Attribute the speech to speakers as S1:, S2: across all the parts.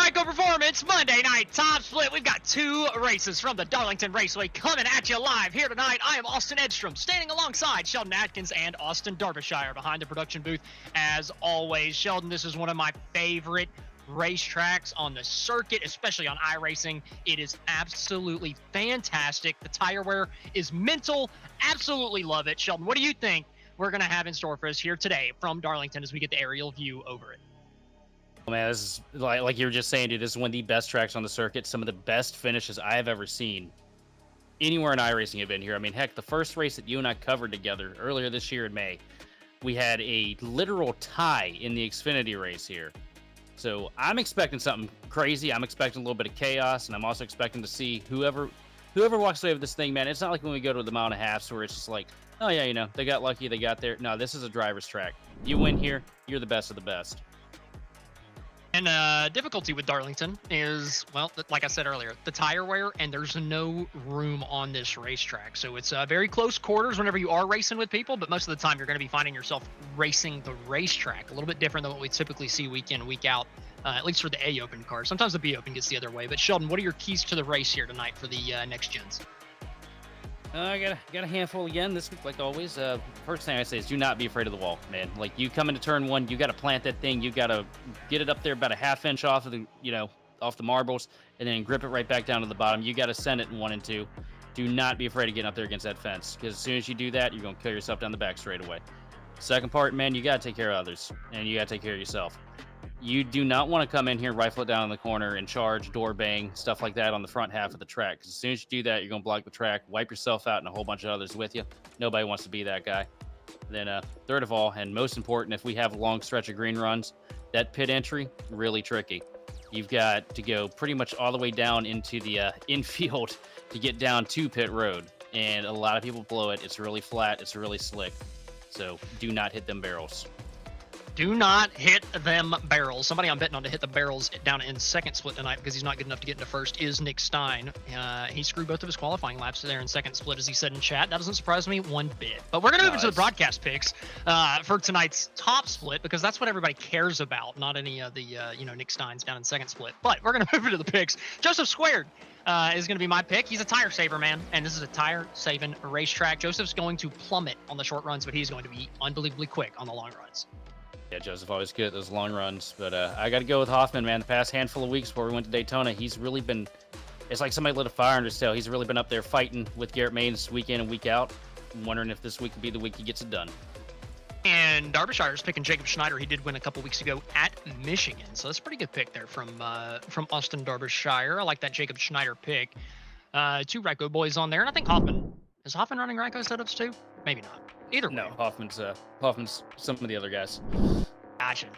S1: Ryco Performance Monday Night Top Split. We've got two races from the Darlington Raceway coming at you live here tonight. I am Austin Edstrom, standing alongside Sheldon Atkins and Austin Derbyshire behind the production booth. As always, Sheldon, this is one of my favorite racetracks on the circuit, especially on iRacing. It is absolutely fantastic. The tire wear is mental. Absolutely love it. Sheldon, what do you think we're going to have in store for us here today from Darlington as we get the aerial view over it?
S2: Oh, man, this is like you were just saying, dude. This is one of the best tracks on the circuit. Some of the best finishes I have ever seen anywhere in iRacing have been here. I mean, heck, the first race that you and I covered together earlier this year in May, we had a literal tie in the Xfinity race here. So I'm expecting something crazy. I'm expecting a little bit of chaos, and I'm also expecting to see whoever walks away with this thing, man. It's not like when we go to the mile and a half where it's just like, oh yeah, you know, they got lucky, they got there. No, this is a driver's track. You win here, you're the best of the best.
S1: And difficulty with Darlington is, well, like I said earlier, the tire wear, and there's no room on this racetrack. So it's very close quarters whenever you are racing with people, but most of the time you're going to be finding yourself racing the racetrack. A little bit different than what we typically see week in, week out, at least for the A Open cars. Sometimes the B Open gets the other way. But Sheldon, what are your keys to the race here tonight for the next gens?
S2: I got a handful again this week, like always. First thing I say is do not be afraid of the wall, man. Like, you come into turn one, you got to plant that thing. You got to get it up there about a half inch off of the, off the marbles, and then grip it right back down to the bottom. You got to send it in 1 and 2. Do not be afraid of getting up there against that fence, because as soon as you do that, you're going to kill yourself down the back straight away. Second part, man, you got to take care of others, and you got to take care of yourself. You do not want to come in here, rifle it down in the corner, and charge, door bang, stuff like that on the front half of the track. Because as soon as you do that, you're going to block the track, wipe yourself out, and a whole bunch of others with you. Nobody wants to be that guy. Then third of all, and most important, if we have a long stretch of green runs, that pit entry, really tricky. You've got to go pretty much all the way down into the infield to get down to pit road. And a lot of people blow it. It's really flat. It's really slick. So do not hit them barrels.
S1: Do not hit them barrels. Somebody I'm betting on to hit the barrels down in second split tonight because he's not good enough to get into first is Nick Stein. He screwed both of his qualifying laps there in second split, as he said in chat. That doesn't surprise me one bit. But we're going to move into the broadcast picks for tonight's top split, because that's what everybody cares about, not any of the, Nick Steins down in second split. But we're going to move into the picks. Joseph Squared is going to be my pick. He's a tire saver, man, and this is a tire-saving racetrack. Joseph's going to plummet on the short runs, but he's going to be unbelievably quick on the long runs.
S2: Yeah, Joseph always good at those long runs, but I got to go with Hoffman, man. The past handful of weeks before we went to Daytona, he's really been, it's like somebody lit a fire under his tail. He's really been up there fighting with Garrett Maines week in and week out. I'm wondering if this week could be the week he gets it done.
S1: And Derbyshire's picking Jacob Schneider. He did win a couple weeks ago at Michigan, so that's a pretty good pick there from Austin Derbyshire. I like that Jacob Schneider pick. Two Ryco boys on there, and I think Hoffman, is Hoffman running Ryco setups too? Maybe not. Either way.
S2: No, Hoffman's some of the other guys.
S1: Gotcha.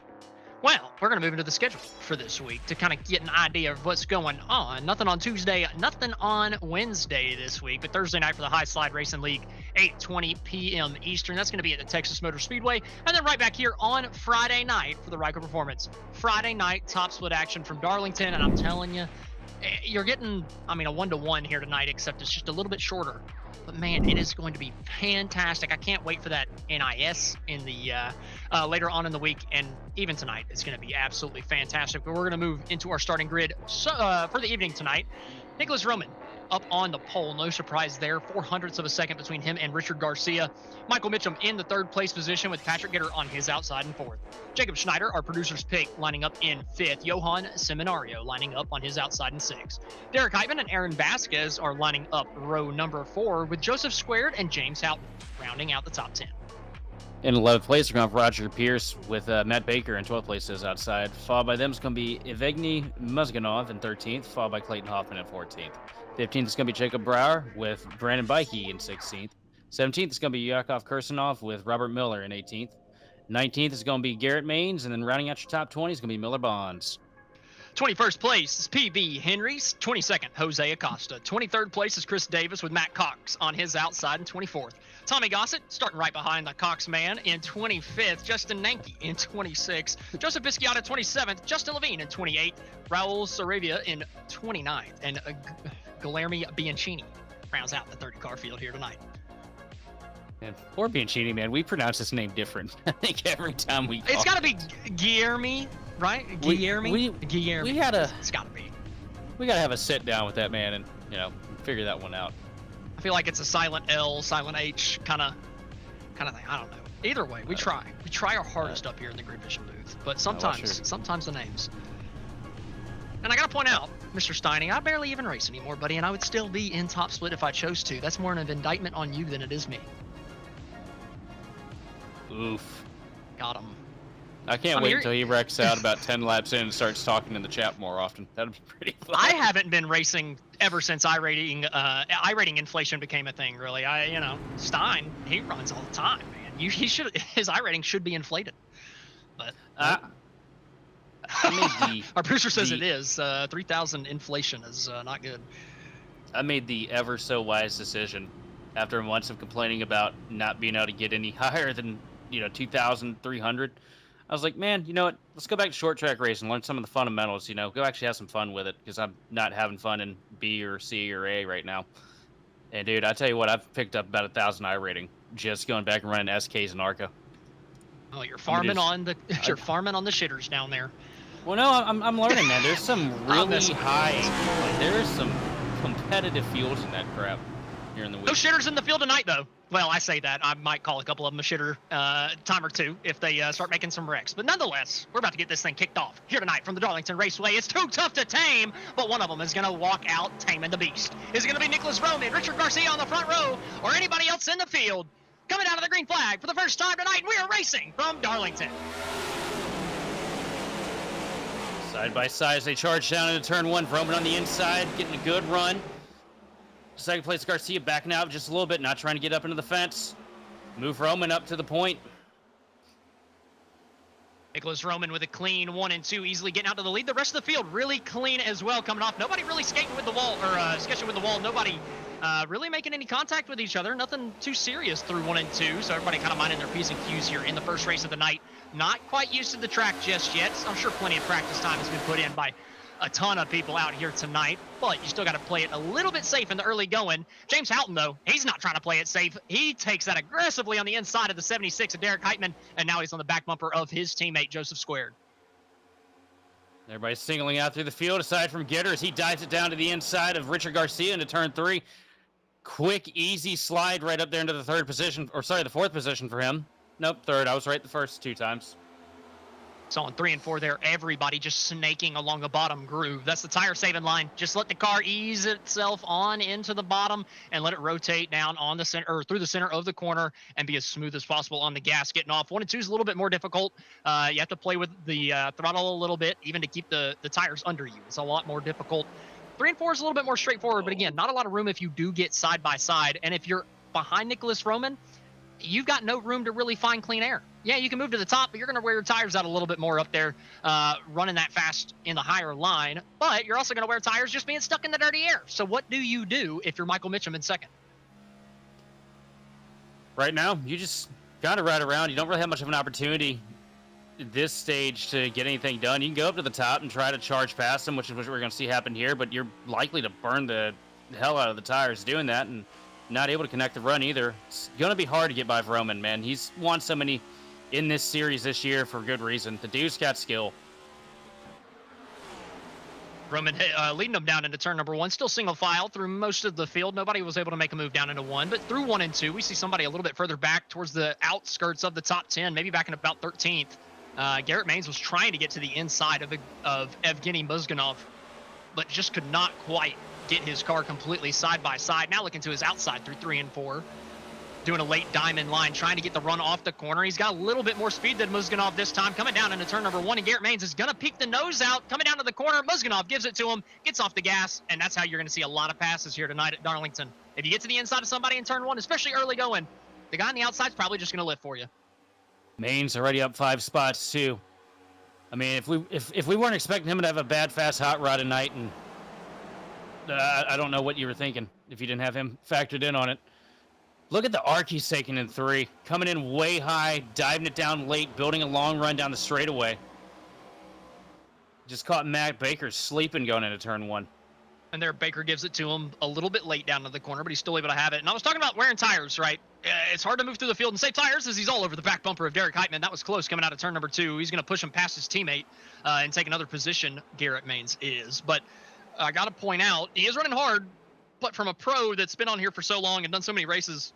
S1: Well, we're going to move into the schedule for this week to kind of get an idea of what's going on. Nothing on Tuesday, nothing on Wednesday this week, but Thursday night for the High Slide Racing League, 8:20 p.m. Eastern. That's going to be at the Texas Motor Speedway. And then right back here on Friday night for the Ryco Performance. Friday night top split action from Darlington, and I'm telling you, you're getting, a 1-to-1 here tonight, except it's just a little bit shorter. But man, it is going to be fantastic. I can't wait for that NIS in the later on in the week, and even tonight it's going to be absolutely fantastic. But we're going to move into our starting grid for the evening tonight. Nicholas Roman up on the pole, no surprise there. 0.04 of a second between him and Richard Garcia. Michael Mitchum in the third place position with Patrick Gitter on his outside in fourth. Jacob Schneider, our producer's pick, lining up in fifth. Johan Seminario lining up on his outside in sixth. Derek Heitman and Aaron Vasquez are lining up row number 4 with Joseph Squared and James Houghton rounding out the top 10.
S2: In 11th place, we're going to have Roger Pierce with Matt Baker in 12th place is outside. Followed by them is going to be Evgeny Muzganov in 13th, followed by Clayton Hoffman in 14th. 15th is going to be Jacob Brower with Brandon Bikey in 16th. 17th is going to be Yakov Kursanov with Robert Miller in 18th. 19th is going to be Garrett Maines, and then rounding out your top 20 is going to be Miller Bonds.
S1: 21st place is PB Henry's. 22nd, Jose Acosta. 23rd place is Chris Davis with Matt Cox on his outside in 24th. Tommy Gossett starting right behind the Cox man in 25th. Justin Nanke in 26th. Joseph Bisciotta 27th. Justin Levine in 28th. Raul Sarabia in 29th. And Guilherme Bianchini rounds out the 30 car field here tonight.
S2: And poor Bianchini, man, we pronounce his name different. I think every time we
S1: It's got to be Guilherme right?
S2: We
S1: Guillermo.
S2: had a
S1: It's got to be.
S2: we gotta have a sit down with that man and figure that one out.
S1: I feel like it's a silent L, silent H kind of thing. I don't know. Either way, we try. We try our hardest up here in the GridVision booth, but sometimes the names. And I gotta point out, Mr. Steining, I barely even race anymore, buddy, and I would still be in top split if I chose to. That's more of an indictment on you than it is me.
S2: Oof.
S1: Got him.
S2: I can't wait until he wrecks out about 10 laps in and starts talking in the chat more often. That'd be pretty fun.
S1: I haven't been racing ever since iRating inflation became a thing, really. Stein, he runs all the time, man. His iRating should be inflated. But our producer says it is. 3,000 inflation is not good.
S2: I made the ever so wise decision after months of complaining about not being able to get any higher than 2,300. I was like, man, you know what? Let's go back to short track racing, learn some of the fundamentals. Go actually have some fun with it, because I'm not having fun in B or C or A right now. And dude, I tell you what, I've picked up about 1,000 iRating just going back and running SKs and ARCA.
S1: Oh, you're farming on the shitters down there.
S2: Well, no, I'm learning, man. There's some really there's some competitive fields in that crap here in the week.
S1: No shitters in the field tonight, though. Well, I say that. I might call a couple of them a shitter time or two if they start making some wrecks. But nonetheless, we're about to get this thing kicked off here tonight from the Darlington Raceway. It's too tough to tame, but one of them is going to walk out taming the beast. Is it going to be Nicholas Roman, Richard Garcia on the front row, or anybody else in the field? Coming out of the green flag for the first time tonight, we are racing from Darlington.
S2: Side by side as they charge down into turn one. Roman on the inside, getting a good run. Second place, Garcia backing out just a little bit, not trying to get up into the fence. Move Roman up to the point.
S1: Nicholas Roman with a clean 1 and 2, easily getting out to the lead. The rest of the field really clean as well, coming off. Nobody really skating with the wall, or sketching with the wall. Nobody really making any contact with each other. Nothing too serious through 1 and 2, so everybody kind of minding their P's and Q's here in the first race of the night. Not quite used to the track just yet. I'm sure plenty of practice time has been put in by a ton of people out here tonight, but you still got to play it a little bit safe in the early going. James Houghton, though, he's not trying to play it safe. He takes that aggressively on the inside of the 76 of Derek Heitman, and now he's on the back bumper of his teammate, Joseph Squared.
S2: Everybody's singling out through the field, aside from Gitter, as he dives it down to the inside of Richard Garcia into turn 3. Quick, easy slide right up there into the the fourth position for him. Nope, third. I was right the first 2 times.
S1: So on 3 and 4 there, everybody just snaking along the bottom groove. That's the tire saving line. Just let the car ease itself on into the bottom and let it rotate down on the center, or through the center of the corner, and be as smooth as possible on the gas getting off. 1 and 2 is a little bit more difficult. You have to play with the throttle a little bit, even to keep the tires under you. It's a lot more difficult. 3 and 4 is a little bit more straightforward, but again, not a lot of room if you do get side by side. And if you're behind Nicholas Roman, you've got no room to really find clean air. Yeah, you can move to the top, but you're going to wear your tires out a little bit more up there, running that fast in the higher line. But you're also going to wear tires just being stuck in the dirty air. So what do you do if you're Michael Mitchum in second?
S2: Right now, you just kind of ride around. You don't really have much of an opportunity at this stage to get anything done. You can go up to the top and try to charge past them, which is what we're going to see happen here, but you're likely to burn the hell out of the tires doing that, and not able to connect the run either. It's going to be hard to get by Roman, man. He's won so many in this series this year for good reason. The dude's got skill.
S1: Roman leading them down into turn number 1, still single file through most of the field. Nobody was able to make a move down into 1, but through 1 and 2, we see somebody a little bit further back towards the outskirts of the top 10, maybe back in about 13th. Garrett Maines was trying to get to the inside of Evgeny Muzganov, but just could not quite get his car completely side by side. Now looking to his outside through 3 and 4. Doing a late diamond line, trying to get the run off the corner. He's got a little bit more speed than Muzganov this time. Coming down into turn number 1, and Garrett Maines is going to peek the nose out. Coming down to the corner, Muzganov gives it to him, gets off the gas, and that's how you're going to see a lot of passes here tonight at Darlington. If you get to the inside of somebody in turn 1, especially early going, the guy on the outside is probably just going to lift for you.
S2: Maines already up 5 spots, too. I mean, if we weren't expecting him to have a bad, fast hot rod tonight, and I don't know what you were thinking if you didn't have him factored in on it. Look at the arc he's taking in 3. Coming in way high, diving it down late, building a long run down the straightaway. Just caught Matt Baker sleeping going into turn 1.
S1: And there, Baker gives it to him a little bit late down to the corner, but he's still able to have it. And I was talking about wearing tires, right? It's hard to move through the field and save tires as he's all over the back bumper of Derek Heitman. That was close coming out of turn number 2. He's going to push him past his teammate and take another position, Garrett Maines is. But I got to point out, he is running hard, but from a pro that's been on here for so long and done so many races,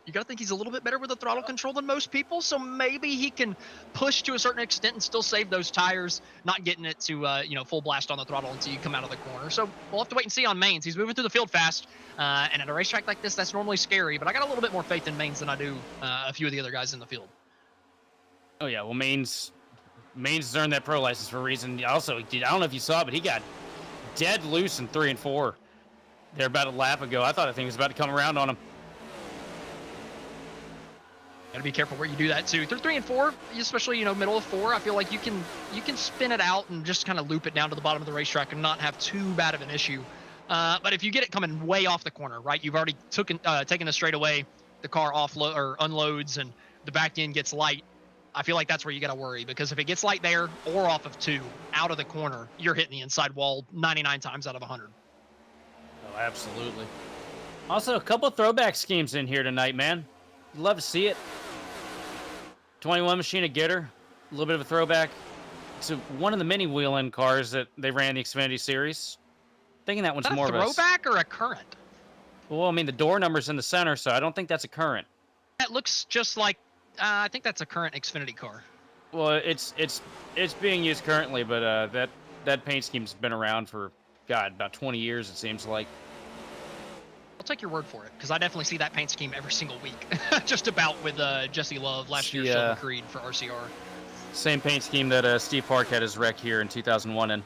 S1: you got to think he's a little bit better with the throttle control than most people, so maybe he can push to a certain extent and still save those tires, not getting it to, full blast on the throttle until you come out of the corner. So we'll have to wait and see on Maines. He's moving through the field fast, and at a racetrack like this, that's normally scary, but I got a little bit more faith in Maines than I do a few of the other guys in the field.
S2: Oh, yeah, well, Maines has earned that pro license for a reason. Also, I don't know if you saw it, but he got dead loose in 3 and 4 there about a lap ago. I thought the thing was about to come around on him.
S1: Got to be careful where you do that too. Through 3 and 4, especially middle of 4, I feel like you can spin it out and just kind of loop it down to the bottom of the racetrack and not have too bad of an issue. But if you get it coming way off the corner, right? You've already taken the straightaway, the car unloads and the back end gets light. I feel like that's where you got to worry, because if it gets light there or off of 2 out of the corner, you're hitting the inside wall 99 times out of 100.
S2: Oh, absolutely. Also, a couple of throwback schemes in here tonight, man. Love to see it. 21 Machine of Gitter, a little bit of a throwback. So one of the many wheel-in cars that they ran in the Xfinity Series. Thinking that one's more of a
S1: throwback or a current.
S2: Well, I mean the door number's in the center, so I don't think that's a current.
S1: That looks just like I think that's a current Xfinity car.
S2: Well, it's being used currently, but that paint scheme's been around for about 20 years it seems like.
S1: I'll take your word for it, because I definitely see that paint scheme every single week. Just about with Jesse Love last year's Silver Creed for RCR.
S2: Same paint scheme that Steve Park had his wreck here in 2001 in.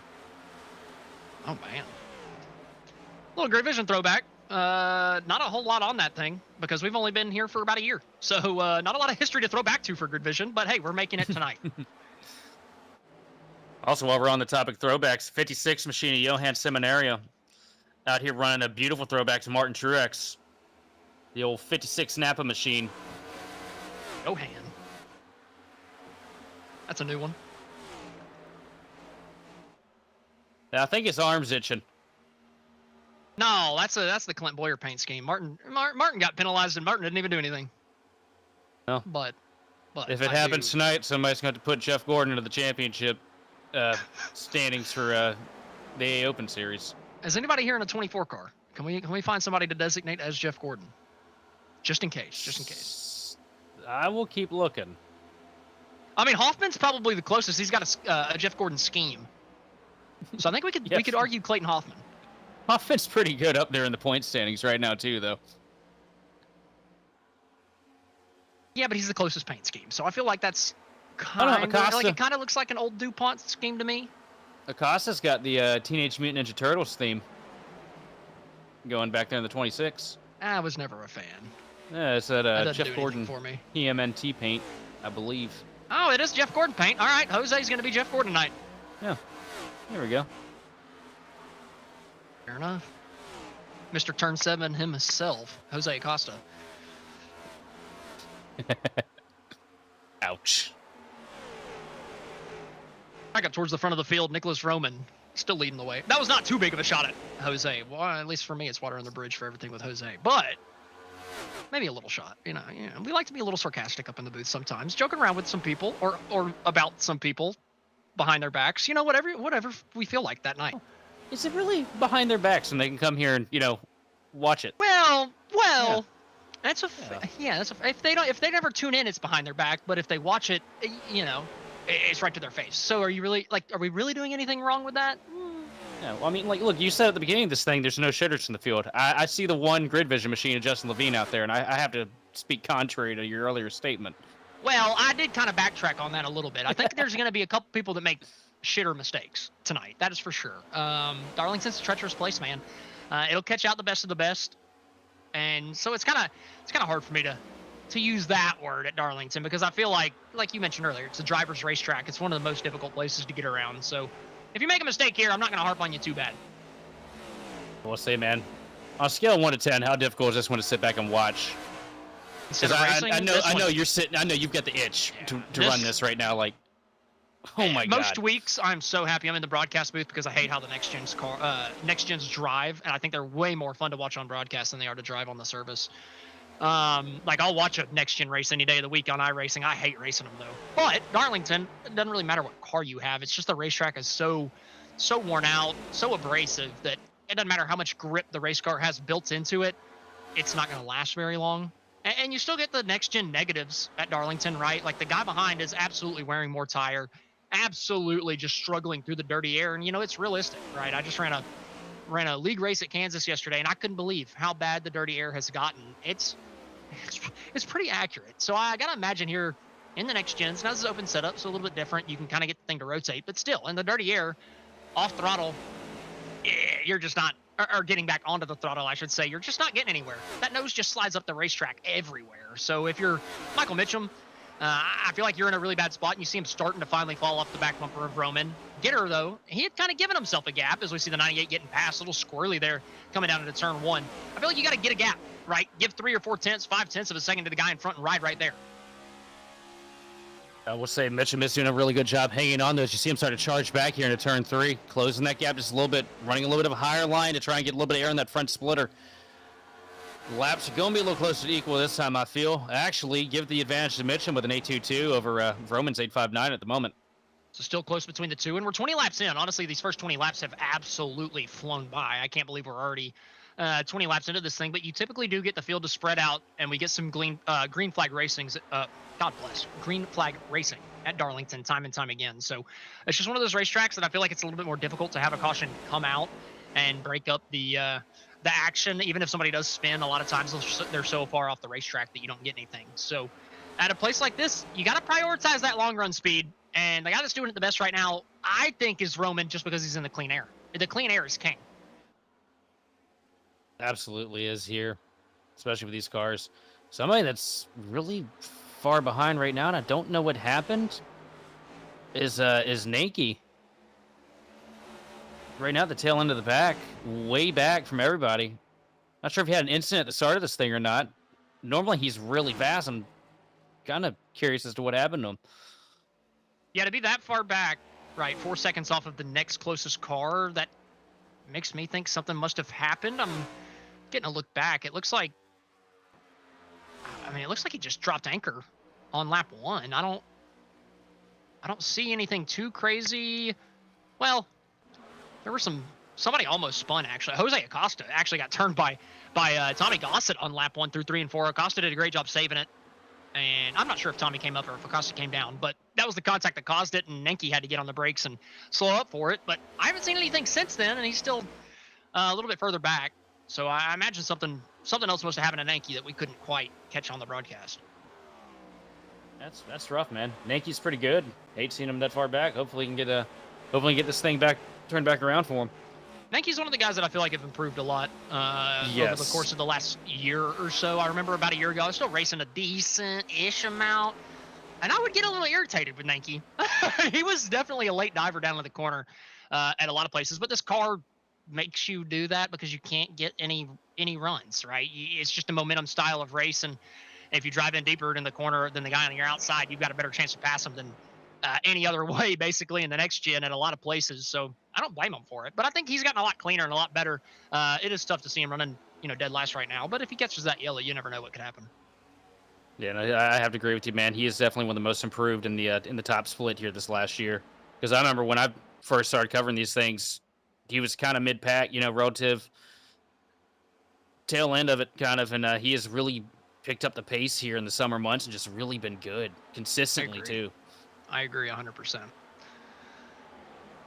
S1: Oh, man. Little GridVision throwback. Not a whole lot on that thing, because we've only been here for about a year. So not a lot of history to throw back to for GridVision, but hey, we're making it tonight.
S2: Also, while we're on the topic throwbacks, 56 Machine of Johan Seminario. Out here running a beautiful throwback to Martin Truex. The old 56 Napa machine.
S1: Johan. That's a new one.
S2: I think his arm's itching.
S1: No, that's the Clint Boyer paint scheme. Martin got penalized, and Martin didn't even do anything.
S2: No.
S1: But
S2: if it happens tonight, somebody's going to put Jeff Gordon into the championship standings for the AA Open Series.
S1: Is anybody here in a 24 car? Can we find somebody to designate as Jeff Gordon? Just in case.
S2: I will keep looking.
S1: I mean, Hoffman's probably the closest. He's got a Jeff Gordon scheme. So I think we could argue Clayton Hoffman.
S2: Hoffman's pretty good up there in the point standings right now too, though.
S1: Yeah, but he's the closest paint scheme. So I feel like that's kind of like, it kind of looks like an old DuPont scheme to me.
S2: Acosta's got the Teenage Mutant Ninja Turtles theme going back there in the 26.
S1: I was never a fan.
S2: Yeah, it's that Jeff Gordon
S1: for me.
S2: EMNT paint, I believe.
S1: Oh, it is Jeff Gordon paint. All right, Jose's going to be Jeff Gordon tonight.
S2: Yeah, there we go.
S1: Fair enough. Mr. Turn 7 himself, Jose Acosta.
S2: Ouch.
S1: Back up towards the front of the field, Nicholas Roman still leading the way. That was not too big of a shot at Jose. Well, at least for me, it's water on the bridge for everything with Jose. But maybe a little shot. You know, we like to be a little sarcastic up in the booth sometimes, joking around with some people or about some people behind their backs. Whatever we feel like that night.
S2: Is it really behind their backs when they can come here and watch it?
S1: Well. Yeah. That's if they never tune in, it's behind their back. But if they watch it, it's right to their face. So are we really doing anything wrong with that?
S2: Yeah, well, I mean, look, you said at the beginning of this thing, there's no shitters in the field. I see the one GridVision machine of Justin Levine out there, and I have to speak contrary to your earlier statement.
S1: Well, I did kind of backtrack on that a little bit. I think there's going to be a couple people that make shitter mistakes tonight. That is for sure. Darlington's a treacherous place, man. It'll catch out the best of the best. And so it's kind of hard for me to use that word at Darlington, because I feel like you mentioned earlier, it's a driver's racetrack. It's one of the most difficult places to get around. So if you make a mistake here, I'm not going to harp on you too bad.
S2: We'll say, man, on a scale of 1 to 10, how difficult is this one to sit back and watch? Because I know you're sitting. I know you've got the itch to run this right now. Like, Oh my
S1: Most
S2: God.
S1: weeks, I'm so happy I'm in the broadcast booth because I hate how the next gens drive, and I think they're way more fun to watch on broadcast than they are to drive on the service. Like I'll watch a next gen race any day of the week on iRacing. I hate racing them though. But Darlington, it doesn't really matter what car you have. It's just the racetrack is so worn out, so abrasive that it doesn't matter how much grip the race car has built into it. It's not going to last very long. And you still get the next gen negatives at Darlington, right? Like the guy behind is absolutely wearing more tire, absolutely just struggling through the dirty air. And it's realistic, right? I just ran a league race at Kansas yesterday, and I couldn't believe how bad the dirty air has gotten. It's pretty accurate. So I gotta imagine here in the next gens, now this is open setup, so a little bit different. You can kind of get the thing to rotate, but still in the dirty air, off throttle, you're just not, or getting back onto the throttle, I should say, you're just not getting anywhere. That nose just slides up the racetrack everywhere. So if you're Michael Mitchum, I feel like you're in a really bad spot, and you see him starting to finally fall off the back bumper of Roman. Gitter, though, he had kind of given himself a gap, as we see the 98 getting past, a little squirrely there coming down into turn 1. I feel like you got to get a gap, right? Give 3 or 4 tenths, 5 tenths of a second to the guy in front and ride right there.
S2: I will say Mitchum is doing a really good job hanging on those. You see him start to charge back here into turn 3, closing that gap just a little bit, running a little bit of a higher line to try and get a little bit of air in that front splitter. Laps are going to be a little closer to equal this time, I feel. Actually, give the advantage to Mitchum with an 8.22 over Roman's 8.59 at the moment.
S1: So still close between the two, and we're 20 laps in. Honestly, these first 20 laps have absolutely flown by. I can't believe we're already 20 laps into this thing, but you typically do get the field to spread out, and we get some green flag racings. God bless, green flag racing at Darlington time and time again. So it's just one of those racetracks that I feel like it's a little bit more difficult to have a caution come out and break up the action. Even if somebody does spin, a lot of times they're so far off the racetrack that you don't get anything. So at a place like this, you got to prioritize that long run speed. And the guy that's doing it the best right now, I think, is Roman, just because he's in the clean air. The clean air is king.
S2: Absolutely is here, especially with these cars. Somebody that's really far behind right now, and I don't know what happened, is Nike. Right now at the tail end of the pack, way back from everybody. Not sure if he had an incident at the start of this thing or not. Normally he's really fast. I'm kind of curious as to what happened to him.
S1: Yeah, to be that far back, right, 4 seconds off of the next closest car, that makes me think something must have happened. I'm getting a look back. It looks like he just dropped anchor on lap 1. I don't see anything too crazy. Well, there were somebody almost spun, actually. Jose Acosta actually got turned by Tommy Gossett on lap 1 through 3 and 4. Acosta did a great job saving it. And I'm not sure if Tommy came up or if Acosta came down, but that was the contact that caused it, and Nenke had to get on the brakes and slow up for it. But I haven't seen anything since then, and he's still a little bit further back. So I imagine something else must have happened to Nenke that we couldn't quite catch on the broadcast.
S2: That's rough, man. Nenke's pretty good. Hate seeing him that far back. Hopefully he can get this thing turned back around for him.
S1: Nenke's one of the guys that I feel like have improved a lot over the course of the last year or so. I remember about a year ago, I was still racing a decent-ish amount, and I would get a little irritated with Nenke. He was definitely a late diver down to the corner at a lot of places, but this car makes you do that because you can't get any runs, right? It's just a momentum style of race, and if you drive in deeper in the corner than the guy on your outside, you've got a better chance to pass him than any other way, basically, in the next gen at a lot of places. So I don't blame him for it, but I think he's gotten a lot cleaner and a lot better. It is tough to see him running, dead last right now, but if he catches that yellow, you never know what could happen.
S2: Yeah, no, I have to agree with you, man. He is definitely one of the most improved in the top split here this last year. Because I remember when I first started covering these things, he was kind of mid-pack, relative tail end of it, kind of, and he has really picked up the pace here in the summer months and just really been good consistently too.
S1: I agree 100%.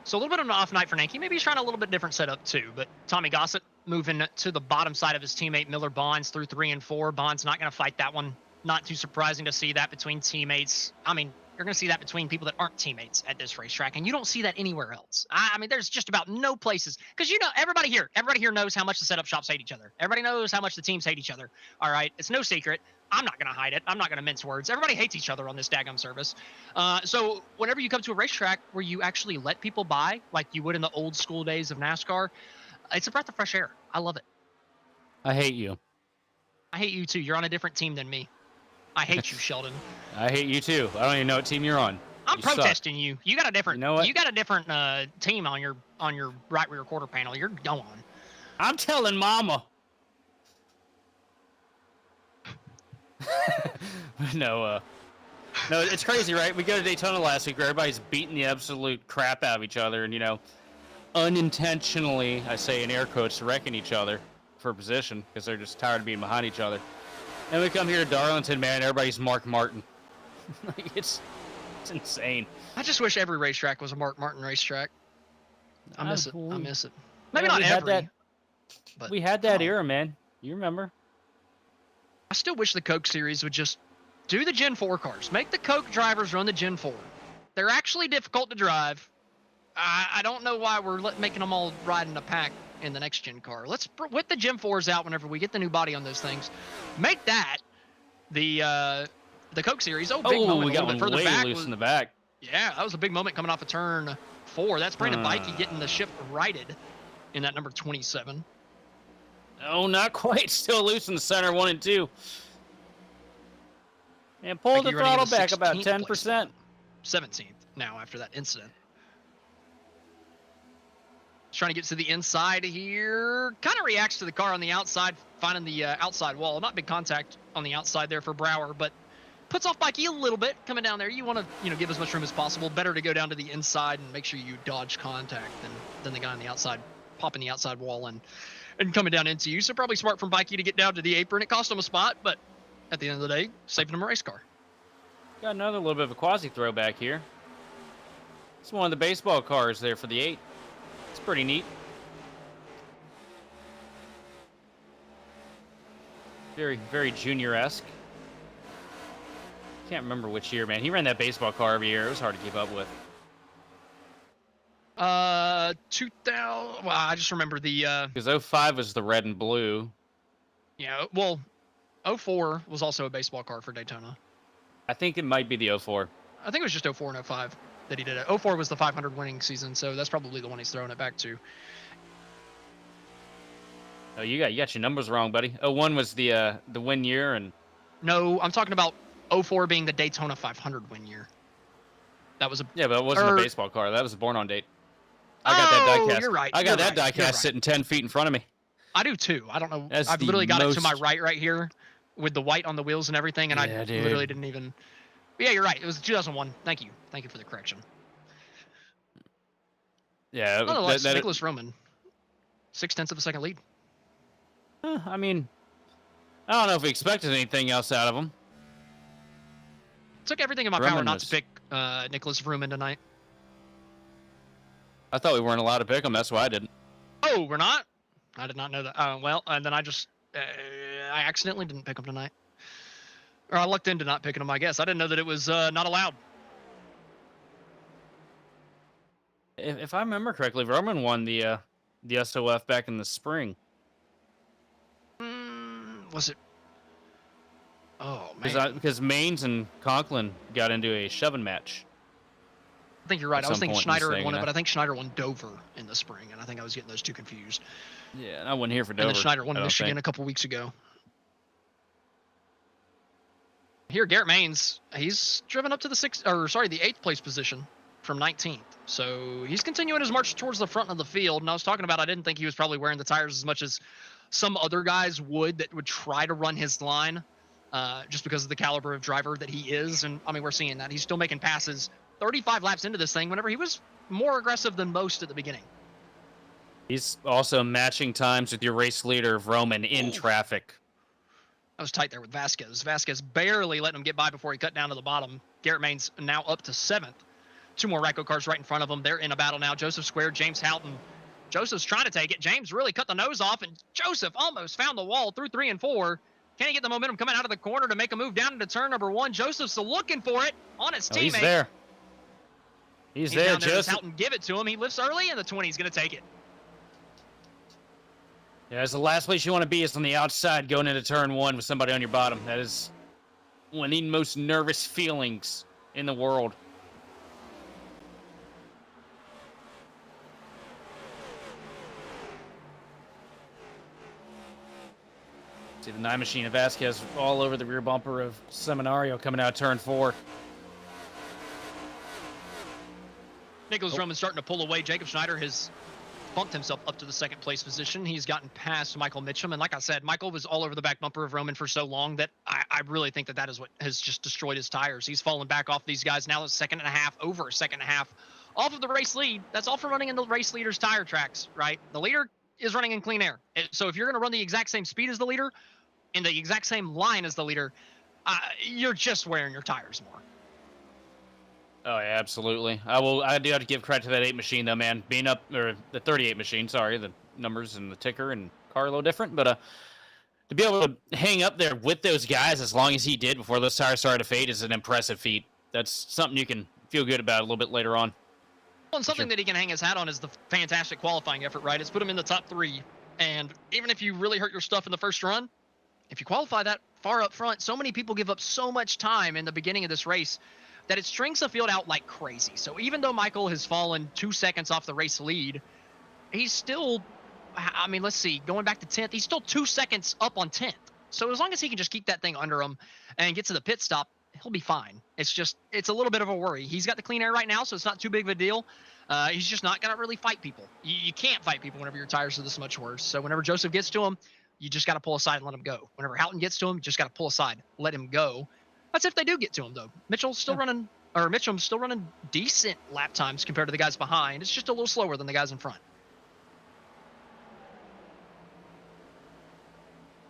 S1: So a little bit of an off night for Nenke. Maybe he's trying a little bit different setup too, but Tommy Gossett moving to the bottom side of his teammate Miller Bonds through 3 and 4. Bonds not going to fight that one. Not too surprising to see that between teammates. I mean, you're going to see that between people that aren't teammates at this racetrack, and you don't see that anywhere else. I mean, there's just about no places, because everybody here knows how much the setup shops hate each other. Everybody knows how much the teams hate each other. All right, it's no secret. I'm not going to hide it. I'm not going to mince words. Everybody hates each other on this daggum service. So whenever you come to a racetrack where you actually let people by, like you would in the old school days of NASCAR, it's a breath of fresh air. I love it.
S2: I hate you.
S1: I hate you too. You're on a different team than me. I hate you, Sheldon.
S2: I hate you too. I don't even know what team you're on.
S1: I'm protesting you. You got a different.
S2: You know what?
S1: You got a different team on your right rear quarter panel. You're going.
S2: I'm telling Mama. No, it's crazy, right? We go to Daytona last week where everybody's beating the absolute crap out of each other and, unintentionally, I say in air quotes, wrecking each other for position because they're just tired of being behind each other. And we come here to Darlington, man, everybody's Mark Martin. Like, it's insane.
S1: I just wish every racetrack was a Mark Martin racetrack. I miss it. Maybe
S2: Yeah,
S1: not every. But
S2: we had that era, man. You remember?
S1: I still wish the Coke series would just do the Gen 4 cars. Make the Coke drivers run the Gen 4. They're actually difficult to drive. I don't know why we're making them all ride in a pack in the next gen car. Let's whip the Gen 4s out whenever we get the new body on those things. Make that the Coke series. Big moment.
S2: We got one
S1: further
S2: way
S1: back
S2: loose in the back.
S1: Yeah, that was a big moment coming off of turn 4. That's Brandon Bikey getting the shift righted in that number 27.
S2: Oh, not quite. Still loose in the center, 1 and 2. And pull the throttle back about 10%.
S1: 17th now after that incident. Just trying to get to the inside here. Kind of reacts to the car on the outside, finding the outside wall. Not big contact on the outside there for Brower, but puts off Bikey a little bit coming down there. You want to, give as much room as possible. Better to go down to the inside and make sure you dodge contact than the guy on the outside, popping the outside wall and coming down into you. So probably smart from Bikey to get down to the apron. It cost him a spot, but at the end of the day, saving him a race car.
S2: Got another little bit of a quasi throwback here. It's one of the baseball cars there for the 8. It's pretty neat. Very, very junior-esque. Can't remember which year, man. He ran that baseball car every year. It was hard to keep up with.
S1: 2000. Well, I just remember the.
S2: Because 05 was the red and blue.
S1: Yeah, well, 04 was also a baseball car for Daytona.
S2: I think it might be the 04.
S1: I think it was just 04 and 05 that he did it. 04 was the 500 winning season, so that's probably the one he's throwing it back to.
S2: Oh, you got your numbers wrong, buddy. 01 was the win year, and
S1: no, I'm talking about 04 being the Daytona 500 win year. That was
S2: but it wasn't a baseball car. That was a born on date. I got that diecast.
S1: You're right.
S2: I got that diecast sitting 10 feet in front of me.
S1: I do too. I don't know. I've literally got it to my right here with the white on the wheels and everything, and I literally didn't even. But yeah, you're right. It was 2001. Thank you for the correction.
S2: Yeah.
S1: Nonetheless, Nicholas Roman, 0.6 of a second lead.
S2: I mean, I don't know if we expected anything else out of him.
S1: Took everything in my power not to pick Nicholas Roman tonight.
S2: I thought we weren't allowed to pick him. That's why I didn't.
S1: Oh, we're not? I did not know that. Well, and then I accidentally didn't pick him tonight. Or I lucked into not picking him, I guess. I didn't know that it was not allowed.
S2: If I remember correctly, Roman won the SOF back in the spring.
S1: Was it? Oh, man.
S2: Because Maines and Conklin got into a shoving match.
S1: I think you're right. I was thinking Schneider had won it, but I think Schneider won Dover in the spring, and I think I was getting those two confused.
S2: Yeah, and I wasn't here for Dover.
S1: And then Schneider won Michigan a couple weeks ago. Here, Garrett Maines, he's driven up to the 8th place position from 19th. So he's continuing his march towards the front of the field. And I was talking about, I didn't think he was probably wearing the tires as much as some other guys would that would try to run his line just because of the caliber of driver that he is. And I mean, we're seeing that. He's still making passes 35 laps into this thing whenever he was more aggressive than most at the beginning.
S2: He's also matching times with your race leader, Roman, in traffic.
S1: That was tight there with Vasquez. Vasquez barely letting him get by before he cut down to the bottom. Garrett Maines now up to 7th. 2 more Ryco cars right in front of him. They're in a battle now. Joseph Square, James Houghton. Joseph's trying to take it. James really cut the nose off, and Joseph almost found the wall through 3 and 4. Can he get the momentum coming out of the corner to make a move down into turn number 1? Joseph's looking for it on his teammate.
S2: He's there. He's there, Joseph.
S1: Houghton give it to him. He lifts early, and the 20 is going to take it.
S2: Yeah, it's the last place you want to be is on the outside going into turn 1 with somebody on your bottom. That is one of the most nervous feelings in the world. See the 9 machine of Vasquez all over the rear bumper of Seminario coming out turn 4.
S1: Nicholas Roman's starting to pull away. Jacob Schneider has bumped himself up to the second place position. He's gotten past Michael Mitchum. And like I said, Michael was all over the back bumper of Roman for so long that I really think that is what has just destroyed his tires. He's fallen back off these guys now, over a second and a half off of the race lead. That's all for running in the race leader's tire tracks, right? The leader is running in clean air. So if you're going to run the exact same speed as the leader, in the exact same line as the leader, you're just wearing your tires more.
S2: Oh yeah, absolutely. I do have to give credit to that 8 machine though, man. Being up, or the 38 machine, sorry, the numbers and the ticker and car a little different, but to be able to hang up there with those guys as long as he did before those tires started to fade is an impressive feat. That's something you can feel good about a little bit later on.
S1: Well, and something that he can hang his hat on is the fantastic qualifying effort, right? It's put him in the top 3. And even if you really hurt your stuff in the first run, if you qualify that far up front, so many people give up so much time in the beginning of this race that it strings the field out like crazy. So even though Michael has fallen 2 seconds off the race lead, he's still, I mean, let's see, going back to 10th, he's still 2 seconds up on 10th. So as long as he can just keep that thing under him and get to the pit stop, he'll be fine. It's a little bit of a worry. He's got the clean air right now, so it's not too big of a deal. He's just not going to really fight people. You can't fight people whenever your tires are this much worse. So whenever Joseph gets to him, you just got to pull aside and let him go. Whenever Houghton gets to him, you just got to pull aside, let him go. That's if they do get to him, though. Mitchum's still running decent lap times compared to the guys behind. It's just a little slower than the guys in front.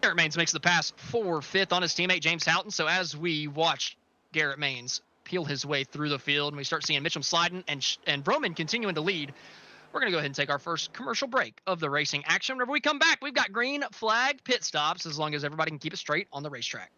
S1: Garrett Maines makes the pass for 5th on his teammate James Houghton. So as we watch Garrett Maines peel his way through the field and we start seeing Mitchum sliding and Broman continuing to lead, we're going to go ahead and take our first commercial break of the racing action. Whenever we come back, we've got green flag pit stops as long as everybody can keep it straight on the racetrack.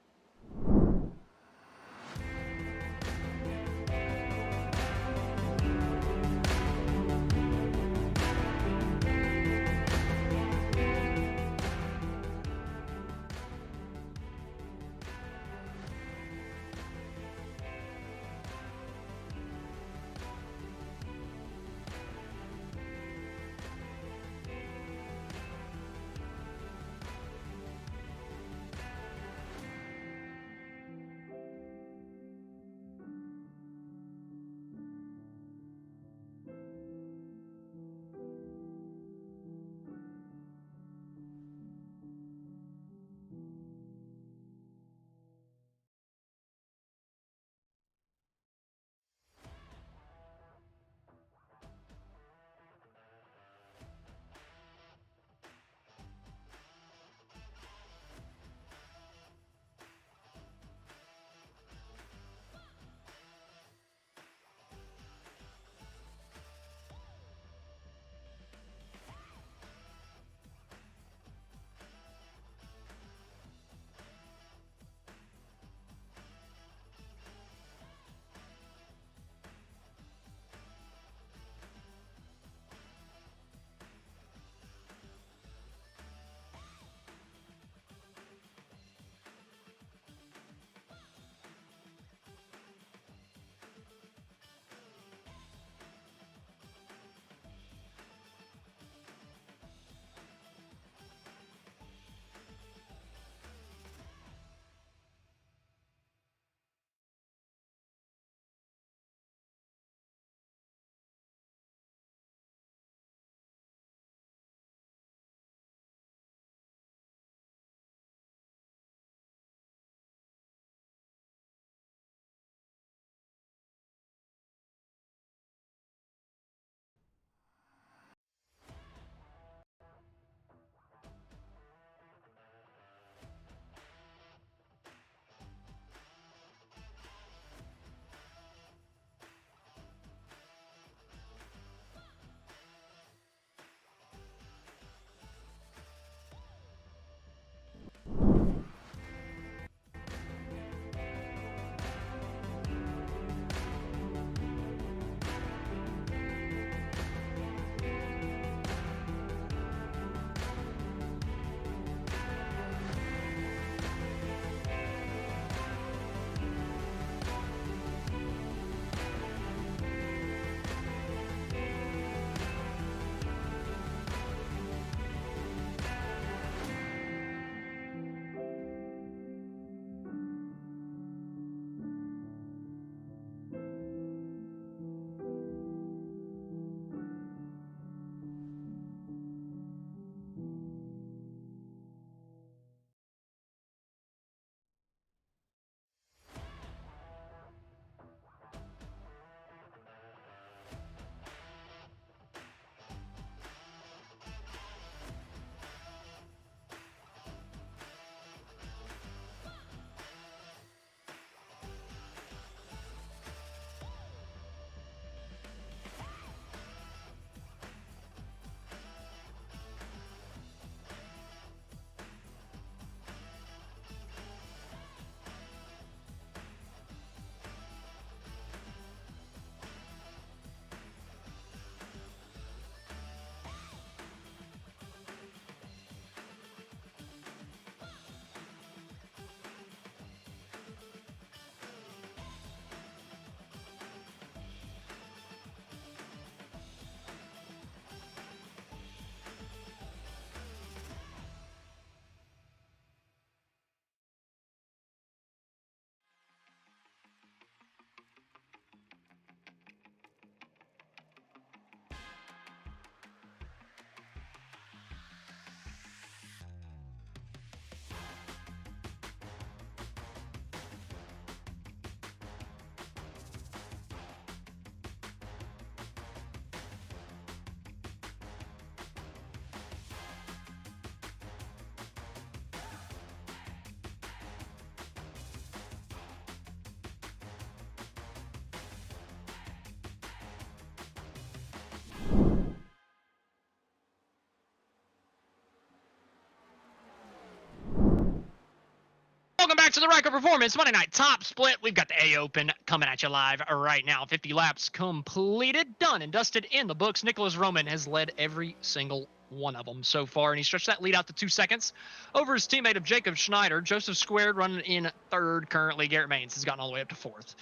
S1: back to the Ryco Performance Monday Night Top Split. We've got the A Open coming at you live right now. 50 laps completed, done and dusted in the books. Nicholas Roman has led every single one of them so far, and he stretched that lead out to 2 seconds over his teammate of Jacob Schneider. Joseph Squared running in third currently. Garrett Maines has gotten all the way up to fourth.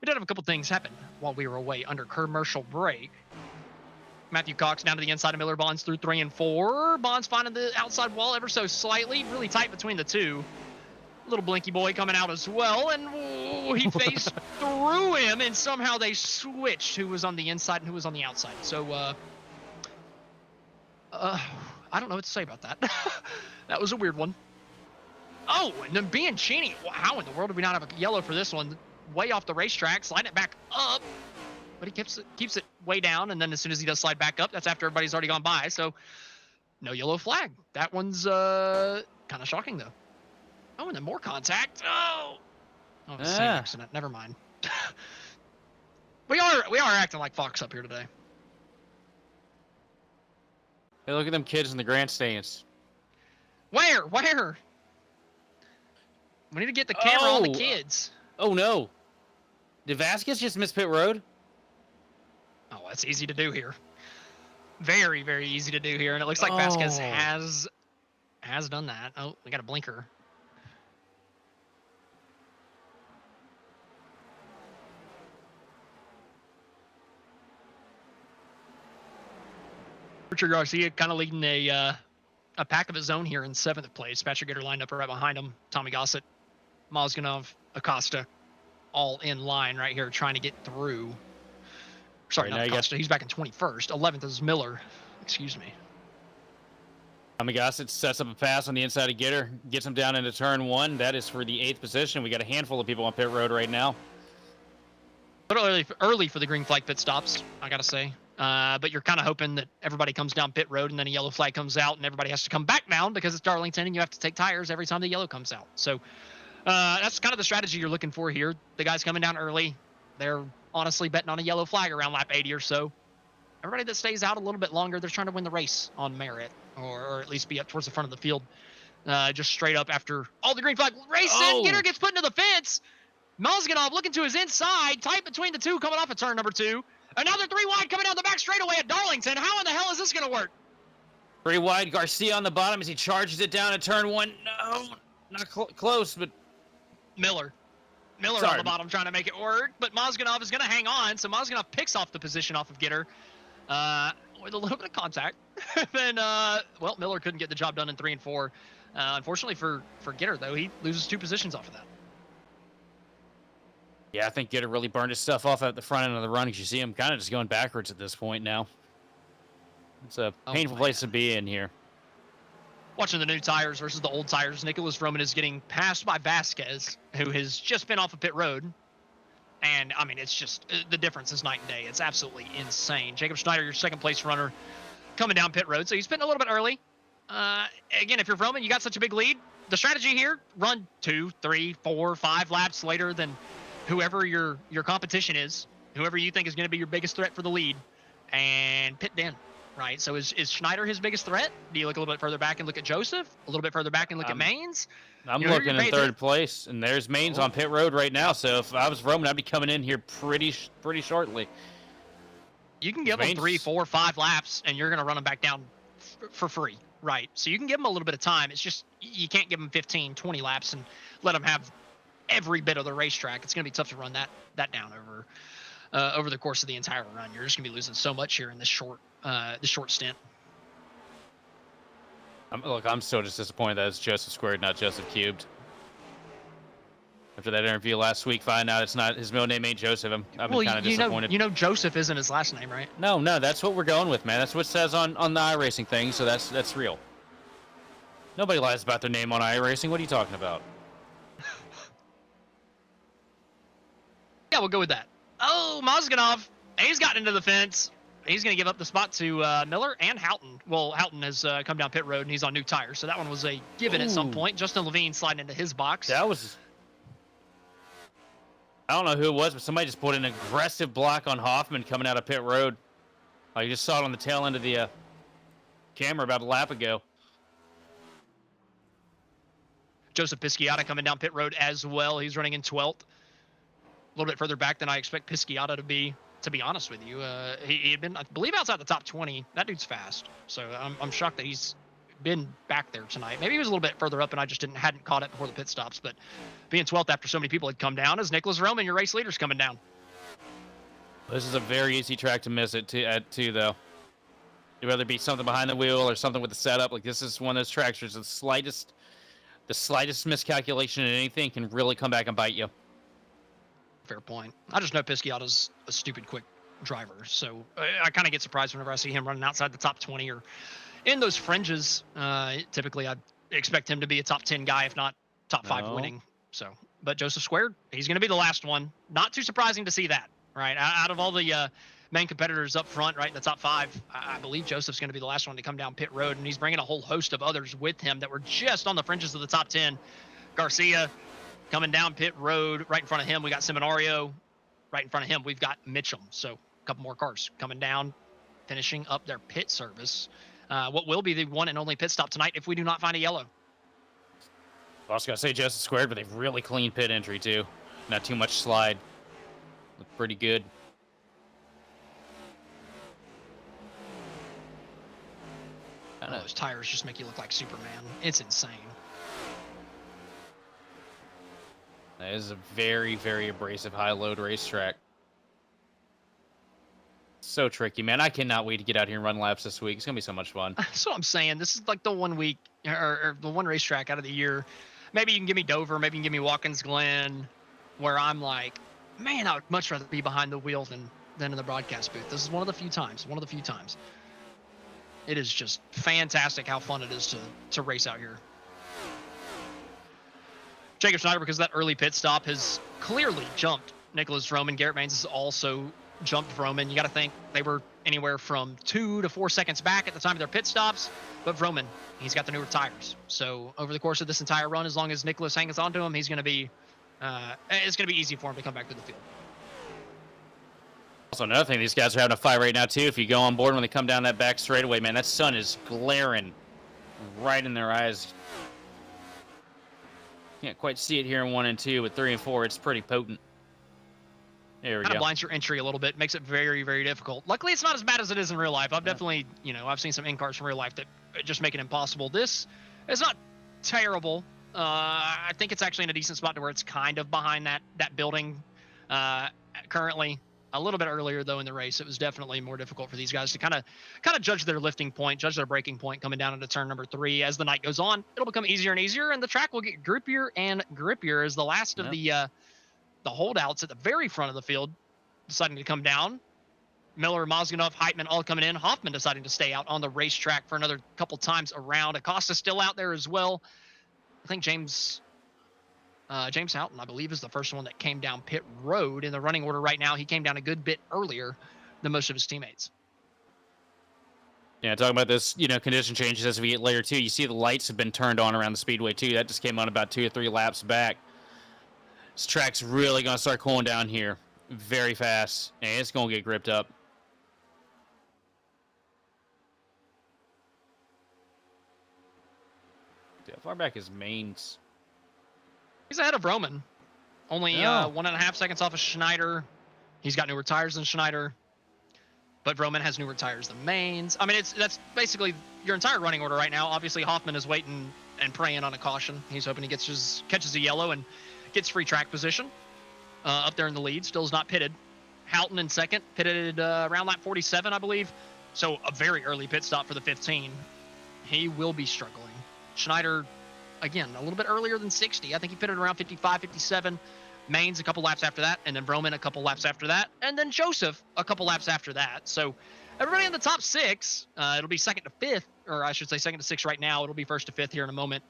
S1: We did have a couple things happen while we were away under commercial break. Matthew Cox down to the inside of Miller. Bonds through 3 and 4. Bonds finding the outside wall ever so slightly. Really tight between the two. Little Blinky boy coming out as well, and he faced through him, and somehow they switched who was on the inside and who was on the outside. So, I don't know what to say about that. That was a weird one. Oh, and then Bianchini. How in the world did we not have a yellow for this one? Way off the racetrack, sliding it back up, but he keeps it way down, and then as soon as he does slide back up, that's after everybody's already gone by. So, no yellow flag. That one's kind of shocking though. Oh, and then more contact. Oh, same accident. Never mind. We are acting like Fox up here today.
S2: Hey, look at them kids in the grandstands.
S1: Where? We need to get the camera on the kids.
S2: Oh no! Did Vasquez just miss pit road?
S1: Oh, that's easy to do here. Very, very easy to do here, and it looks like Vasquez has done that. Oh, we got a blinker. Richard Garcia kind of leading a pack of his own here in 7th place. Patrick Gitter lined up right behind him. Tommy Gossett, Mozganov, Acosta, all in line right here trying to get through. Sorry, not Acosta. He's back in 21st. 11th is Miller. Excuse me.
S2: Tommy Gossett sets up a pass on the inside of Gitter, gets him down into turn 1. That is for the 8th position. We got a handful of people on pit road right now.
S1: A little early for the green flag pit stops, I got to say. But you're kind of hoping that everybody comes down pit road and then a yellow flag comes out and everybody has to come back down because it's Darlington and you have to take tires every time the yellow comes out. So that's kind of the strategy you're looking for here. The guys coming down early, they're honestly betting on a yellow flag around lap 80 or so. Everybody that stays out a little bit longer, they're trying to win the race on merit or at least be up towards the front of the field. Just straight up after all the green flag racing. Gitter gets put into the fence. Mozganov looking to his inside, tight between the two coming off of turn number 2. Another 3 wide coming down the back straightaway at Darlington. How in the hell is this going to work?
S2: 3 wide, Garcia on the bottom as he charges it down at turn 1. No, not close, but
S1: Miller on the bottom trying to make it work, but Mozganov is going to hang on. So Mozganov picks off the position off of Gitter with a little bit of contact. Then, well, Miller couldn't get the job done in 3 and 4. Unfortunately for Gitter, though, he loses 2 positions off of that.
S2: Yeah, I think Gitter really burned his stuff off at the front end of the run because you see him kind of just going backwards at this point now. It's a painful place to be in here.
S1: Watching the new tires versus the old tires, Nicholas Roman is getting passed by Vasquez, who has just been off of pit road. And, I mean, it's just, the difference is night and day. It's absolutely insane. Jacob Schneider, your 2nd place runner, coming down pit road. So he's been a little bit early. Again, if you're Roman, you got such a big lead. The strategy here, run 2, 3, 4, 5 laps later than whoever your competition is, whoever you think is going to be your biggest threat for the lead, and pit in, right? So is Schneider his biggest threat? Do you look a little bit further back and look at Joseph? A little bit further back and look at Maines?
S2: I'm looking in 3rd place, and there's Maines on pit road right now. So if I was Roman, I'd be coming in here pretty shortly.
S1: You can give them 3, 4, 5 laps, and you're going to run them back down for free, right? So you can give them a little bit of time. It's just you can't give them 15, 20 laps and let them have every bit of the racetrack. It's going to be tough to run that down over the course of the entire run. You're just going to be losing so much here in this short stint.
S2: I'm still just disappointed that it's Joseph Squared, not Joseph Cubed. After that interview last week, find out it's not his middle name ain't Joseph. I've been kind of disappointed.
S1: You know Joseph isn't his last name, right?
S2: No, that's what we're going with, man. That's what it says on the iRacing thing, so that's real. Nobody lies about their name on iRacing. What are you talking about?
S1: Yeah, we'll go with that. Oh, Mozganov. He's gotten into the fence. He's going to give up the spot to Miller and Houghton. Well, Houghton has come down pit road, and he's on new tires. So that one was a given at some point. Justin Levine sliding into his box.
S2: That was... I don't know who it was, but somebody just put an aggressive block on Hoffman coming out of pit road. I just saw it on the tail end of the camera about a lap ago.
S1: Joseph Pisciata coming down pit road as well. He's running in 12th. A little bit further back than I expect Pisciata to be honest with you. He had been, I believe, outside the top 20. That dude's fast. So I'm shocked that he's been back there tonight. Maybe he was a little bit further up and I just hadn't caught it before the pit stops. But being 12th after so many people had come down is Nicholas Roman, your race leader's coming down.
S2: This is a very easy track to miss it too, though. You'd rather be something behind the wheel or something with the setup. Like, this is one of those tracks where the slightest miscalculation in anything can really come back and bite you.
S1: Fair point. I just know Pisciata's a stupid quick driver, so I kind of get surprised whenever I see him running outside the top 20 or in those fringes. Typically, I'd expect him to be a top 10 guy, if not top 5 winning. So, but Joseph Squared, he's going to be the last one. Not too surprising to see that, right? Out of all the main competitors up front, right in the top 5, I believe Joseph's going to be the last one to come down pit road, and he's bringing a whole host of others with him that were just on the fringes of the top 10. Garcia coming down pit road. Right in front of him, we got Seminario. Right in front of him, we've got Mitchum. So a couple more cars coming down, finishing up their pit service. What will be the one and only pit stop tonight if we do not find a yellow.
S2: I was going to say Joseph Squared, but they've really clean pit entry, too. Not too much slide. Look pretty good.
S1: Oh, those tires just make you look like Superman. It's insane.
S2: That is a very, very abrasive high-load racetrack. So tricky, man. I cannot wait to get out here and run laps this week. It's going to be so much fun.
S1: That's what I'm saying. This is like the one week, or the one racetrack out of the year. Maybe you can give me Dover. Maybe you can give me Watkins Glen, where I'm like, man, I would much rather be behind the wheel than in the broadcast booth. This is one of the few times. It is just fantastic how fun it is to race out here. Jacob Schneider, because that early pit stop has clearly jumped Nicholas Roman. Garrett Maines has also jumped Roman. You got to think they were anywhere from 2 to 4 seconds back at the time of their pit stops. But Roman, he's got the newer tires. So over the course of this entire run, as long as Nicholas hangs on to him, he's going to be it's going to be easy for him to come back through the field.
S2: Also, another thing, these guys are having a fight right now, too. If you go on board when they come down that back straightaway, man, that sun is glaring right in their eyes. Can't quite see it here in 1 and 2, but 3 and 4, it's pretty potent. There we go.
S1: Kind of blinds your entry a little bit, makes it very, very difficult. Luckily, it's not as bad as it is in real life. I've definitely, I've seen some in-cars from real life that just make it impossible. This is not terrible. I think it's actually in a decent spot to where it's kind of behind that building currently. A little bit earlier, though, in the race, it was definitely more difficult for these guys to kind of judge their lifting point, judge their braking point coming down into turn number 3. As the night goes on, it'll become easier and easier, and the track will get grippier and grippier as the last of the holdouts at the very front of the field deciding to come down. Miller, Mozganov, Heitman all coming in. Hoffman deciding to stay out on the racetrack for another couple times around. Acosta still out there as well. I think James Houghton, I believe, is the first one that came down pit road in the running order right now. He came down a good bit earlier than most of his teammates.
S2: Yeah, talking about this, condition changes as we get later, too. You see the lights have been turned on around the speedway, too. That just came on about 2 or 3 laps back. This track's really going to start cooling down here very fast, and it's going to get gripped up. How far back is Maines?
S1: He's ahead of Roman. Only 1.5 seconds off of Schneider. He's got newer tires than Schneider. But Roman has newer tires than Maines. I mean, that's basically your entire running order right now. Obviously, Hoffman is waiting and praying on a caution. He's hoping he catches a yellow and gets free track position. Up there in the lead. Still is not pitted. Houghton in second. Pitted around lap 47, I believe. So a very early pit stop for the 15. He will be struggling. Schneider, again, a little bit earlier than 60. I think he pitted around 55, 57. Maines a couple laps after that, and then Roman a couple laps after that, and then Joseph a couple laps after that. So everybody in the top 6, it'll be second to 5th, or I should say second to 6th right now. It'll be first to 5th here in a moment.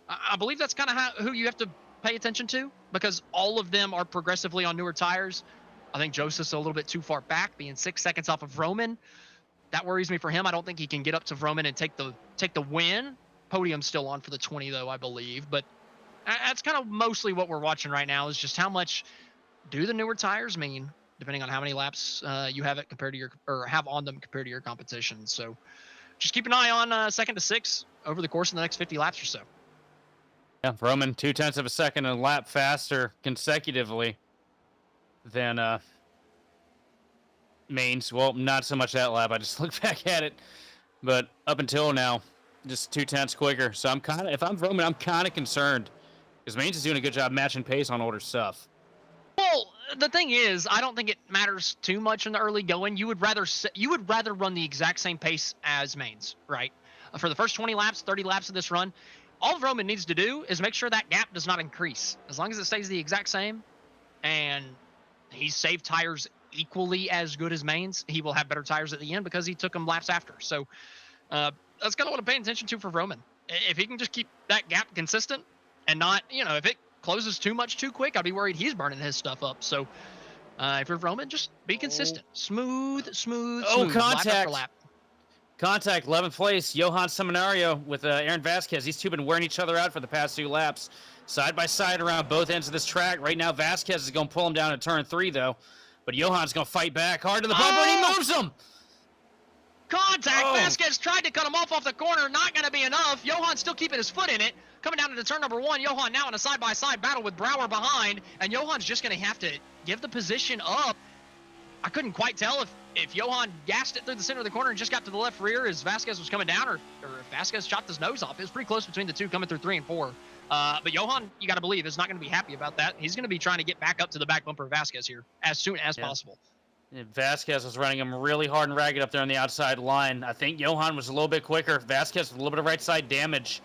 S1: I believe that's kind of who you have to pay attention to, because all of them are progressively on newer tires. I think Joseph's a little bit too far back, being 6 seconds off of Roman. That worries me for him. I don't think he can get up to Roman and take the win. Podium's still on for the 20, though, I believe. But that's kind of mostly what we're watching right now, is just how much do the newer tires mean, depending on how many laps you have it compared to have on them compared to your competition. So just keep an eye on second to 6 over the course of the next 50 laps or so.
S2: Yeah, Roman 0.2 of a second and a lap faster consecutively than Mains. Well, not so much that lap. I just looked back at it, but up until now, just 0.2 quicker. So I'm kind of, if I'm Roman, I'm kind of concerned because Mains is doing a good job matching pace on older stuff.
S1: Well, the thing is, I don't think it matters too much in the early going. You would rather run the exact same pace as Mains, right? For the first 20 laps, 30 laps of this run, all Roman needs to do is make sure that gap does not increase. As long as it stays the exact same, and he's saved tires equally as good as Mains, he will have better tires at the end because he took them laps after. So that's kind of what I'm paying attention to for Roman. If he can just keep that gap consistent and not, if it closes too much too quick, I'd be worried he's burning his stuff up. So if you're Roman, just be consistent. Smooth.
S2: Contact.
S1: Lap after lap.
S2: Contact, 11th place, Johan Seminario with Aaron Vasquez. These two have been wearing each other out for the past 2 laps. Side by side around both ends of this track. Right now, Vasquez is going to pull him down in turn 3, though. But Johan's going to fight back hard to the bumper, and he moves him!
S1: Contact! Vasquez tried to cut him off the corner. Not going to be enough. Johan's still keeping his foot in it. Coming down into turn number 1, Johan now in a side-by-side battle with Brower behind. And Johan's just going to have to give the position up. I couldn't quite tell if Johan gassed it through the center of the corner and just got to the left rear as Vasquez was coming down, or if Vasquez chopped his nose off. It was pretty close between the two coming through 3 and 4. But Johan, you got to believe, is not going to be happy about that. He's going to be trying to get back up to the back bumper of Vasquez here as soon as possible.
S2: Yeah, Vasquez was running him really hard and ragged up there on the outside line. I think Johan was a little bit quicker. Vasquez with a little bit of right side damage,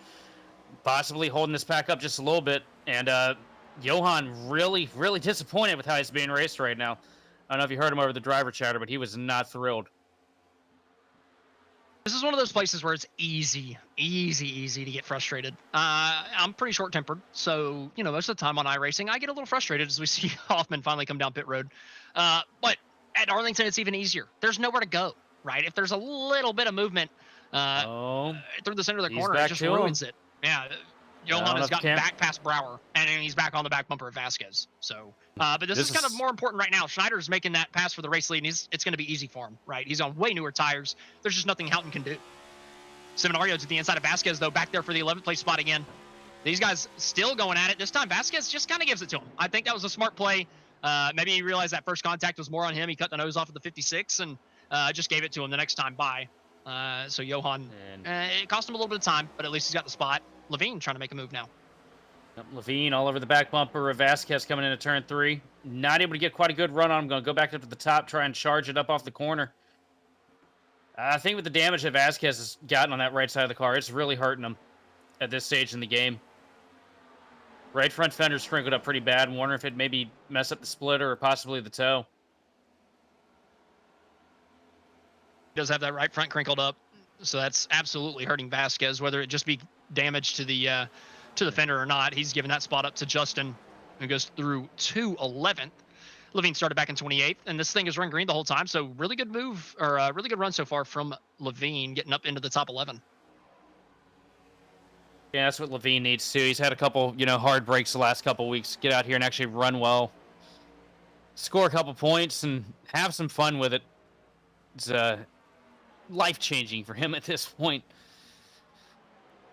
S2: possibly holding this pack up just a little bit. And Johan really disappointed with how he's being raced right now. I don't know if you heard him over the driver chatter, but he was not thrilled.
S1: This is one of those places where it's easy to get frustrated. I'm pretty short-tempered, so, most of the time on iRacing, I get a little frustrated as we see Hoffman finally come down pit road. But at Darlington, it's even easier. There's nowhere to go, right? If there's a little bit of movement through the center of the corner, it just ruins it. Yeah, Johan has gotten back past Brower, and he's back on the back bumper of Vasquez. So, but this is kind of more important right now. Schneider's making that pass for the race lead, and it's going to be easy for him, right? He's on way newer tires. There's just nothing Houghton can do. Seminario to the inside of Vasquez, though, back there for the 11th place spot again. These guys still going at it. This time, Vasquez just kind of gives it to him. I think that was a smart play. Maybe he realized that first contact was more on him. He cut the nose off of the 56 and just gave it to him the next time by. So Johan, it cost him a little bit of time, but at least he's got the spot. Levine trying to make a move now.
S2: Levine all over the back bumper of Vasquez coming into turn 3. Not able to get quite a good run on him. Going to go back up to the top, try and charge it up off the corner. I think with the damage that Vasquez has gotten on that right side of the car, it's really hurting him at this stage in the game. Right front fender sprinkled up pretty bad. I'm wondering if it maybe mess up the splitter or possibly the toe.
S1: He does have that right front crinkled up, so that's absolutely hurting Vasquez, whether it just be damage to the fender or not. He's giving that spot up to Justin, who goes through to 11th. Levine started back in 28th, and this thing is run green the whole time, so really good move, or really good run so far from Levine, getting up into the top 11.
S2: Yeah, that's what Levine needs too. He's had a couple, hard breaks the last couple weeks. Get out here and actually run well, score a couple points, and have some fun with it. It's life-changing for him at this point.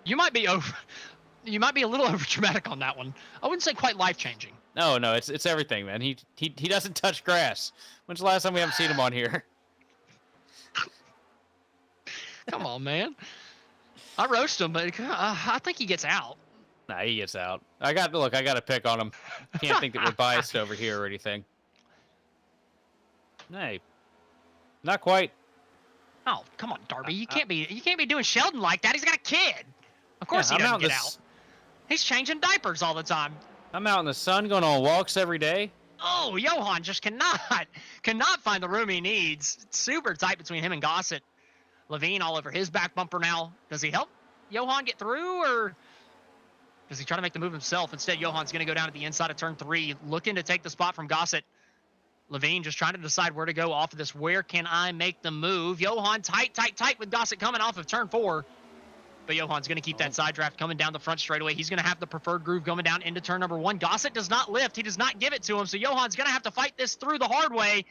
S1: You might be a little over dramatic on that one. I wouldn't say quite life-changing.
S2: No, it's everything, man. He doesn't touch grass. When's the last time we haven't seen him on here?
S1: Come on, man. I roast him, but I think he gets out.
S2: Nah, he gets out. I got to pick on him. Can't think that we're biased over here or anything. Hey, not quite.
S1: Oh, come on, Darby. You can't be doing Sheldon like that. He's got a kid. Of course he doesn't get out. He's changing diapers all the time.
S2: I'm out in the sun going on walks every day.
S1: Oh, Johan just cannot find the room he needs. It's super tight between him and Gossett. Levine all over his back bumper now. Does he help Johan get through, or does he try to make the move himself? Instead, Johan's going to go down to the inside of turn 3, looking to take the spot from Gossett. Levine just trying to decide where to go off of this. Where can I make the move? Johan tight with Gossett coming off of turn 4. But Johan's going to keep that side draft coming down the front straightaway. He's going to have the preferred groove going down into turn number 1. Gossett does not lift. He does not give it to him. So Johan's going to have to fight this through the hard way,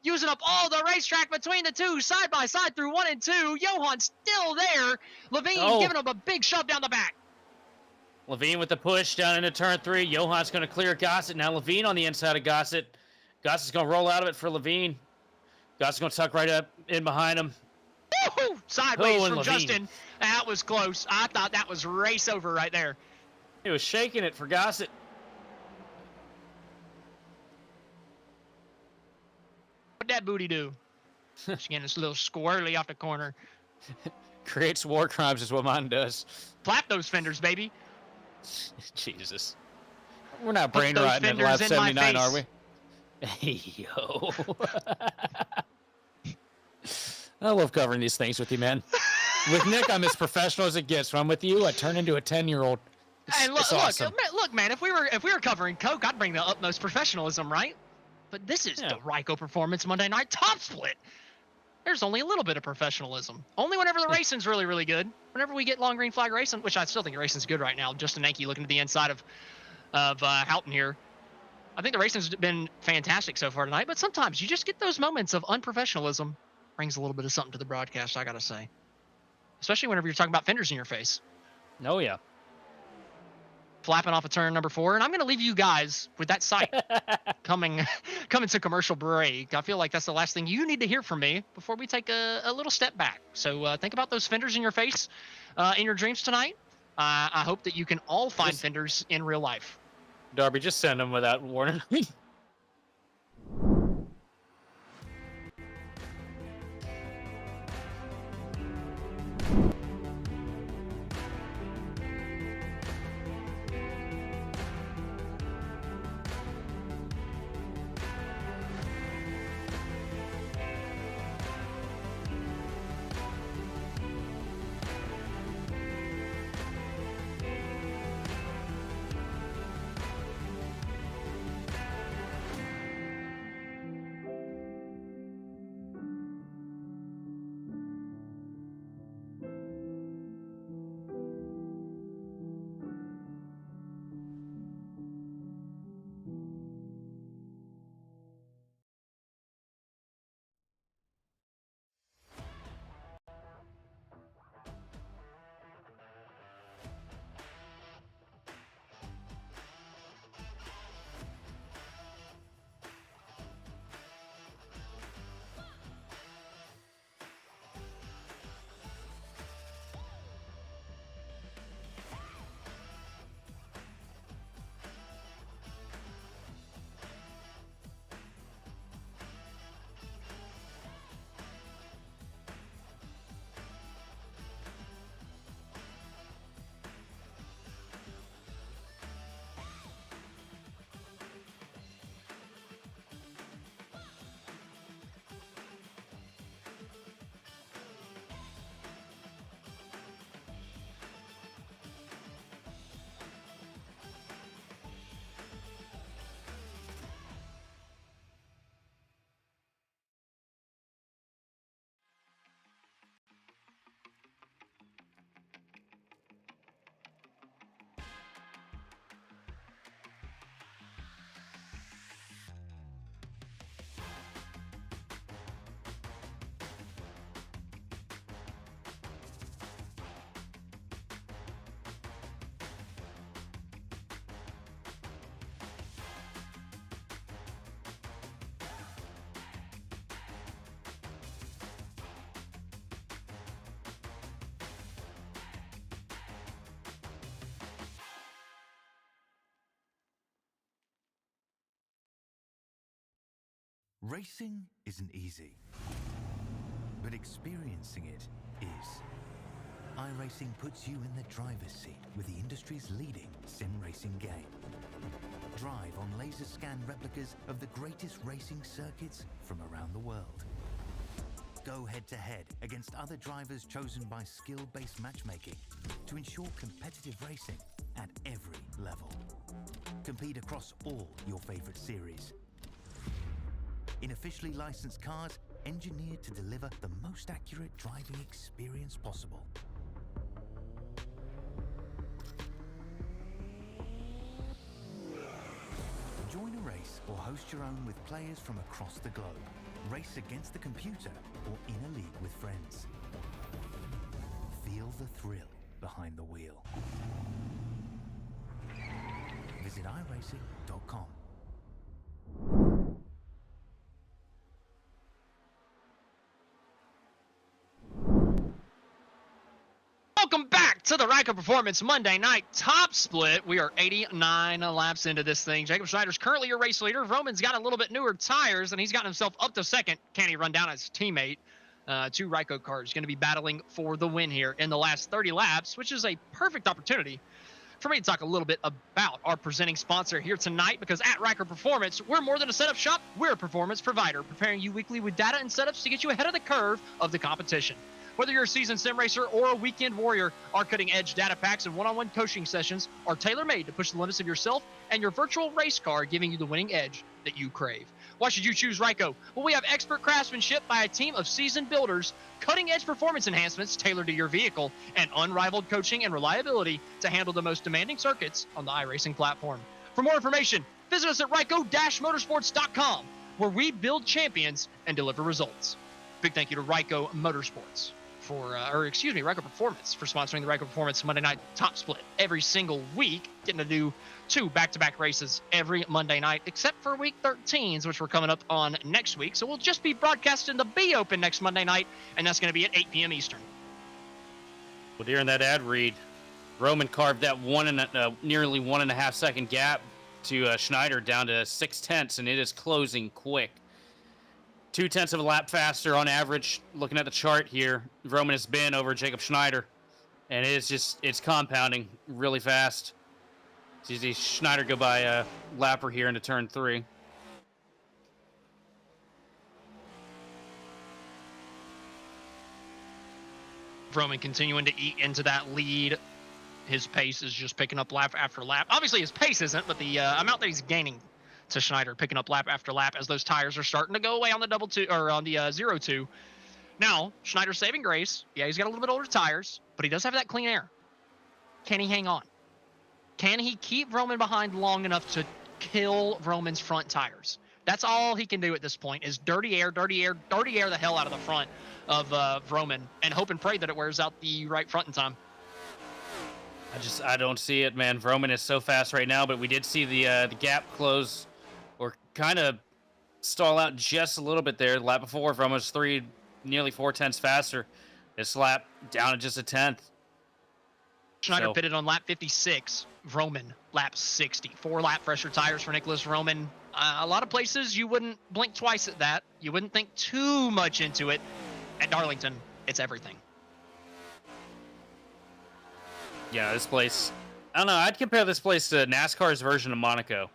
S1: using up all the racetrack between the two, side by side through 1 and 2. Johan's still there. Levine giving him a big shove down the back.
S2: Levine with the push down into turn 3. Johann's going to clear Gossett. Now Levine on the inside of Gossett. Gossett's going to roll out of it for Levine. Gossett's going to tuck right up in behind him.
S1: Woo-hoo! Sideways from
S2: Levine.
S1: Justin. That was close. I thought that was race over right there.
S2: He was shaking it for Gossett.
S1: What'd that booty do? Just getting this little squirrely off the corner.
S2: Creates war crimes is what mine does.
S1: Flap those fenders, baby.
S2: Jesus. We're not brain rotting at lap 79, are we? Hey, yo. I love covering these things with you, man. With Nick, I'm as professional as it gets. When I'm with you, I turn into a 10-year-old.
S1: Hey, look,
S2: awesome.
S1: look, man. If we were covering Coke, I'd bring the utmost professionalism, right? But this is the Ryco Performance Monday Night Top Split. There's only a little bit of professionalism. Only whenever the racing's really, really good. Whenever we get long green flag racing, which I still think racing's good right now. Justin Anke looking at the inside of Houghton here. I think the racing's been fantastic so far tonight, but sometimes you just get those moments of unprofessionalism. Brings a little bit of something to the broadcast, I gotta say. Especially whenever you're talking about fenders in your face.
S2: Oh, yeah.
S1: Flapping off of turn number 4, and I'm going to leave you guys with that sight coming to commercial break. I feel like that's the last thing you need to hear from me before we take a little step back. So think about those fenders in your face in your dreams tonight. I hope that you can all find fenders in real life.
S2: Darby, just send them without warning.
S3: Racing isn't easy, but experiencing it is. iRacing puts you in the driver's seat with the industry's leading sim racing game. Drive on laser scan replicas of the greatest racing circuits from around the world. Go head-to-head against other drivers chosen by skill-based matchmaking to ensure competitive racing at every level. Compete across all your favorite series. In officially licensed cars, engineered to deliver the most accurate driving experience possible. Join a race or host your own with players from across the globe. Race against the computer or in a league with friends. Feel the thrill behind the wheel. iRacing.com.
S1: Welcome back to the Ryco Performance Monday Night Top Split. We are 89 laps into this thing. Jacob Schneider's currently your race leader. Roman's got a little bit newer tires, and he's gotten himself up to second. Can he run down his teammate? Two Ryco cars going to be battling for the win here in the last 30 laps, which is a perfect opportunity for me to talk a little bit about our presenting sponsor here tonight, because at Ryco Performance, we're more than a setup shop. We're a performance provider, preparing you weekly with data and setups to get you ahead of the curve of the competition. Whether you're a seasoned sim racer or a weekend warrior, our cutting-edge data packs and one-on-one coaching sessions are tailor-made to push the limits of yourself and your virtual race car, giving you the winning edge that you crave. Why should you choose Ryco? Well, we have expert craftsmanship by a team of seasoned builders, cutting-edge performance enhancements tailored to your vehicle, and unrivaled coaching and reliability to handle the most demanding circuits on the iRacing platform. For more information, visit us at Ryco-motorsports.com, where we build champions and deliver results. Big thank you to Ryco Motorsports. Ryco Performance for sponsoring the Ryco Performance Monday Night Top Split every single week, getting to do 2 back-to-back races every Monday night, except for week 13s, which we're coming up on next week. So we'll just be broadcasting the B Open next Monday night, and that's going to be at 8 p.m. Eastern.
S2: Well, during that ad read, Roman carved that nearly 1.5 second gap to Schneider down to 0.6, and it is closing quick. 0.2 of a lap faster on average. Looking at the chart here, Roman has been over Jacob Schneider, and it's compounding really fast. So you see Schneider go by lapper here into turn 3.
S1: Roman continuing to eat into that lead. His pace is just picking up lap after lap. Obviously, his pace isn't, but the amount that he's gaining to Schneider, picking up lap after lap as those tires are starting to go away on the 0-2. Now, Schneider's saving grace. Yeah, he's got a little bit older tires, but he does have that clean air. Can he hang on? Can he keep Roman behind long enough to kill Roman's front tires? That's all he can do at this point, is dirty air the hell out of the front of Roman, and hope and pray that it wears out the right front in time.
S2: I don't see it, man. Roman is so fast right now, but we did see the gap close, or kind of stall out just a little bit there. The lap before, Roman was nearly 0.4 faster. This lap down to just 1/10.
S1: Schneider pitted on lap 56. Roman lap 60. 4 lap fresher tires for Nicholas Roman. A lot of places you wouldn't blink twice at that. You wouldn't think too much into it. At Darlington, it's everything.
S2: Yeah, this place, I don't know, I'd compare this place to NASCAR's version of Monaco.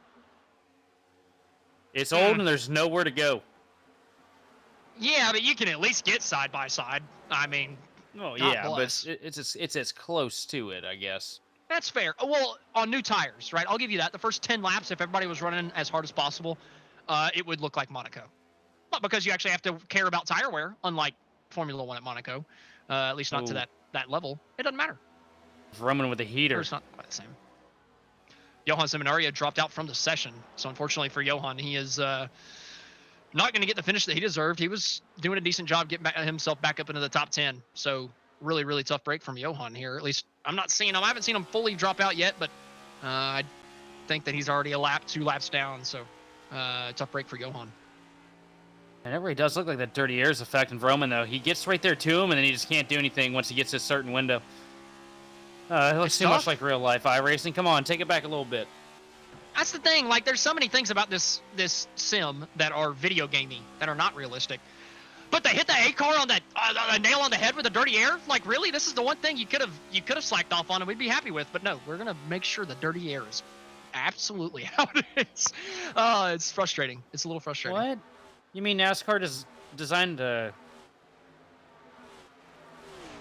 S2: It's old and there's nowhere to go.
S1: Yeah, but you can at least get side by side. I mean,
S2: oh yeah, but it's as close to it, I guess.
S1: That's fair. Well, on new tires, right? I'll give you that. The first 10 laps, if everybody was running as hard as possible, it would look like Monaco. But because you actually have to care about tire wear, unlike Formula 1 at Monaco, at least not to that level, it doesn't matter.
S2: Roman with a heater.
S1: It's not quite the same. Johan Seminario dropped out from the session, so unfortunately for Johan, he is not going to get the finish that he deserved. He was doing a decent job getting himself back up into the top 10, so really, really tough break from Johan here. At least I'm not seeing him. I haven't seen him fully drop out yet, but I think that he's already 2 laps down, so tough break for Johan.
S2: And it really does look like that dirty air is affecting Roman, though. He gets right there to him, and then he just can't do anything once he gets to a certain window. It looks too much like real life iRacing. Come on, take it back a little bit.
S1: That's the thing. Like, there's so many things about this sim that are video gamey, that are not realistic. But they hit the A car on that nail on the head with the dirty air. Like, really, this is the one thing you could have slacked off on and we'd be happy with. But no, we're gonna make sure the dirty air is absolutely how it is. It's frustrating. It's a little frustrating.
S2: What? You mean NASCAR designed a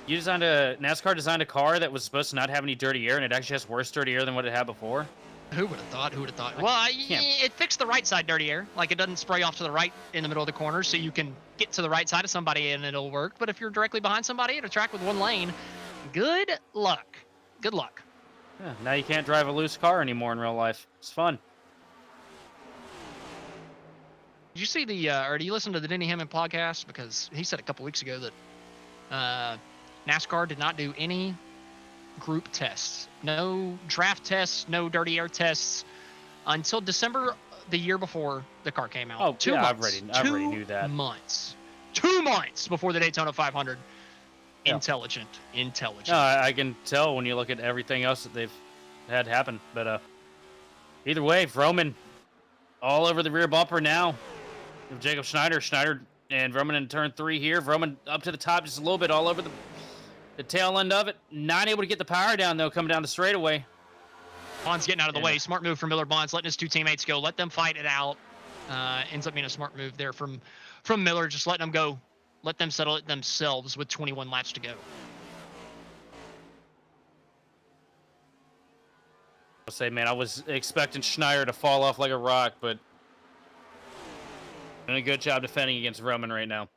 S2: NASCAR designed a car that was supposed to not have any dirty air, and it actually has worse dirty air than what it had before?
S1: Who would have thought? Well, it fixed the right side dirty air. Like, it doesn't spray off to the right in the middle of the corner, so you can get to the right side of somebody and it'll work. But if you're directly behind somebody at a track with one lane, good luck. Good luck.
S2: Yeah, now you can't drive a loose car anymore in real life. It's fun.
S1: Did you see or do you listen to the Denny Hammond podcast? Because he said a couple weeks ago that NASCAR did not do any group tests. No draft tests, no dirty air tests. until December the year before the car came out.
S2: Oh,
S1: 2
S2: yeah,
S1: months.
S2: I already knew that.
S1: 2 months. 2 months before the Daytona 500.
S2: Yeah.
S1: Intelligent.
S2: No, I can tell when you look at everything else that they've had happen. But either way, Roman all over the rear bumper now of Jacob Schneider. Schneider and Roman in turn 3 here. Roman up to the top just a little bit, all over the tail end of it. Not able to get the power down, though, coming down the straightaway.
S1: Bond's getting out of the way. Smart move from Miller Bonds, letting his 2 teammates go. Let them fight it out. Ends up being a smart move there from Miller, just letting them go. Let them settle it themselves with 21 laps to go.
S2: I'll say, man, I was expecting Schneider to fall off like a rock, but doing a good job defending against Roman right now.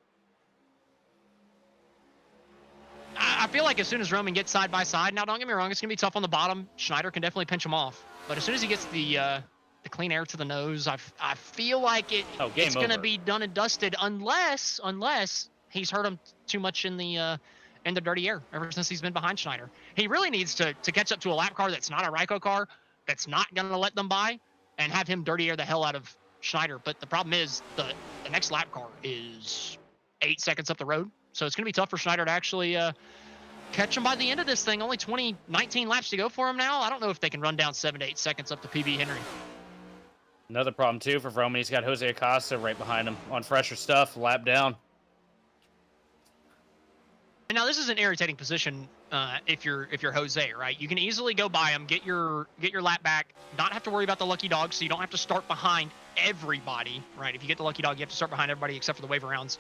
S1: I feel like as soon as Roman gets side by side, now don't get me wrong, it's gonna be tough on the bottom. Schneider can definitely pinch him off, but as soon as he gets the clean air to the nose, I feel like it's gonna be done and dusted unless he's hurt him too much in the dirty air ever since he's been behind Schneider. He really needs to catch up to a lap car that's not a Ryco car, that's not gonna let them by, and have him dirty air the hell out of Schneider. But the problem is the next lap car is 8 seconds up the road, so it's gonna be tough for Schneider to actually catch him by the end of this thing. Only 19 laps to go for him now. I don't know if they can run down 7 to 8 seconds up to PB Henry.
S2: Another problem, too, for Roman. He's got Jose Acosta right behind him on fresher stuff, lap down.
S1: And now this is an irritating position if you're Jose, right? You can easily go by him, get your lap back, not have to worry about the lucky dog, so you don't have to start behind everybody, right? If you get the lucky dog, you have to start behind everybody except for the waiver rounds.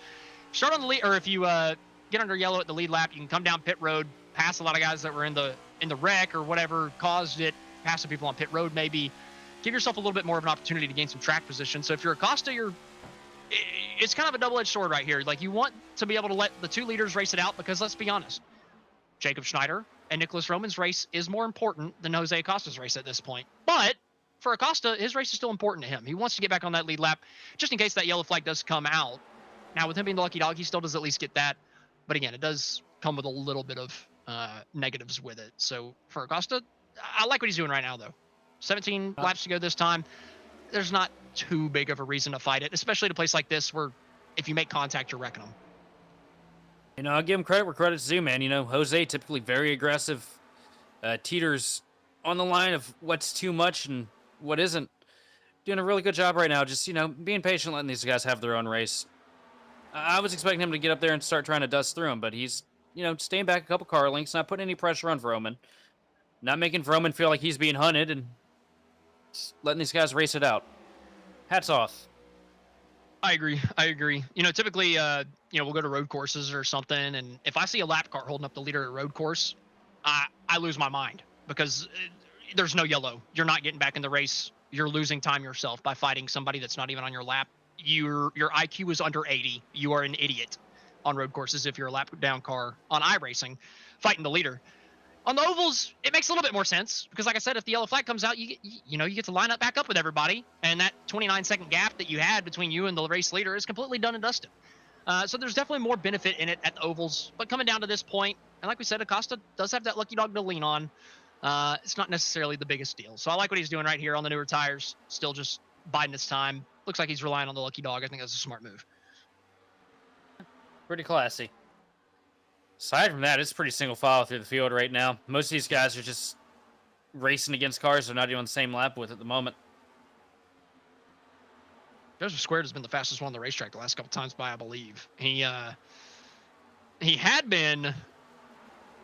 S1: Start on the lead, or if you get under yellow at the lead lap, you can come down pit road, pass a lot of guys that were in the wreck or whatever caused it, pass some people on pit road maybe. Give yourself a little bit more of an opportunity to gain some track position. So if you're Acosta, it's kind of a double-edged sword right here. Like, you want to be able to let the 2 leaders race it out, because let's be honest, Jacob Schneider and Nicholas Roman's race is more important than Jose Acosta's race at this point. But for Acosta, his race is still important to him. He wants to get back on that lead lap just in case that yellow flag does come out. Now, with him being the lucky dog, he still does at least get that. But again, it does come with a little bit of negatives with it. So for Acosta, I like what he's doing right now, though. 17 laps to go this time. There's not too big of a reason to fight it, especially at a place like this where if you make contact, you're wrecking them.
S2: You know, I'll give him credit where credit's due, man. You know, Jose, typically very aggressive, teeters on the line of what's too much and what isn't. Doing a really good job right now, just, you know, being patient, letting these guys have their own race. I was expecting him to get up there and start trying to dust through him, but he's, you know, staying back a couple car lengths, not putting any pressure on Roman, not making Roman feel like he's being hunted, and letting these guys race it out. Hats off.
S1: I agree. You know, typically, we'll go to road courses or something, and if I see a lap car holding up the leader at a road course, I lose my mind, because there's no yellow. You're not getting back in the race. You're losing time yourself by fighting somebody that's not even on your lap. Your IQ is under 80. You are an idiot on road courses if you're a lap down car on iRacing fighting the leader. On the ovals, it makes a little bit more sense, because like I said, if the yellow flag comes out, you get to line up back up with everybody, and that 29-second gap that you had between you and the race leader is completely done and dusted. So there's definitely more benefit in it at the ovals, but coming down to this point, and like we said, Acosta does have that lucky dog to lean on. It's not necessarily the biggest deal. So I like what he's doing right here on the newer tires, still just biding his time. Looks like he's relying on the lucky dog. I think that's a smart move.
S2: Pretty classy. Aside from that, it's pretty single file through the field right now. Most of these guys are just racing against cars they're not even on the same lap with at the moment.
S1: Joseph Squared has been the fastest one on the racetrack the last couple times by, I believe. He had been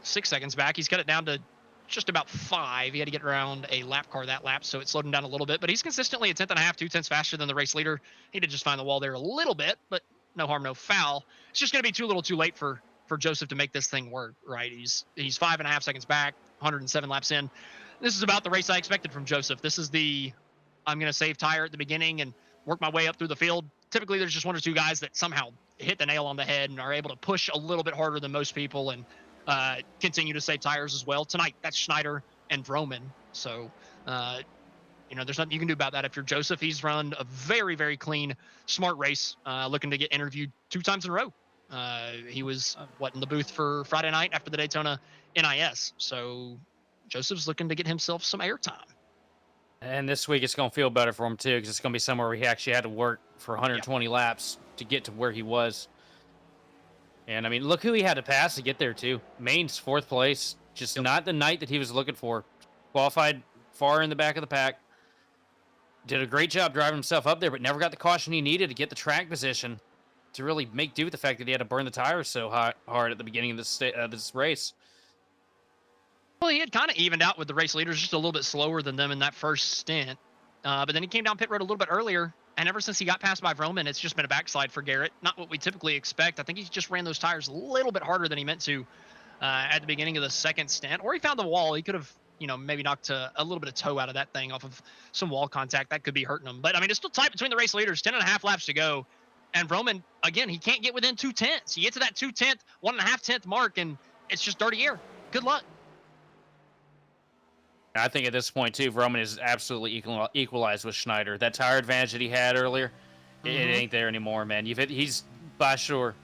S1: 6 seconds back. He's cut it down to just about 5. He had to get around a lap car that lap, so it slowed him down a little bit. But he's consistently a 10th-and-a-half, 2 tenths faster than the race leader. He did just find the wall there a little bit, but no harm, no foul. It's just going to be too little too late for Joseph to make this thing work, right? He's 5.5 seconds back, 107 laps in. This is about the race I expected from Joseph. This is the I'm going to save tire at the beginning and work my way up through the field. Typically, there's just 1 or 2 guys that somehow hit the nail on the head and are able to push a little bit harder than most people and continue to save tires as well. Tonight, that's Schneider and Roman. So, there's nothing you can do about that. If you're Joseph, he's run a very, very clean, smart race, looking to get interviewed 2 times in a row. He was, in the booth for Friday night after the Daytona NIS. So Joseph's looking to get himself some airtime.
S2: And this week it's going to feel better for him too, because it's going to be somewhere where he actually had to work for 120 laps to get to where he was. And I mean, look who he had to pass to get there too. Main's 4th place, just not the night that he was looking for. Qualified far in the back of the pack. Did a great job driving himself up there, but never got the caution he needed to get the track position to really make do with the fact that he had to burn the tires so hard at the beginning of this race.
S1: Well, he had kind of evened out with the race leaders, just a little bit slower than them in that first stint. But then he came down pit road a little bit earlier, and ever since he got passed by Vroman, it's just been a backslide for Garrett. Not what we typically expect. I think he just ran those tires a little bit harder than he meant to at the beginning of the second stint, or he found the wall. He could have, maybe knocked a little bit of toe out of that thing off of some wall contact. That could be hurting him. But I mean, it's still tight between the race leaders. 10.5 laps to go, and Vroman, again, he can't get within 2/10. You get to that 2/10, 1.5 mark, and it's just dirty air. Good luck.
S2: I think at this point too, Vroman is absolutely equalized with Schneider. That tire advantage that he had earlier, it ain't there anymore, man. He's by sure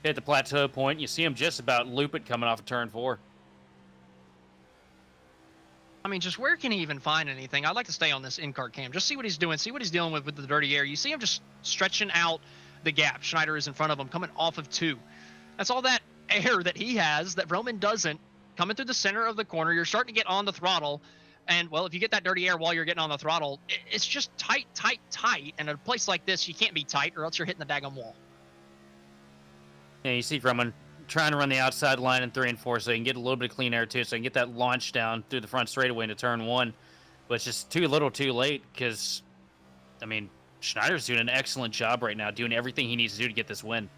S2: hit the plateau point. You see him just about loop it coming off of turn 4.
S1: I mean, just where can he even find anything? I'd like to stay on this in-car cam. Just see what he's doing. See what he's dealing with the dirty air. You see him just stretching out the gap. Schneider is in front of him, coming off of 2. That's all that air that he has that Vroman doesn't. Coming through the center of the corner, you're starting to get on the throttle. And, well, if you get that dirty air while you're getting on the throttle, it's just tight, tight, tight. And at a place like this, you can't be tight or else you're hitting the daggum wall.
S2: Yeah, you see Vroman trying to run the outside line in 3 and 4 so he can get a little bit of clean air too, so he can get that launch down through the front straightaway into turn 1. But it's just too little too late because, I mean, Schneider's doing an excellent job right now, doing everything he needs to do to get this win.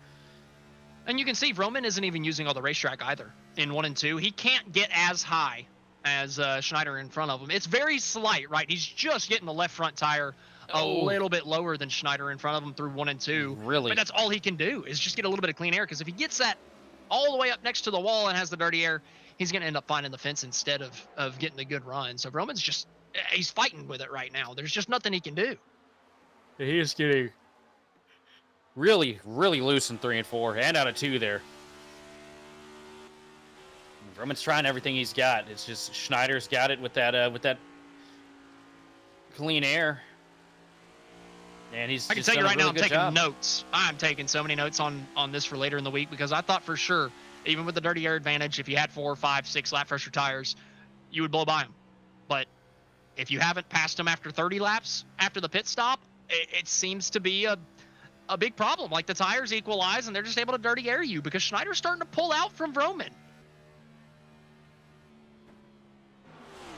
S1: And you can see Vroman isn't even using all the racetrack either in 1 and 2. He can't get as high as Schneider in front of him. It's very slight, right? He's just getting the left front tire a little bit lower than Schneider in front of him through 1 and 2.
S2: Really?
S1: But that's all he can do is just get a little bit of clean air, because if he gets that all the way up next to the wall and has the dirty air, he's going to end up finding the fence instead of getting a good run. So Vroman's just, he's fighting with it right now. There's just nothing he can do.
S2: He is getting really, really loose in 3 and 4 and out of 2 there. Vroman's trying everything he's got. It's just Schneider's got it with that clean air. And I
S1: can tell you right now, I'm taking notes. I'm taking so many notes on this for later in the week, because I thought for sure, even with the dirty air advantage, if you had 4, 5, 6 lap pressure tires, you would blow by him. But if you haven't passed him after 30 laps after the pit stop, it seems to be a big problem. Like the tires equalize and they're just able to dirty air you, because Schneider's starting to pull out from Vroman.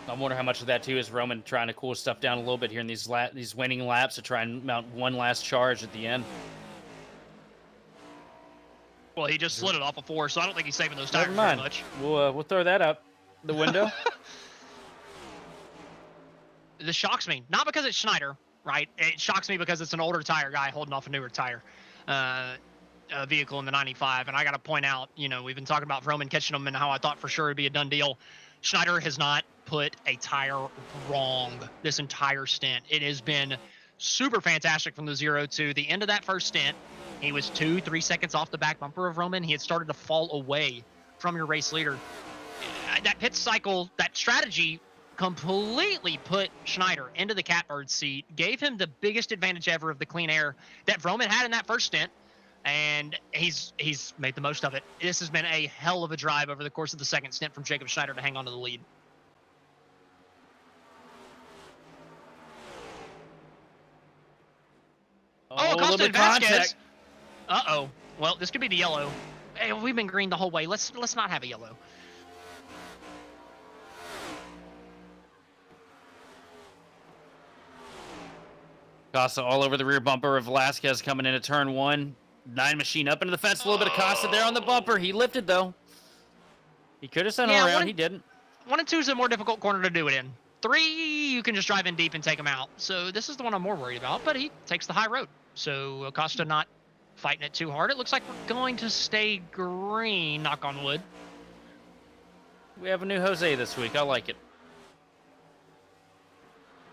S2: I wonder how much of that too is Vroman trying to cool stuff down a little bit here in these winning laps to try and mount one last charge at the end.
S1: Well, he just slid it off a 4, so I don't think he's saving those tires very much.
S2: We'll throw that out the window.
S1: This shocks me, not because it's Schneider, right? It shocks me because it's an older tire guy holding off a newer tire vehicle in the 95. And I got to point out, we've been talking about Vroman catching him and how I thought for sure it'd be a done deal. Schneider has not put a tire wrong this entire stint. It has been super fantastic from the 0 to the end of that first stint. He was 2-3 seconds off the back bumper of Vroman. He had started to fall away from your race leader. That pit cycle, that strategy completely put Schneider into the catbird seat, gave him the biggest advantage ever of the clean air that Vroman had in that first stint. And he's made the most of it. This has been a hell of a drive over the course of the second stint from Jacob Schneider to hang on to the lead. Acosta and Vasquez. Uh-oh. Well, this could be the yellow. Hey, we've been green the whole way. Let's not have a yellow.
S2: Costa all over the rear bumper of Velasquez coming into turn 1. 9 machine up into the fence. A little bit of Costa there on the bumper. He lifted, though. He could have sent him around. He didn't. 1
S1: and 2 is a more difficult corner to do it in. 3, you can just drive in deep and take him out. So this is the one I'm more worried about, but he takes the high road. So Acosta not fighting it too hard. It looks like we're going to stay green, knock on wood.
S2: We have a new Jose this week. I like it.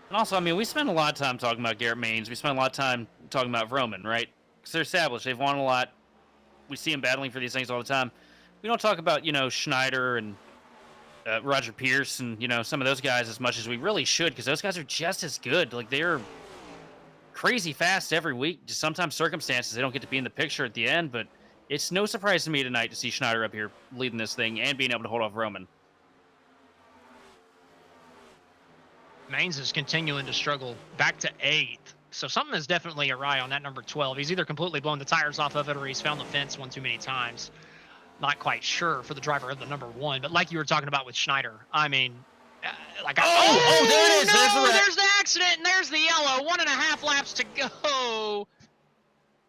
S2: And also, I mean, we spend a lot of time talking about Garrett Maines. We spend a lot of time talking about Vroman, right? Because they're established. They've won a lot. We see them battling for these things all the time. We don't talk about, Schneider and Roger Pierce and, some of those guys as much as we really should, because those guys are just as good. Like, they're crazy fast every week. Just sometimes circumstances, they don't get to be in the picture at the end, but it's no surprise to me tonight to see Schneider up here leading this thing and being able to hold off Roman.
S1: Maines is continuing to struggle back to 8th. So something is definitely awry on that number 12. He's either completely blown the tires off of it or he's found the fence one too many times. Not quite sure for the driver of the number 1, but like you were talking about with Schneider, I mean, there it is. No, there's the accident and there's the yellow. 1.5 laps to go.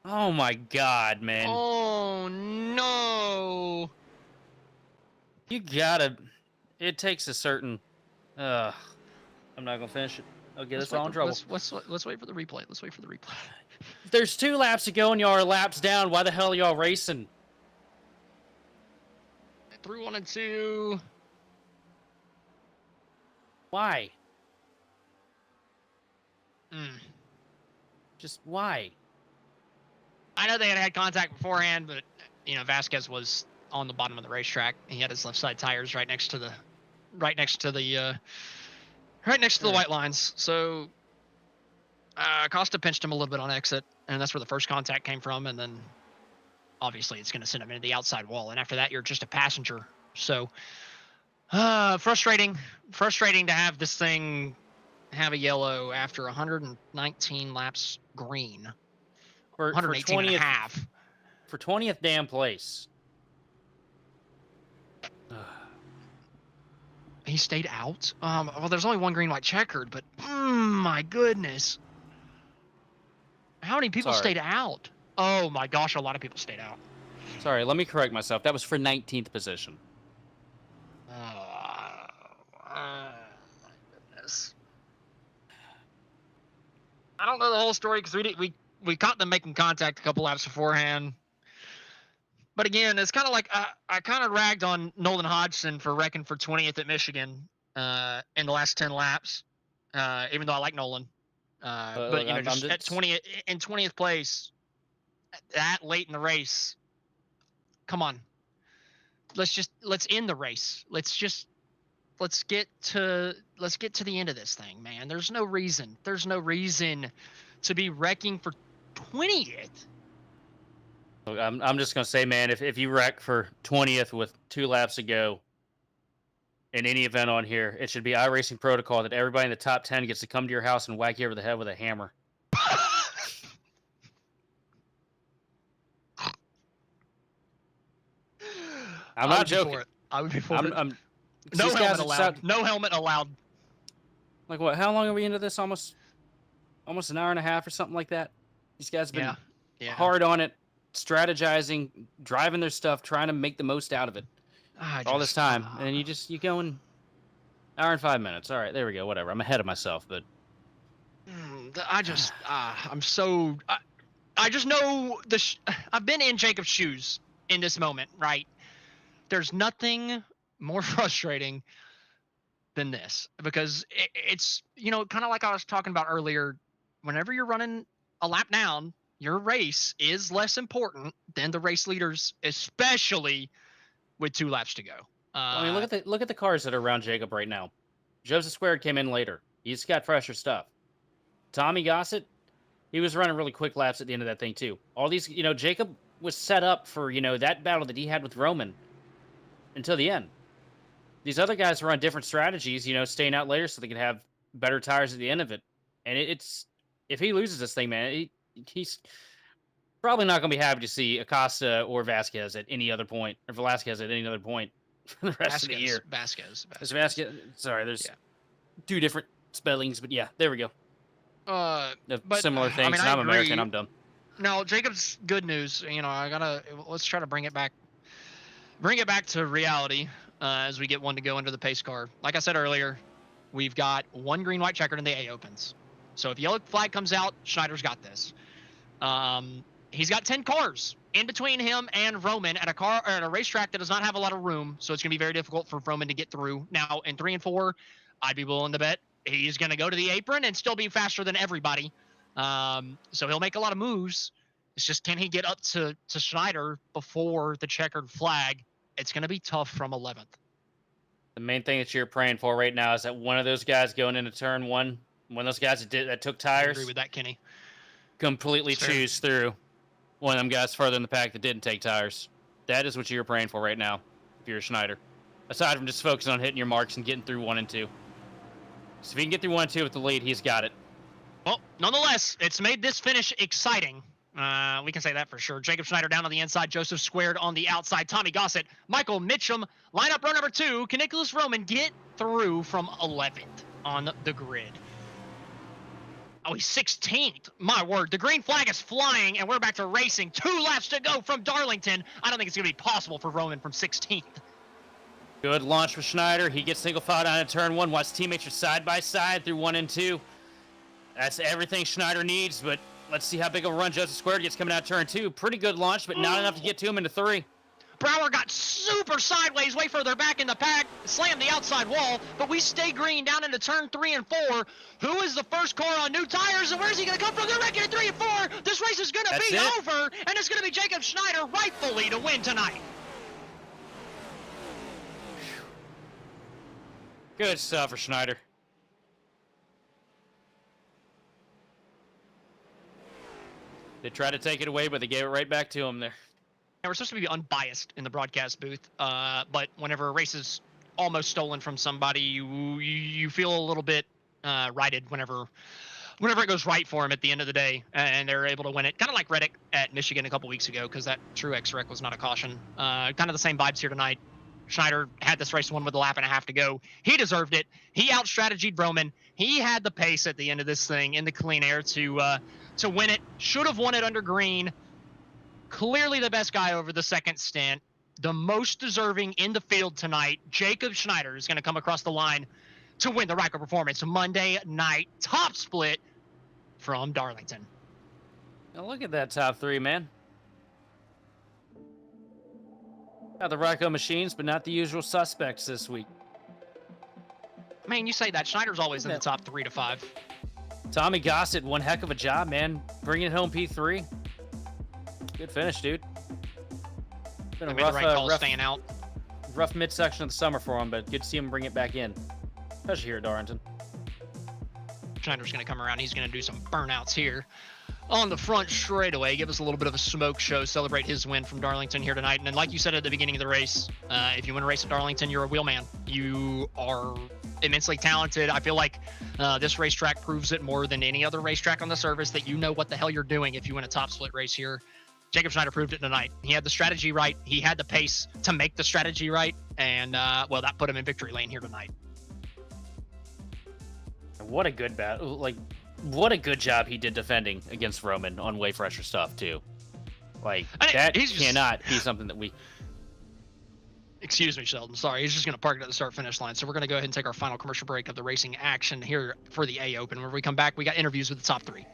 S2: Oh my God, man.
S1: Oh no.
S2: You gotta, it takes a certain, I'm not gonna finish it. I'll get us all in trouble.
S1: Let's wait for the replay. Let's wait for the replay.
S2: There's 2 laps to go and y'all are laps down. Why the hell are y'all racing?
S1: Through 1 and 2.
S2: Why? Just why?
S1: I know they had contact beforehand, but Vasquez was on the bottom of the racetrack. He had his left side tires right next to the white lines. So Costa pinched him a little bit on exit, and that's where the first contact came from. And then obviously it's going to send him into the outside wall. And after that, you're just a passenger. So frustrating to have this thing have a yellow after 119 laps green.
S2: For
S1: 118
S2: 20th,
S1: and a half.
S2: For 20th damn place.
S1: He stayed out? Well, there's only one green, white checkered, but my goodness. How many people stayed out? Oh my gosh, a lot of people stayed out.
S2: Sorry, let me correct myself. That was for 19th position.
S1: My goodness. I don't know the whole story because we caught them making contact a couple laps beforehand. But again, it's kind of like I kind of ragged on Nolan Hodgson for wrecking for 20th at Michigan in the last 10 laps, even though I like Nolan. But just at 20th place, that late in the race, come on, let's end the race. Let's get to the end of this thing, man. There's no reason to be wrecking for 20th.
S2: I'm just gonna say, man, if you wreck for 20th with 2 laps to go in any event on here, it should be iRacing protocol that everybody in the top 10 gets to come to your house and whack you over the head with a hammer. I'm not joking.
S1: I would be for it.
S2: No helmet allowed.
S1: No helmet allowed.
S2: Like what? How long are we into this? Almost an hour and a half or something like that. These guys have been hard on it, strategizing, driving their stuff, trying to make the most out of it all this time. And you go in hour and 5 minutes. All right, there we go. Whatever. I'm ahead of myself, but
S1: I just know I've been in Jacob's shoes in this moment, right? There's nothing more frustrating than this because it's kind of like I was talking about earlier. Whenever you're running a lap down, your race is less important than the race leaders, especially with 2 laps to go.
S2: I mean, look at the cars that are around Jacob right now. Joseph Squared came in later. He's got fresher stuff. Tommy Gossett, he was running really quick laps at the end of that thing too. All these, Jacob was set up for that battle that he had with Roman until the end. These other guys were on different strategies, staying out later so they could have better tires at the end of it. And it's if he loses this thing, man, he's probably not going to be happy to see Acosta or Vasquez at any other point, or Velasquez at any other point for the rest of the year.
S1: Vasquez.
S2: Sorry, there's 2 different spellings, but yeah, there we go. But similar things. I mean, I'm American. I'm dumb.
S1: No, Jacob's good news. Let's try to bring it back to reality as we get one to go into the pace car. Like I said earlier, we've got 1 green, white checkered in the A opens. So if yellow flag comes out, Schneider's got this. He's got 10 cars in between him and Roman at a racetrack that does not have a lot of room. So it's going to be very difficult for Roman to get through. Now in 3 and 4, I'd be willing to bet he's going to go to the apron and still be faster than everybody. So he'll make a lot of moves. It's just, can he get up to Schneider before the checkered flag? It's going to be tough from 11th.
S2: The main thing that you're praying for right now is that one of those guys going into turn one, one of those guys that took
S1: I agree
S2: tires,
S1: with that, Kenny.
S2: completely
S1: It's fair.
S2: chews through one of them guys further in the pack that didn't take tires. That is what you're praying for right now, if you're a Schneider. Aside from just focusing on hitting your marks and getting through 1 and 2. So if he can get through 1 and 2 with the lead, he's got it.
S1: Well, nonetheless, it's made this finish exciting. We can say that for sure. Jacob Schneider down on the inside, Joseph Squared on the outside, Tommy Gossett, Michael Mitchum, lineup row number 2. Can Nicholas Roman get through from 11th on the grid? Oh, he's 16th. My word. The green flag is flying, and we're back to racing. 2 laps to go from Darlington. I don't think it's going to be possible for Roman from 16th.
S2: Good launch for Schneider. He gets single file down to turn 1. Watch teammates are side by side through 1 and 2. That's everything Schneider needs, but let's see how big of a run Joseph Squared gets coming out turn 2. Pretty good launch, but not enough to get to him into 3.
S1: Brower got super sideways, way further back in the pack, slammed the outside wall, but we stay green down into turn 3 and 4. Who is the first car on new tires, and where's he going to come from? They're wrecking at 3 and 4. This race is going to be over, and it's going to be Jacob Schneider rightfully to win tonight.
S2: Good stuff for Schneider. They tried to take it away, but they gave it right back to him there.
S1: Now, we're supposed to be unbiased in the broadcast booth, but whenever a race is almost stolen from somebody, you feel a little bit righted whenever it goes right for him at the end of the day, and they're able to win it. Kind of like Reddick at Michigan a couple weeks ago, because that Truex wreck was not a caution. Kind of the same vibes here tonight. Schneider had this race won with a lap and a half to go. He deserved it. He out-strategied Broman. He had the pace at the end of this thing in the clean air to win it. Should have won it under green. Clearly the best guy over the second stint. The most deserving in the field tonight. Jacob Schneider is going to come across the line to win the Ryco Performance Monday night top split from Darlington.
S2: Now look at that top 3, man. Got the Ryco machines, but not the usual suspects this week.
S1: Man, you say that. Schneider's always in the top 3 to 5.
S2: Tommy Gossett, one heck of a job, man. Bringing it home P3. Good finish, dude. Been a
S1: rough, the right call staying out.
S2: Rough midsection of the summer for him, but good to see him bring it back in. Especially here at Darlington.
S1: Schneider's going to come around. He's going to do some burnouts here on the front straightaway. Give us a little bit of a smoke show. Celebrate his win from Darlington here tonight. And then, like you said at the beginning of the race, if you win a race at Darlington, you're a wheelman. You are immensely talented. I feel like this racetrack proves it more than any other racetrack on the service that you know what the hell you're doing if you win a top split race here. Jacob Schneider proved it tonight. He had the strategy right. He had the pace to make the strategy right. And, well, that put him in victory lane here tonight.
S2: What a good battle. Like, what a good job he did defending against Roman on way fresher stuff, too. Like, that cannot be something that we...
S1: Excuse me, Sheldon. Sorry, he's just going to park it at the start-finish line. So we're going to go ahead and take our final commercial break of the racing action here for the A Open. When we come back, we got interviews with the top 3.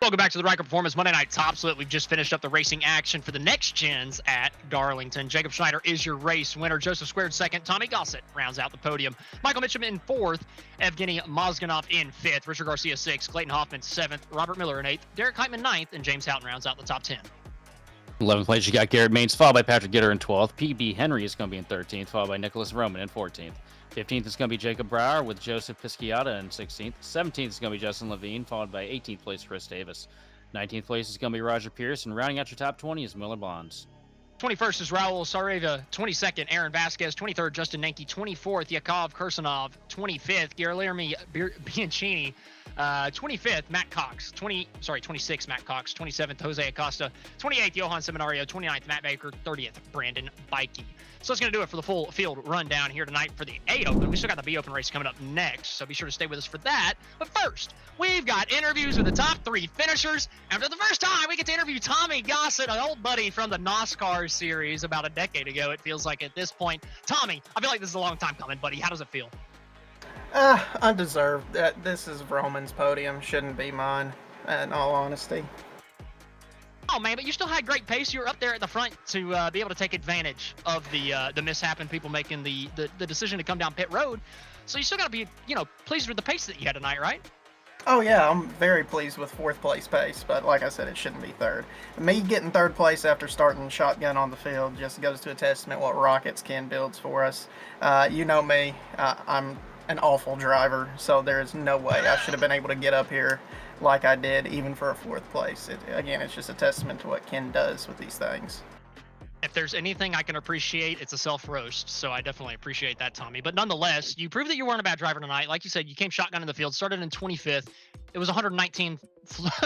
S1: Welcome back to the Ryco Performance Monday Night Top Split. We've just finished up the racing action for the next gens at Darlington. Jacob Schneider is your race winner. Joseph Squared second. Tommy Gossett rounds out the podium. Michael Mitchum in fourth. Evgeny Mozganov in fifth. Richard Garcia sixth. Clayton Hoffman seventh. Robert Miller in eighth. Derek Heitman ninth. And James Houghton rounds out the top 10.
S2: 11th place, you got Garrett Maines, followed by Patrick Gitter in 12th. PB Henry is going to be in 13th, followed by Nicholas Roman in 14th. 15th is going to be Jacob Brower with Joseph Pisciata in 16th. 17th is going to be Justin Levine, followed by 18th place Chris Davis. 19th place is going to be Roger Pierce, and rounding out your top 20 is Miller Bonds.
S1: 21st is Raul Sareva. 22nd, Aaron Vasquez. 23rd, Justin Nenke. 24th, Yakov Kursanov. 25th, Guillermo Bianchini. 25th, Matt Cox. 26th, Matt Cox. 27th, Jose Acosta. 28th, Johan Seminario. 29th, Matt Baker. 30th, Brandon Bikey. So that's going to do it for the full field rundown here tonight for the A Open. We still got the B Open race coming up next, so be sure to stay with us for that. But first, we've got interviews with the top 3 finishers. And for the first time, we get to interview Tommy Gossett, an old buddy from the NASCAR series about a decade ago, it feels like at this point. Tommy, I feel like this is a long time coming, buddy. How does it feel?
S4: Undeserved. This is Roman's podium. Shouldn't be mine, in all honesty.
S1: Oh, man, but you still had great pace. You were up there at the front to be able to take advantage of the mishap and people making the decision to come down pit road. So you still got to be, pleased with the pace that you had tonight, right?
S4: Oh, yeah, I'm very pleased with 4th place pace, but like I said, it shouldn't be 3rd. Me getting 3rd place after starting shotgun on the field just goes to a testament what Rockets can builds for us. You know me, I'm an awful driver, so there's no way I should have been able to get up here like I did, even for a 4th place. Again, it's just a testament to what Ken does with these things.
S1: If there's anything I can appreciate, it's a self-roast, so I definitely appreciate that, Tommy. But nonetheless, you proved that you weren't a bad driver tonight. Like you said, you came shotgun in the field, started in 25th. It was 119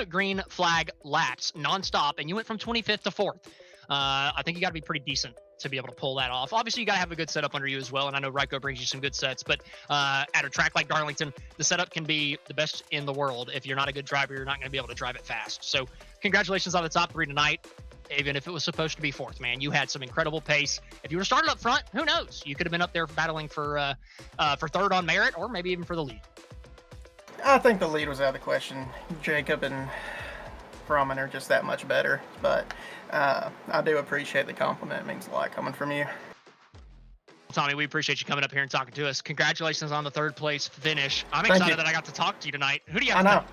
S1: green flag laps nonstop, and you went from 25th to 4th. I think you got to be pretty decent to be able to pull that off. Obviously, you got to have a good setup under you as well, and I know Ryco brings you some good sets, but at a track like Darlington, the setup can be the best in the world. If you're not a good driver, you're not going to be able to drive it fast. So congratulations on the top 3 tonight. Even if it was supposed to be 4th, man, you had some incredible pace. If you were started up front, who knows? You could have been up there battling for 3rd on merit, or maybe even for the lead.
S4: I think the lead was out of the question. Jacob and Roman are just that much better, but I do appreciate the compliment. It means a lot coming from you.
S1: Tommy, we appreciate you coming up here and talking to us. Congratulations on the 3rd place finish. I'm excited that I got to talk to you tonight. Who do you have?
S4: I know.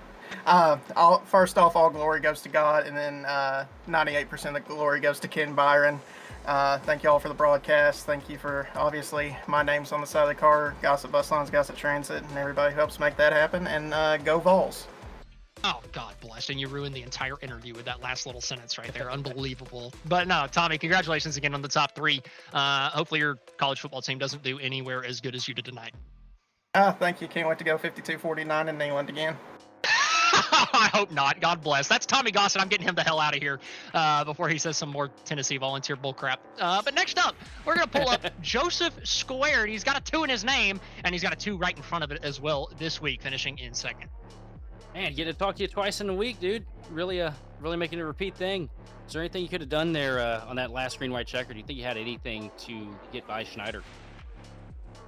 S4: First off, all glory goes to God, and then 98% of the glory goes to Ken Byron. Thank you all for the broadcast. Thank you for, obviously, my name's on the side of the car, Gossett Bus Lines, Gossett Transit, and everybody who helps make that happen, and go Vols.
S1: Oh, God bless. And you ruined the entire interview with that last little sentence right there. Unbelievable. But no, Tommy, congratulations again on the top 3. Hopefully your college football team doesn't do anywhere as good as you did tonight.
S4: Thank you. Can't wait to go 52-49 in England again.
S1: I hope not. God bless. That's Tommy Gossett. I'm getting him the hell out of here before he says some more Tennessee volunteer bullcrap. But next up, we're going to pull up Joseph Squared. He's got a 2 in his name, and he's got a 2 right in front of it as well this week, finishing in 2nd.
S2: Man, get to talk to you twice in a week, dude. Really making a repeat thing. Is there anything you could have done there on that last green white checker? Do you think you had anything to get by Schneider?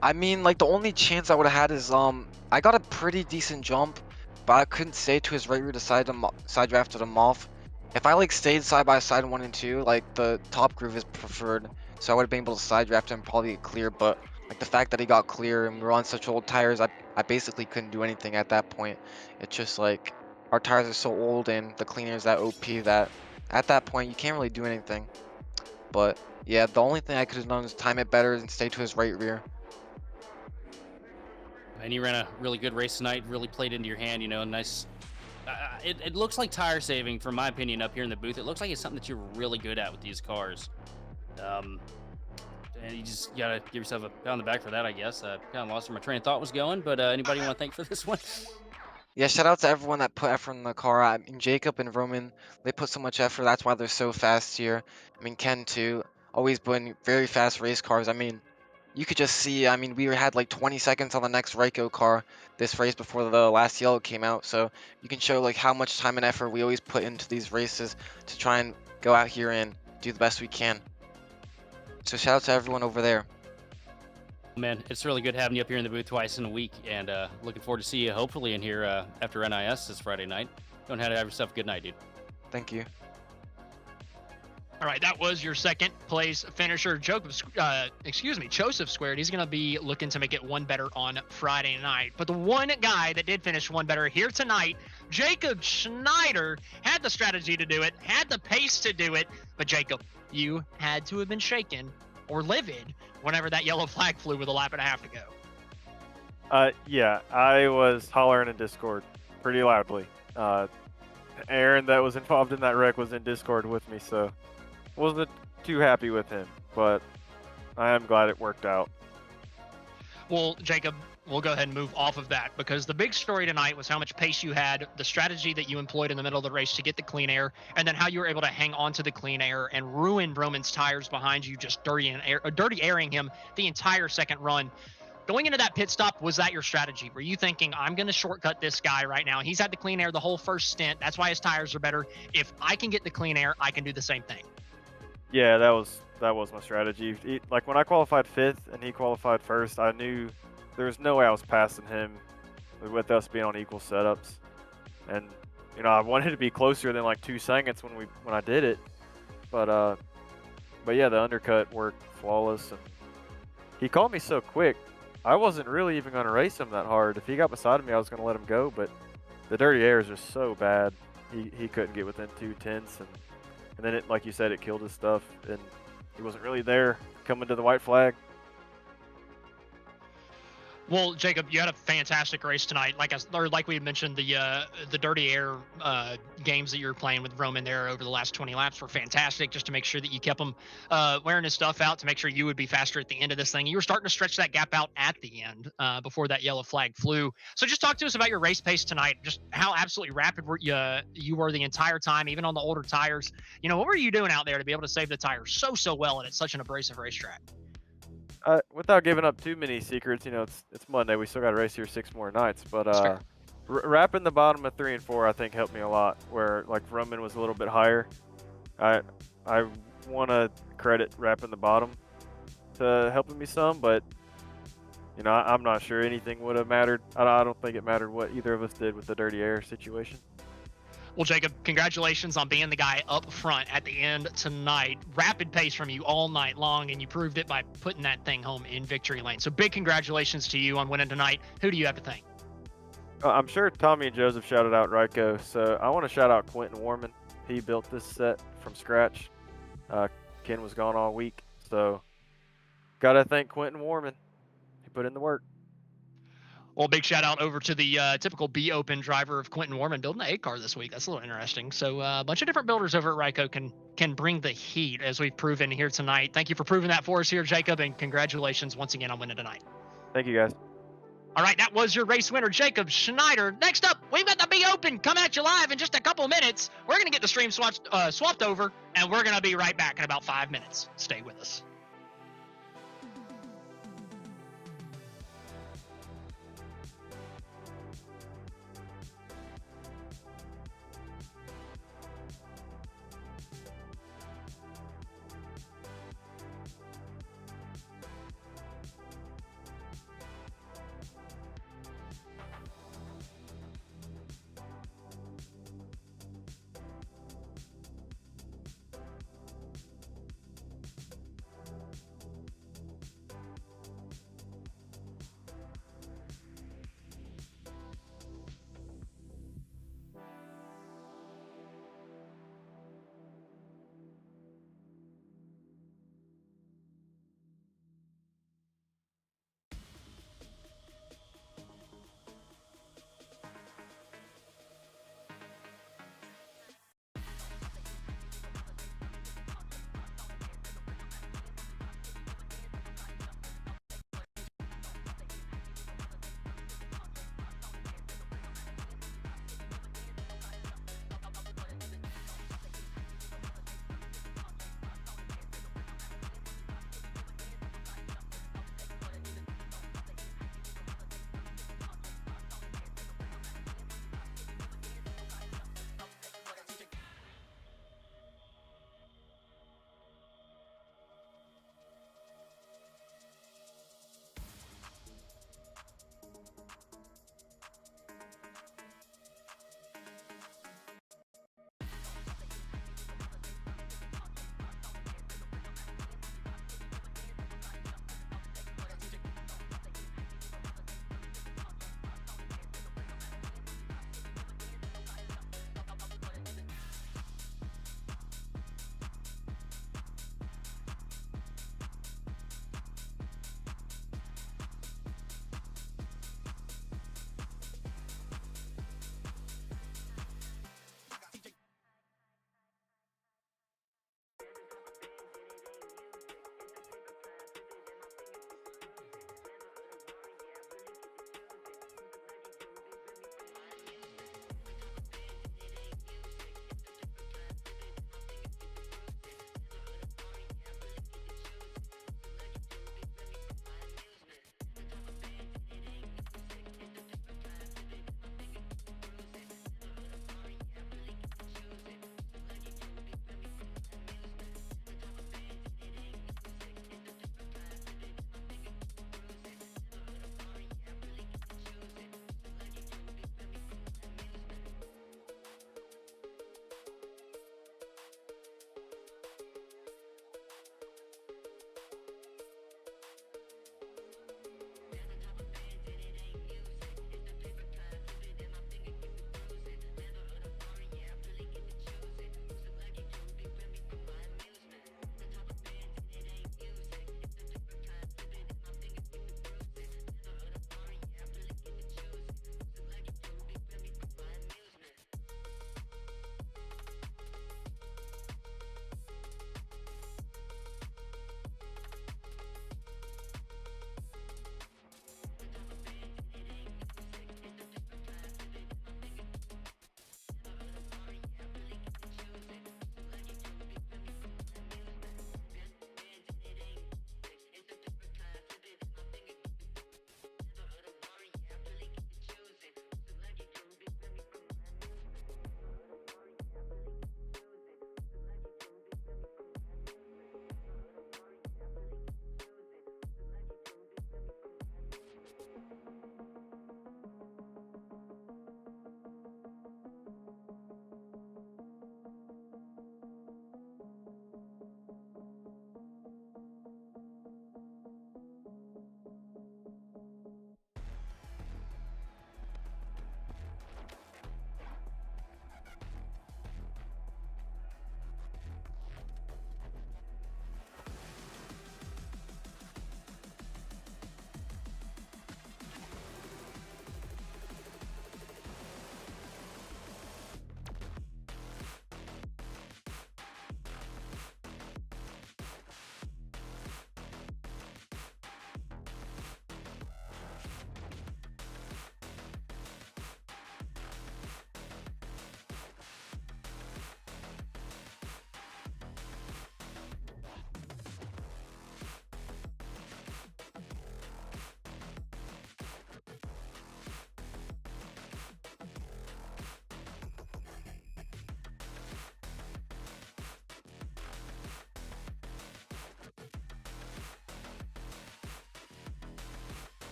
S5: I mean, like, the only chance I would have had is I got a pretty decent jump, but I couldn't stay to his right rear to side drafted him off. If I stayed side by side 1 and 2, the top groove is preferred, so I would have been able to side draft him, probably get clear. But the fact that he got clear and we were on such old tires, I basically couldn't do anything at that point. It's just our tires are so old and the cleaner is that OP that at that point you can't really do anything. But yeah, the only thing I could have done is time it better and stay to his right rear.
S2: And you ran a really good race tonight, really played into your hand, nice. It looks like tire saving, from my opinion, up here in the booth. It looks like it's something that you're really good at with these cars. And you just got to give yourself a pat on the back for that, I guess. Kind of lost where my train of thought was going, but anybody you want to thank for this one?
S5: Yeah, shout out to everyone that put effort in the car. I mean, Jacob and Roman, they put so much effort. That's why they're so fast here. I mean, Ken, too, always putting very fast race cars. I mean, you could just see, we had 20 seconds on the next Ryco car this race before the last yellow came out. So you can show how much time and effort we always put into these races to try and go out here and do the best we can. So shout out to everyone over there.
S2: Man, it's really good having you up here in the booth twice in a week, and looking forward to see you hopefully in here after NIS this Friday night. Go ahead and have yourself a good night, dude.
S5: Thank you.
S1: All right, that was your second place finisher, Joseph Squared. He's going to be looking to make it one better on Friday night. But the one guy that did finish one better here tonight, Jacob Schneider, had the strategy to do it, had the pace to do it. But Jacob, you had to have been shaken or livid whenever that yellow flag flew with a lap and a half to go.
S6: Yeah, I was hollering in Discord pretty loudly. Aaron, that was involved in that wreck, was in Discord with me, so wasn't too happy with him, but I am glad it worked out.
S1: Well, Jacob, we'll go ahead and move off of that because the big story tonight was how much pace you had, the strategy that you employed in the middle of the race to get the clean air, and then how you were able to hang on to the clean air and ruin Roman's tires behind you, just dirty airing him the entire second run. Going into that pit stop, was that your strategy? Were you thinking, I'm going to shortcut this guy right now? He's had the clean air the whole first stint. That's why his tires are better. If I can get the clean air, I can do the same thing.
S6: Yeah, that was my strategy. Like when I qualified 5th and he qualified 1st, I knew there was no way I was passing him with us being on equal setups. And I wanted to be closer than like 2 seconds when I did it. But yeah, the undercut worked flawless, and he caught me so quick. I wasn't really even going to race him that hard. If he got beside me, I was going to let him go, but the dirty air is just so bad. He couldn't get within 2 tenths, and then it, like you said, it killed his stuff, and he wasn't really there coming to the white flag.
S1: Well, Jacob, you had a fantastic race tonight. Like we had mentioned, the dirty air games that you were playing with Roman there over the last 20 laps were fantastic, just to make sure that you kept him wearing his stuff out to make sure you would be faster at the end of this thing. You were starting to stretch that gap out at the end before that yellow flag flew. So just talk to us about your race pace tonight, just how absolutely rapid you were the entire time, even on the older tires. What were you doing out there to be able to save the tires so well and at such an abrasive racetrack?
S6: Without giving up too many secrets, it's Monday. We still got to race here 6 more nights. But wrapping the bottom of 3 and 4, I think, helped me a lot. Where like Roman was a little bit higher. I want to credit wrapping the bottom to helping me some, but I'm not sure anything would have mattered. I don't think it mattered what either of us did with the dirty air situation.
S1: Well, Jacob, congratulations on being the guy up front at the end tonight. Rapid pace from you all night long, and you proved it by putting that thing home in victory lane. So big congratulations to you on winning tonight. Who do you have to thank?
S6: I'm sure Tommy and Joseph shouted out Ryco, so I want to shout out Quentin Warman. He built this set from scratch. Ken was gone all week, so got to thank Quentin Warman. He put in the work.
S1: Well, big shout out over to the typical B Open driver of Quentin Warman building an 8 car this week. That's a little interesting. So a bunch of different builders over at Ryco can bring the heat, as we've proven here tonight. Thank you for proving that for us here, Jacob, and congratulations once again on winning tonight.
S6: Thank you, guys.
S1: All right, that was your race winner, Jacob Schneider. Next up, we've got the B Open coming at you live in just a couple minutes. We're going to get the stream swapped over, and we're going to be right back in about 5 minutes. Stay with us.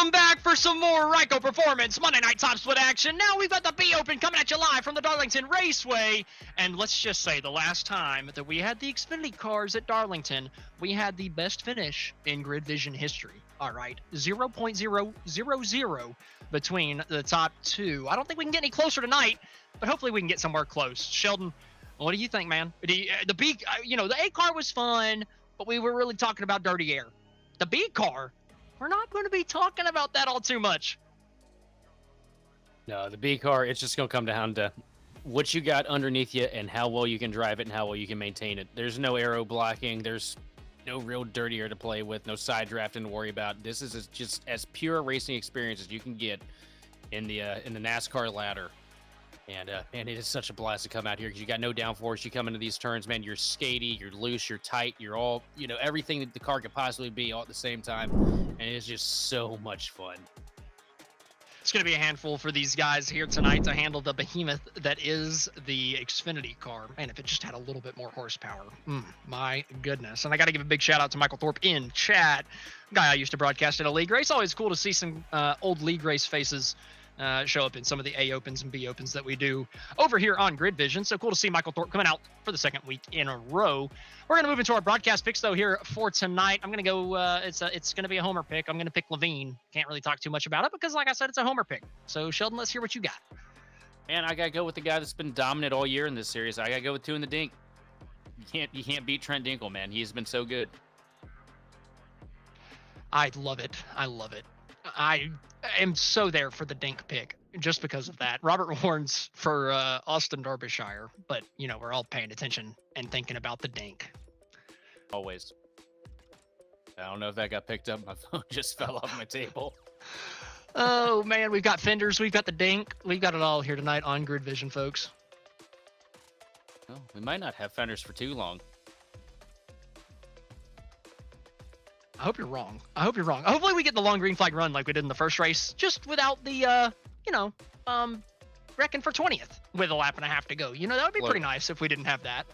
S1: Welcome back for some more Ryco Performance Monday Night Top Split action. Now we've got the B Open coming at you live from the Darlington Raceway. And let's just say the last time that we had the Xfinity cars at Darlington, we had the best finish in GridVision history. All right, 0.000 between the top two. I don't think we can get any closer tonight, but hopefully we can get somewhere close. Sheldon, what do you think, man? The B, the A car was fun, but we were really talking about dirty air. The B car, we're not going to be talking about that all too much.
S2: No, the B car, it's just going to come down to what you got underneath you and how well you can drive it and how well you can maintain it. There's no aero blocking. There's no real dirty air to play with. No side drafting to worry about. This is just as pure racing experience as you can get in the NASCAR ladder. And man, it is such a blast to come out here because you got no downforce. You come into these turns, man, you're skatey, you're loose, you're tight, you're all, everything that the car could possibly be all at the same time. And it's just so much fun.
S1: It's going to be a handful for these guys here tonight to handle the behemoth that is the Xfinity car. Man, if it just had a little bit more horsepower. My goodness. And I got to give a big shout out to Michael Thorpe in chat. Guy I used to broadcast at a league race. Always cool to see some old league race faces show up in some of the A Opens and B Opens that we do over here on GridVision. So cool to see Michael Thorpe coming out for the second week in a row. We're going to move into our broadcast picks, though, here for tonight. I'm going to go, it's going to be a homer pick. I'm going to pick Levine. Can't really talk too much about it because, like I said, it's a homer pick. So, Sheldon, let's hear what you got.
S2: Man, I got to go with the guy that's been dominant all year in this series. I got to go with two in the dink. You can't beat Trent Dinkle, man. He's been so good.
S1: I love it. I love it. I am so there for the dink pick just because of that. Robert Warren's for Austin Derbyshire, but we're all paying attention and thinking about the dink.
S2: Always. I don't know if that got picked up. My phone just fell off my table.
S1: Oh man, we've got fenders, we've got the dink, we've got it all here tonight on GridVision, folks.
S2: Well, we might not have fenders for too long.
S1: I hope you're wrong. Hopefully we get the long green flag run like we did in the first race, just without the, wrecking for 20th with a lap and a half to go. That would be pretty nice if we didn't have that.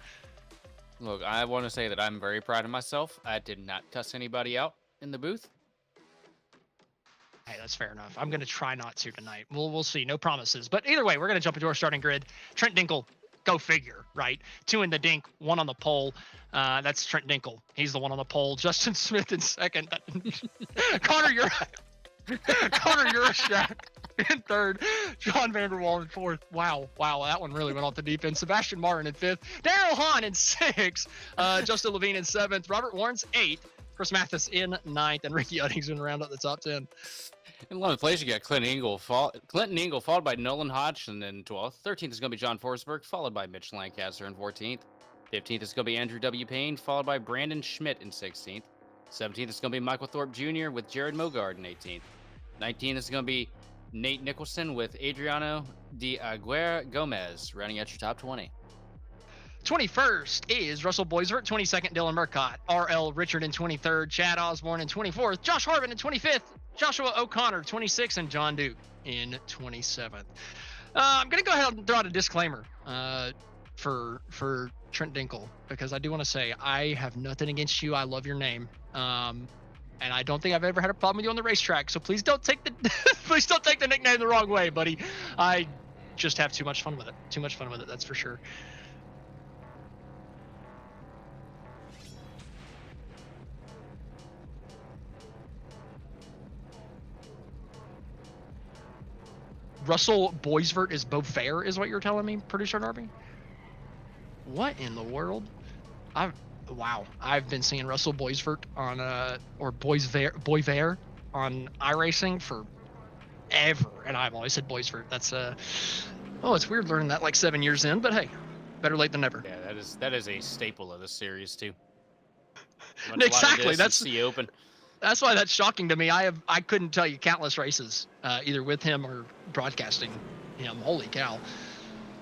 S2: Look, I want to say that I'm very proud of myself. I did not cuss anybody out in the booth.
S1: Hey, that's fair enough. I'm going to try not to tonight. We'll see. No promises. But either way, we're going to jump into our starting grid. Trent Dinkle, go figure, right? 2 in the dink, 1 on the pole. That's Trent Dinkle. He's the 1 on the pole. Justin Smith in second. Connor Urashak in third. John Vanderwall in fourth. Wow, that one really went off the deep end. Sebastian Martin in fifth. Daryl Hahn in sixth. Justin Levine in seventh. Robert Warren's eighth. Chris Mathis in ninth. And Ricky Udding's going to round out the top 10.
S2: In 11th place, you got Clinton Ingle, followed by Nolan Hodgson in 12th. 13th is going to be John Forsberg, followed by Mitch Lancaster in 14th. 15th is going to be Andrew W. Payne, followed by Brandon Schmidt in 16th. 17th is going to be Michael Thorpe Jr. with Jared Mogard in 18th. 19th is going to be Nate Nicholson with Adriano de Aguirre Gomez, rounding out your top 20.
S1: 21st is Russell Boisvert. 22nd, Dylan Murcott. R.L. Richard in 23rd. Chad Osborne in 24th. Josh Harbin in 25th. Joshua O'Connor, 26th, and John Duke in 27th. I'm going to go ahead and throw out a disclaimer for Trent Dinkle, because I do want to say I have nothing against you. I love your name. And I don't think I've ever had a problem with you on the racetrack, so please don't take the nickname the wrong way, buddy. I just have too much fun with it. That's for sure. Russell Boisvert is Beaufair, is what you're telling me, Producer Darby? What in the world? I've been seeing Russell Boisvert on or Boisvert on iRacing for ever, and I've always said Boisvert. That's it's weird learning that like 7 years in, but hey, better late than never.
S2: Yeah, that is a staple of the series too.
S1: Exactly, that's
S2: the Open.
S1: That's why that's shocking to me. I couldn't tell you countless races, either with him or broadcasting him. Holy cow.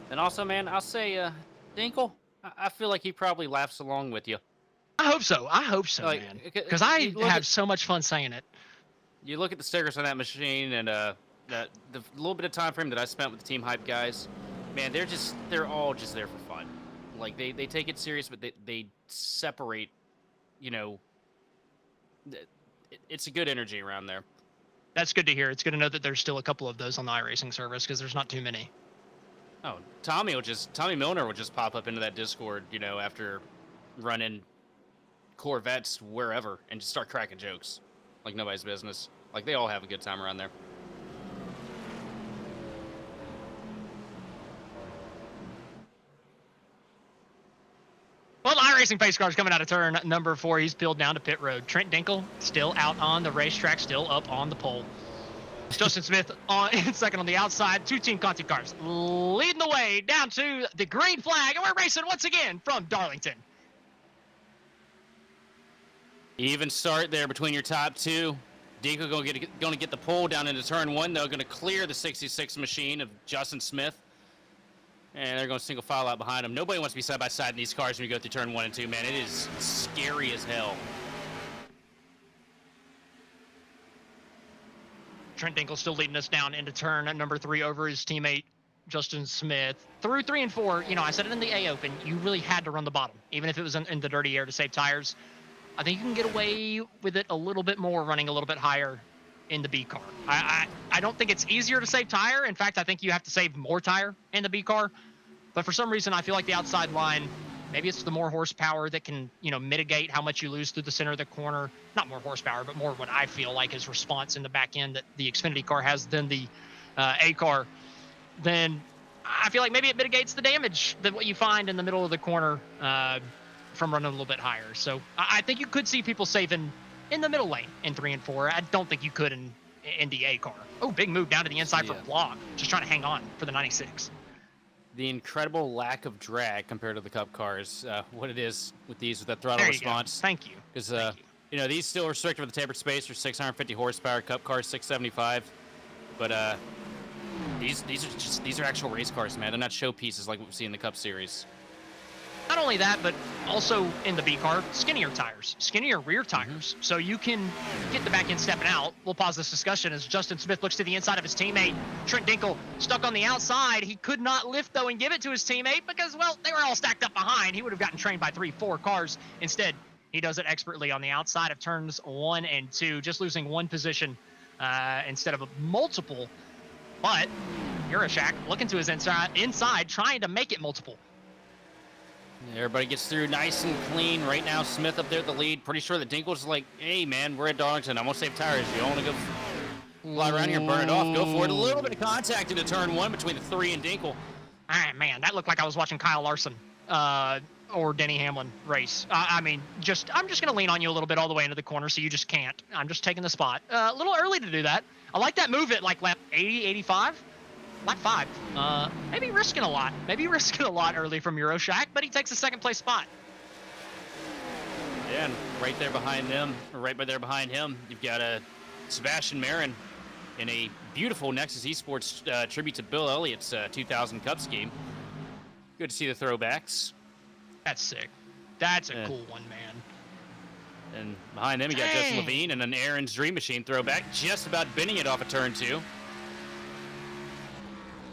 S2: And also, man, I'll say, Dinkle, I feel like he probably laughs along with you.
S1: I hope so, like, man. Because I have so much fun saying it.
S2: You look at the stickers on that machine and the little bit of time frame that I spent with the Team Hype guys, man, they're all just there for fun. Like, they take it serious, but they separate, it's a good energy around there.
S1: That's good to hear. It's good to know that there's still a couple of those on the iRacing service because there's not too many.
S2: Oh, Tommy Milner will just pop up into that Discord, you know, after running Corvettes wherever and just start cracking jokes like nobody's business. Like they all have a good time around there.
S1: Well, the iRacing pace car is coming out of turn number 4. He's peeled down to pit road. Trent Dinkle still out on the racetrack, still up on the pole. Justin Smith in second on the outside. 2 Team Conti cars leading the way down to the green flag, and we're racing once again from Darlington.
S2: Even start there between your top 2. Dinkle going to get the pole down into turn 1, though. Going to clear the 66 machine of Justin Smith. And they're going to single file out behind him. Nobody wants to be side by side in these cars when you go through turn 1 and 2, man. It is scary as hell.
S1: Trent Dinkle still leading us down into turn number 3 over his teammate Justin Smith. Through 3 and 4, you know, I said it in the A Open, you really had to run the bottom, even if it was in the dirty air to save tires. I think you can get away with it a little bit more running a little bit higher in the B car. I don't think it's easier to save tire. In fact, I think you have to save more tire in the B car. But for some reason, I feel like the outside line, maybe it's the more horsepower that can, you know, mitigate how much you lose through the center of the corner. Not more horsepower, but more what I feel like is response in the back end that the Xfinity car has than the A car. Then I feel like maybe it mitigates the damage that what you find in the middle of the corner from running a little bit higher. So I think you could see people saving in the middle lane in 3 and 4. I don't think you could in the A car. Oh, big move down to the inside for Vlog. Just trying to hang on for the 96.
S2: The incredible lack of drag compared to the Cup cars, what it is with that throttle response.
S1: Go. Thank you.
S2: Because, you know, these still restricted with the tapered spacer, 650 horsepower, Cup cars 675. But these are actual race cars, man. They're not showpieces like what we see in the Cup Series.
S1: Not only that, but also in the B car, skinnier tires, skinnier rear tires. So you can get the back end stepping out. We'll pause this discussion as Justin Smith looks to the inside of his teammate. Trent Dinkle stuck on the outside. He could not lift, though, and give it to his teammate because, well, they were all stacked up behind. He would have gotten trained by 3-4 cars. Instead, he does it expertly on the outside of turns 1 and 2, just losing 1 position instead of multiple. But Euroshak looking to his inside, trying to make it multiple.
S2: Everybody gets through nice and clean. Right now, Smith up there at the lead. Pretty sure that Dinkle's like, hey, man, we're at Darlington. I'm going to save tires. You want to go fly around here and burn it off? Go for it. A little bit of contact into turn 1 between the 3 and Dinkle.
S1: Ah, man, that looked like I was watching Kyle Larson or Denny Hamlin race. I mean, I'm just going to lean on you a little bit all the way into the corner so you just can't. I'm just taking the spot. A little early to do that. I like that move at like lap 80, 85. Lap 5. Maybe risking a lot. Early from Euroshak, but he takes a second place spot.
S2: Yeah, and right there behind them, or right there behind him, you've got Sebastian Marin in a beautiful Nexus eSports tribute to Bill Elliott's 2000 Cup scheme. Good to see the throwbacks.
S1: That's sick. That's a cool one, man.
S2: And behind them, you got Justin Levine and an Aaron's Dream Machine throwback, just about bending it off of turn 2.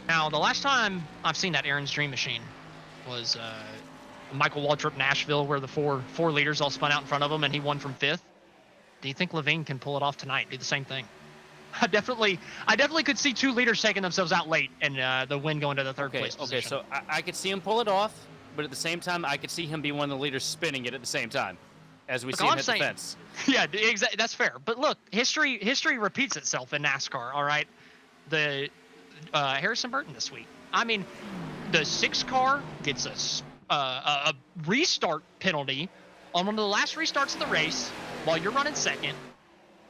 S1: Now, the last time I've seen that Aaron's Dream Machine was Michael Waltrip Nashville, where the four leaders all spun out in front of him, and he won from 5th. Do you think Levine can pull it off tonight? Do the same thing? I definitely could see 2 leaders taking themselves out late and the win going to the third place position.
S2: Okay, so I could see him pull it off, but at the same time, I could see him be one of the leaders spinning it at the same time, as we see him hit the fence.
S1: Yeah, exactly. That's fair. But look, history repeats itself in NASCAR. All right, the Harrison Burton this week. I mean, the 6 car gets a restart penalty on one of the last restarts of the race while you're running second,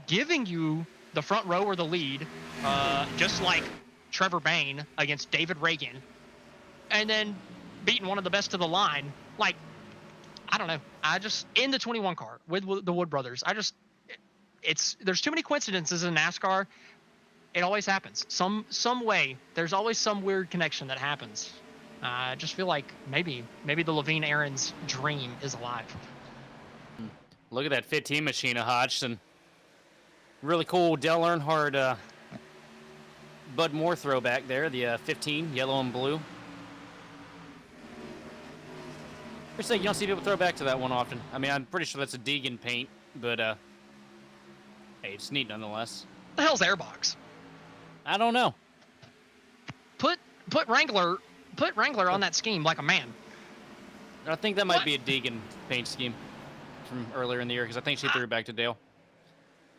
S1: giving you the front row or the lead, just like Trevor Bayne against David Reagan, and then beating one of the best of the line. Like, I don't know. I just, in the 21 car with the Wood brothers, there's too many coincidences in NASCAR. It always happens. Some way. There's always some weird connection that happens. I just feel like maybe the Levine Aaron's dream is alive.
S2: Look at that 15 machine of Hodgson. Really cool Dale Earnhardt Bud Moore throwback there. The 15, yellow and blue. You don't see people throw back to that one often. I mean, I'm pretty sure that's a Deegan paint, but hey, it's neat nonetheless.
S1: The hell's Airbox?
S2: I don't know.
S1: Put Wrangler on that scheme like a man.
S2: I think that might be a Deegan paint scheme from earlier in the year because I think she threw it back to Dale.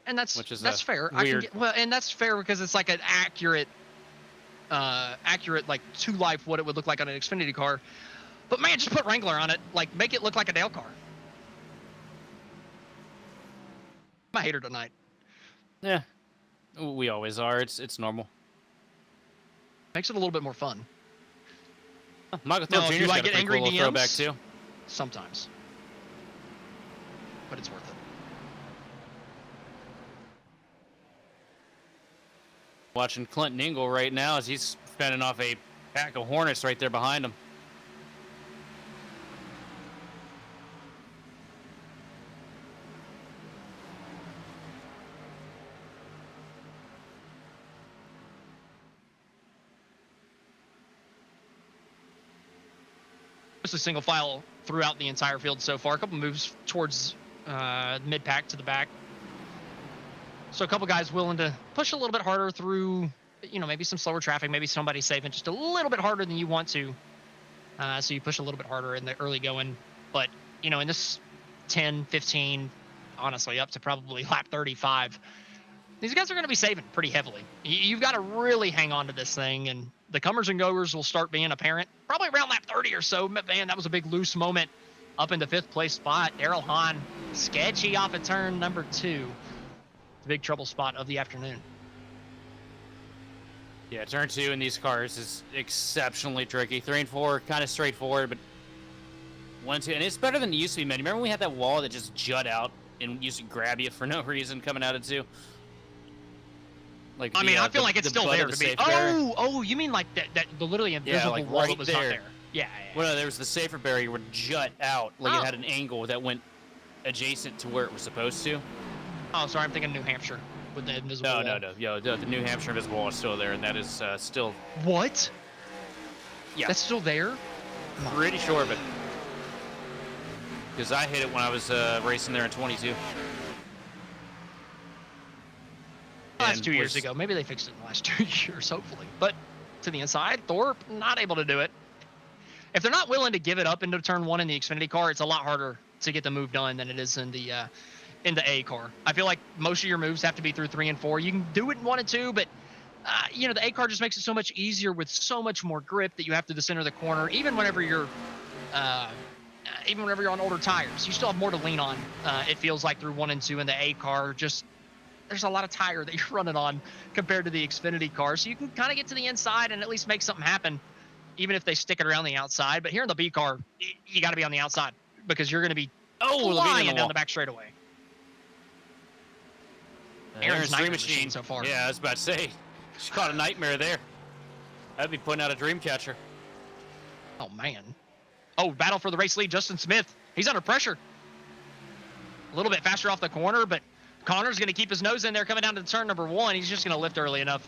S1: And that's fair.
S2: Weird.
S1: I can get, well, and that's fair because it's like an accurate like to life what it would look like on an Xfinity car. But man, just put Wrangler on it. Like make it look like a Dale car. I'm a hater tonight.
S2: Yeah, we always are. It's normal.
S1: Makes it a little bit more fun.
S2: Michael
S1: Now,
S2: Thorpe
S1: if
S2: Jr.'s
S1: you
S2: got
S1: like
S2: a
S1: get
S2: pretty
S1: angry
S2: cool little throwback
S1: DMs,
S2: too.
S1: Sometimes. But it's worth it.
S2: Watching Clinton Ingle right now as he's fending off a pack of Hornets right there behind him.
S1: Mostly single file throughout the entire field so far. A couple moves towards mid-pack to the back. So a couple guys willing to push a little bit harder through, maybe some slower traffic, maybe somebody saving just a little bit harder than you want to. So you push a little bit harder in the early going. But, in this 10, 15, honestly, up to probably lap 35, these guys are going to be saving pretty heavily. You've got to really hang on to this thing, and the comers and goers will start being apparent probably around lap 30 or so. Man, that was a big loose moment up in the 5th place spot. Daryl Hahn, sketchy off of turn number 2. The big trouble spot of the afternoon.
S2: Yeah, turn 2 in these cars is exceptionally tricky. 3 and 4, kind of straightforward, but 1, 2, and it's better than it used to be, man. Remember when we had that wall that just jut out and used to grab you for no reason coming out of 2? Like
S1: I feel like it's still there to be. Oh, you mean like that the literally invisible
S2: like
S1: wall
S2: right
S1: that was
S2: there.
S1: not there? Yeah.
S2: Well, no, there was the safer barrier would jut out, like it had an angle that went adjacent to where it was supposed to.
S1: Oh, sorry, I'm thinking New Hampshire with the invisible wall.
S2: No. Yo, the New Hampshire invisible wall is still there, and that is still.
S1: What?
S2: Yeah.
S1: That's still there?
S2: Pretty sure of it. Because I hit it when I was racing there in 22.
S1: That's 2 years ago. Maybe they fixed it in the last 2 years, hopefully. But to the inside, Thorpe not able to do it. If they're not willing to give it up into turn 1 in the Xfinity car, it's a lot harder to get the move done than it is in the A car. I feel like most of your moves have to be through 3 and 4. You can do it in 1 and 2, but the A car just makes it so much easier with so much more grip that you have to the center of the corner. Even whenever you're on older tires, you still have more to lean on. It feels like through 1 and 2 in the A car. Just there's a lot of tire that you're running on compared to the Xfinity car, so you can kind of get to the inside and at least make something happen, even if they stick it around the outside. But here in the B car, you got to be on the outside because you're going to be flying down the back straightaway. Aaron's dream machine so far.
S2: Yeah, I was about to say, she caught a nightmare there. I'd be putting out a dream catcher.
S1: Oh man. Oh, battle for the race lead, Justin Smith. He's under pressure. A little bit faster off the corner, but Connor's going to keep his nose in there coming down to turn number 1. He's just going to lift early enough.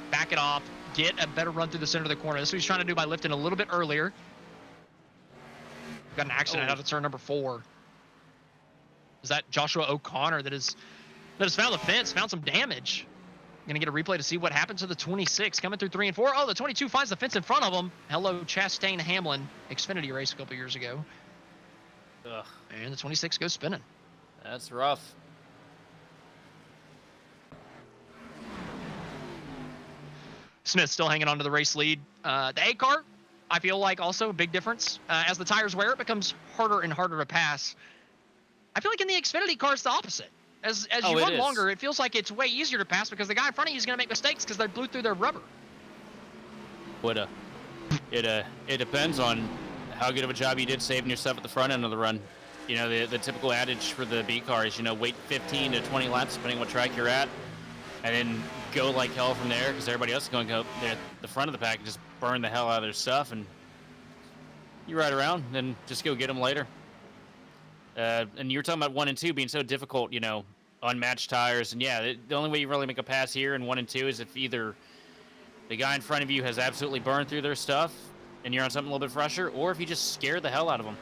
S1: Back it off. Get a better run through the center of the corner. This is what he's trying to do by lifting a little bit earlier. Got an accident out of turn number 4. Is that Joshua O'Connor that has found the fence, found some damage? Going to get a replay to see what happened to the 26 coming through 3 and 4. Oh, the 22 finds the fence in front of him. Hello, Chastain Hamlin, Xfinity race a couple years ago.
S2: Ugh.
S1: And the 26 goes spinning.
S2: That's rough.
S1: Smith still hanging on to the race lead. The A car, I feel like also a big difference. As the tires wear, it becomes harder and harder to pass. I feel like in the Xfinity car, it's the opposite. As you run longer, it feels like it's way easier to pass because the guy in front of you is going to make mistakes because they blew through their rubber.
S2: It depends on how good of a job you did saving yourself at the front end of the run. The typical adage for the B car is, wait 15 to 20 laps depending on what track you're at, and then go like hell from there because everybody else is going to go there at the front of the pack and just burn the hell out of their stuff, and you ride around and just go get them later. And you were talking about 1 and 2 being so difficult, on matched tires. And yeah, the only way you really make a pass here in 1 and 2 is if either the guy in front of you has absolutely burned through their stuff and you're on something a little bit fresher, or if you just scare the hell out of them.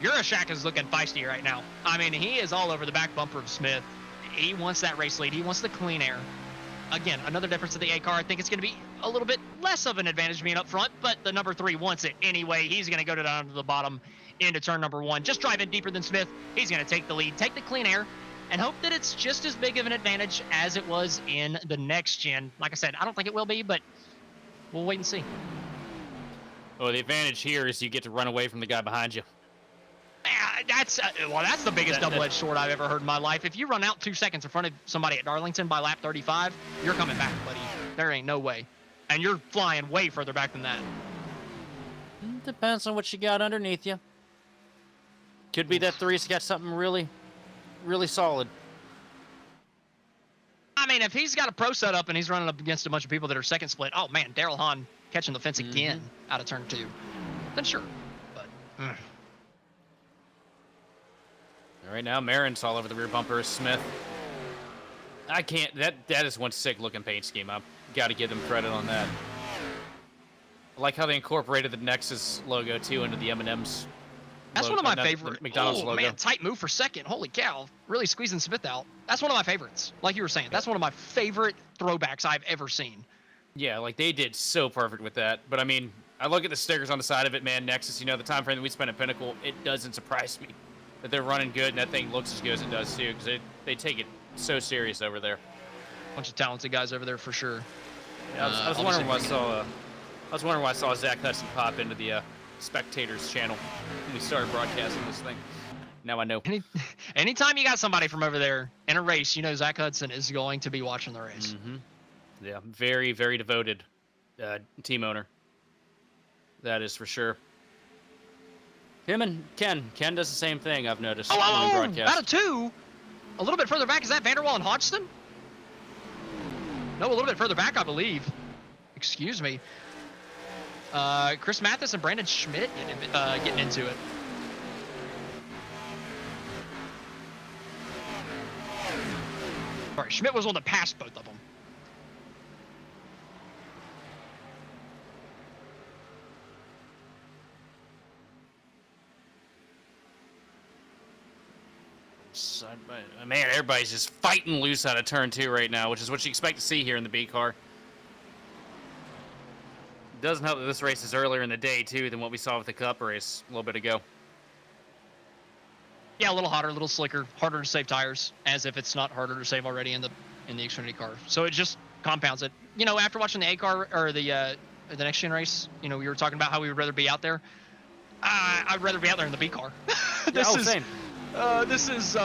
S1: Urashak is looking feisty right now. I mean, he is all over the back bumper of Smith. He wants that race lead. He wants the clean air. Again, another difference of the A car. I think it's going to be a little bit less of an advantage being up front, but the number 3 wants it anyway. He's going to go down to the bottom into turn number 1. Just driving deeper than Smith. He's going to take the lead, take the clean air, and hope that it's just as big of an advantage as it was in the next gen. Like I said, I don't think it will be, but we'll wait and see.
S2: Well, the advantage here is you get to run away from the guy behind you.
S1: That's the biggest double-edged sword I've ever heard in my life. If you run out 2 seconds in front of somebody at Darlington by lap 35, you're coming back, buddy. There ain't no way. And you're flying way further back than that.
S2: Depends on what you got underneath you. Could be that 3's got something really, really solid.
S1: I mean, if he's got a pro setup and he's running up against a bunch of people that are second split, oh man, Daryl Hahn catching the fence again out of turn 2, then sure. But
S2: right now, Marin's all over the rear bumper of Smith. I can't. That is one sick looking paint scheme. I've got to give them credit on that. I like how they incorporated the Nexus logo too into the M&M's.
S1: That's one of my favorite.
S2: McDonald's logo.
S1: Man, tight move for second. Holy cow! Really squeezing Smith out. That's one of my favorites. Like you were saying, that's one of my favorite throwbacks I've ever seen.
S2: Yeah, like they did so perfect with that. But I mean, I look at the stickers on the side of it, man. Nexus, the time frame that we spent at Pinnacle, it doesn't surprise me that they're running good and that thing looks as good as it does too, because they take it so serious over there.
S1: Bunch of talented guys over there for sure.
S2: Yeah, I was wondering why I saw Zach Hudson pop into the spectators channel when we started broadcasting this thing. Now I know.
S1: Anytime you got somebody from over there in a race, Zach Hudson is going to be watching the race.
S2: Yeah, very, very devoted team owner. That is for sure. Him and Ken. Ken does the same thing, I've noticed.
S1: Out of 2. A little bit further back, is that Vanderwall and Hodgson? No, a little bit further back, I believe. Excuse me. Chris Mathis and Brandon Schmidt getting into it. All right, Schmidt was on the pass both of them.
S2: Man, everybody's just fighting loose out of turn 2 right now, which is what you expect to see here in the B car. Doesn't help that this race is earlier in the day too than what we saw with the Cup race a little bit ago.
S1: Yeah, a little hotter, a little slicker, harder to save tires, as if it's not harder to save already in the Xfinity car. So it just compounds it. After watching the A car or the next gen race, we were talking about how we would rather be out there. I'd rather be out there in the B car.
S2: Same.
S1: This is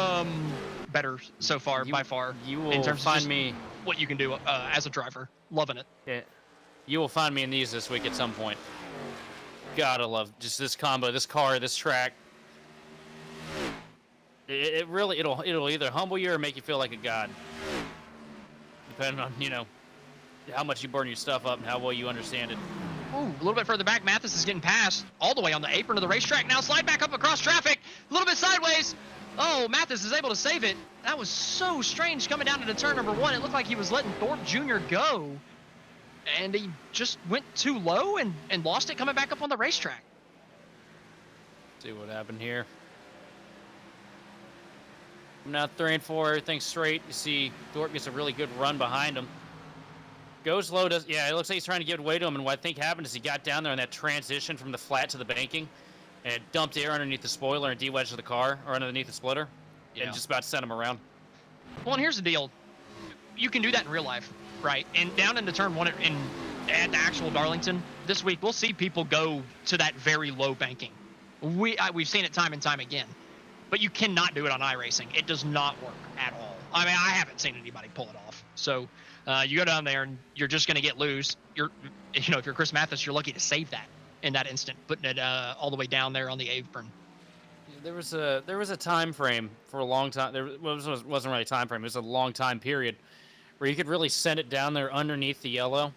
S1: better so far, by far.
S2: You will
S1: in terms
S2: find
S1: of
S2: me
S1: what you can do as a driver. Loving it.
S2: Yeah, you will find me in these this week at some point. Gotta love just this combo, this car, this track. It really it'll either humble you or make you feel like a god, depending on how much you burn your stuff up and how well you understand it.
S1: Ooh, a little bit further back, Mathis is getting passed all the way on the apron of the racetrack. Now slide back up across traffic, a little bit sideways. Oh, Mathis is able to save it. That was so strange coming down into turn number 1. It looked like he was letting Thorpe Jr. go. And he just went too low and lost it coming back up on the racetrack.
S2: See what happened here. Now 3 and 4, everything's straight. You see Thorpe gets a really good run behind him. Goes low, it looks like he's trying to give it away to him, and what I think happened is he got down there on that transition from the flat to the banking, and it dumped air underneath the spoiler and de-wedged the car, or underneath the splitter, and just about sent him around.
S1: Well, and here's the deal. You can do that in real life, right? And down into turn 1 at the actual Darlington, this week, we'll see people go to that very low banking. We've seen it time and time again. But you cannot do it on iRacing. It does not work at all. I mean, I haven't seen anybody pull it off. So you go down there and you're just going to get loose. If you're Chris Mathis, you're lucky to save that in that instant, putting it all the way down there on the apron.
S2: There was a time frame for a long time. Wasn't really a time frame. It was a long time period where you could really send it down there underneath the yellow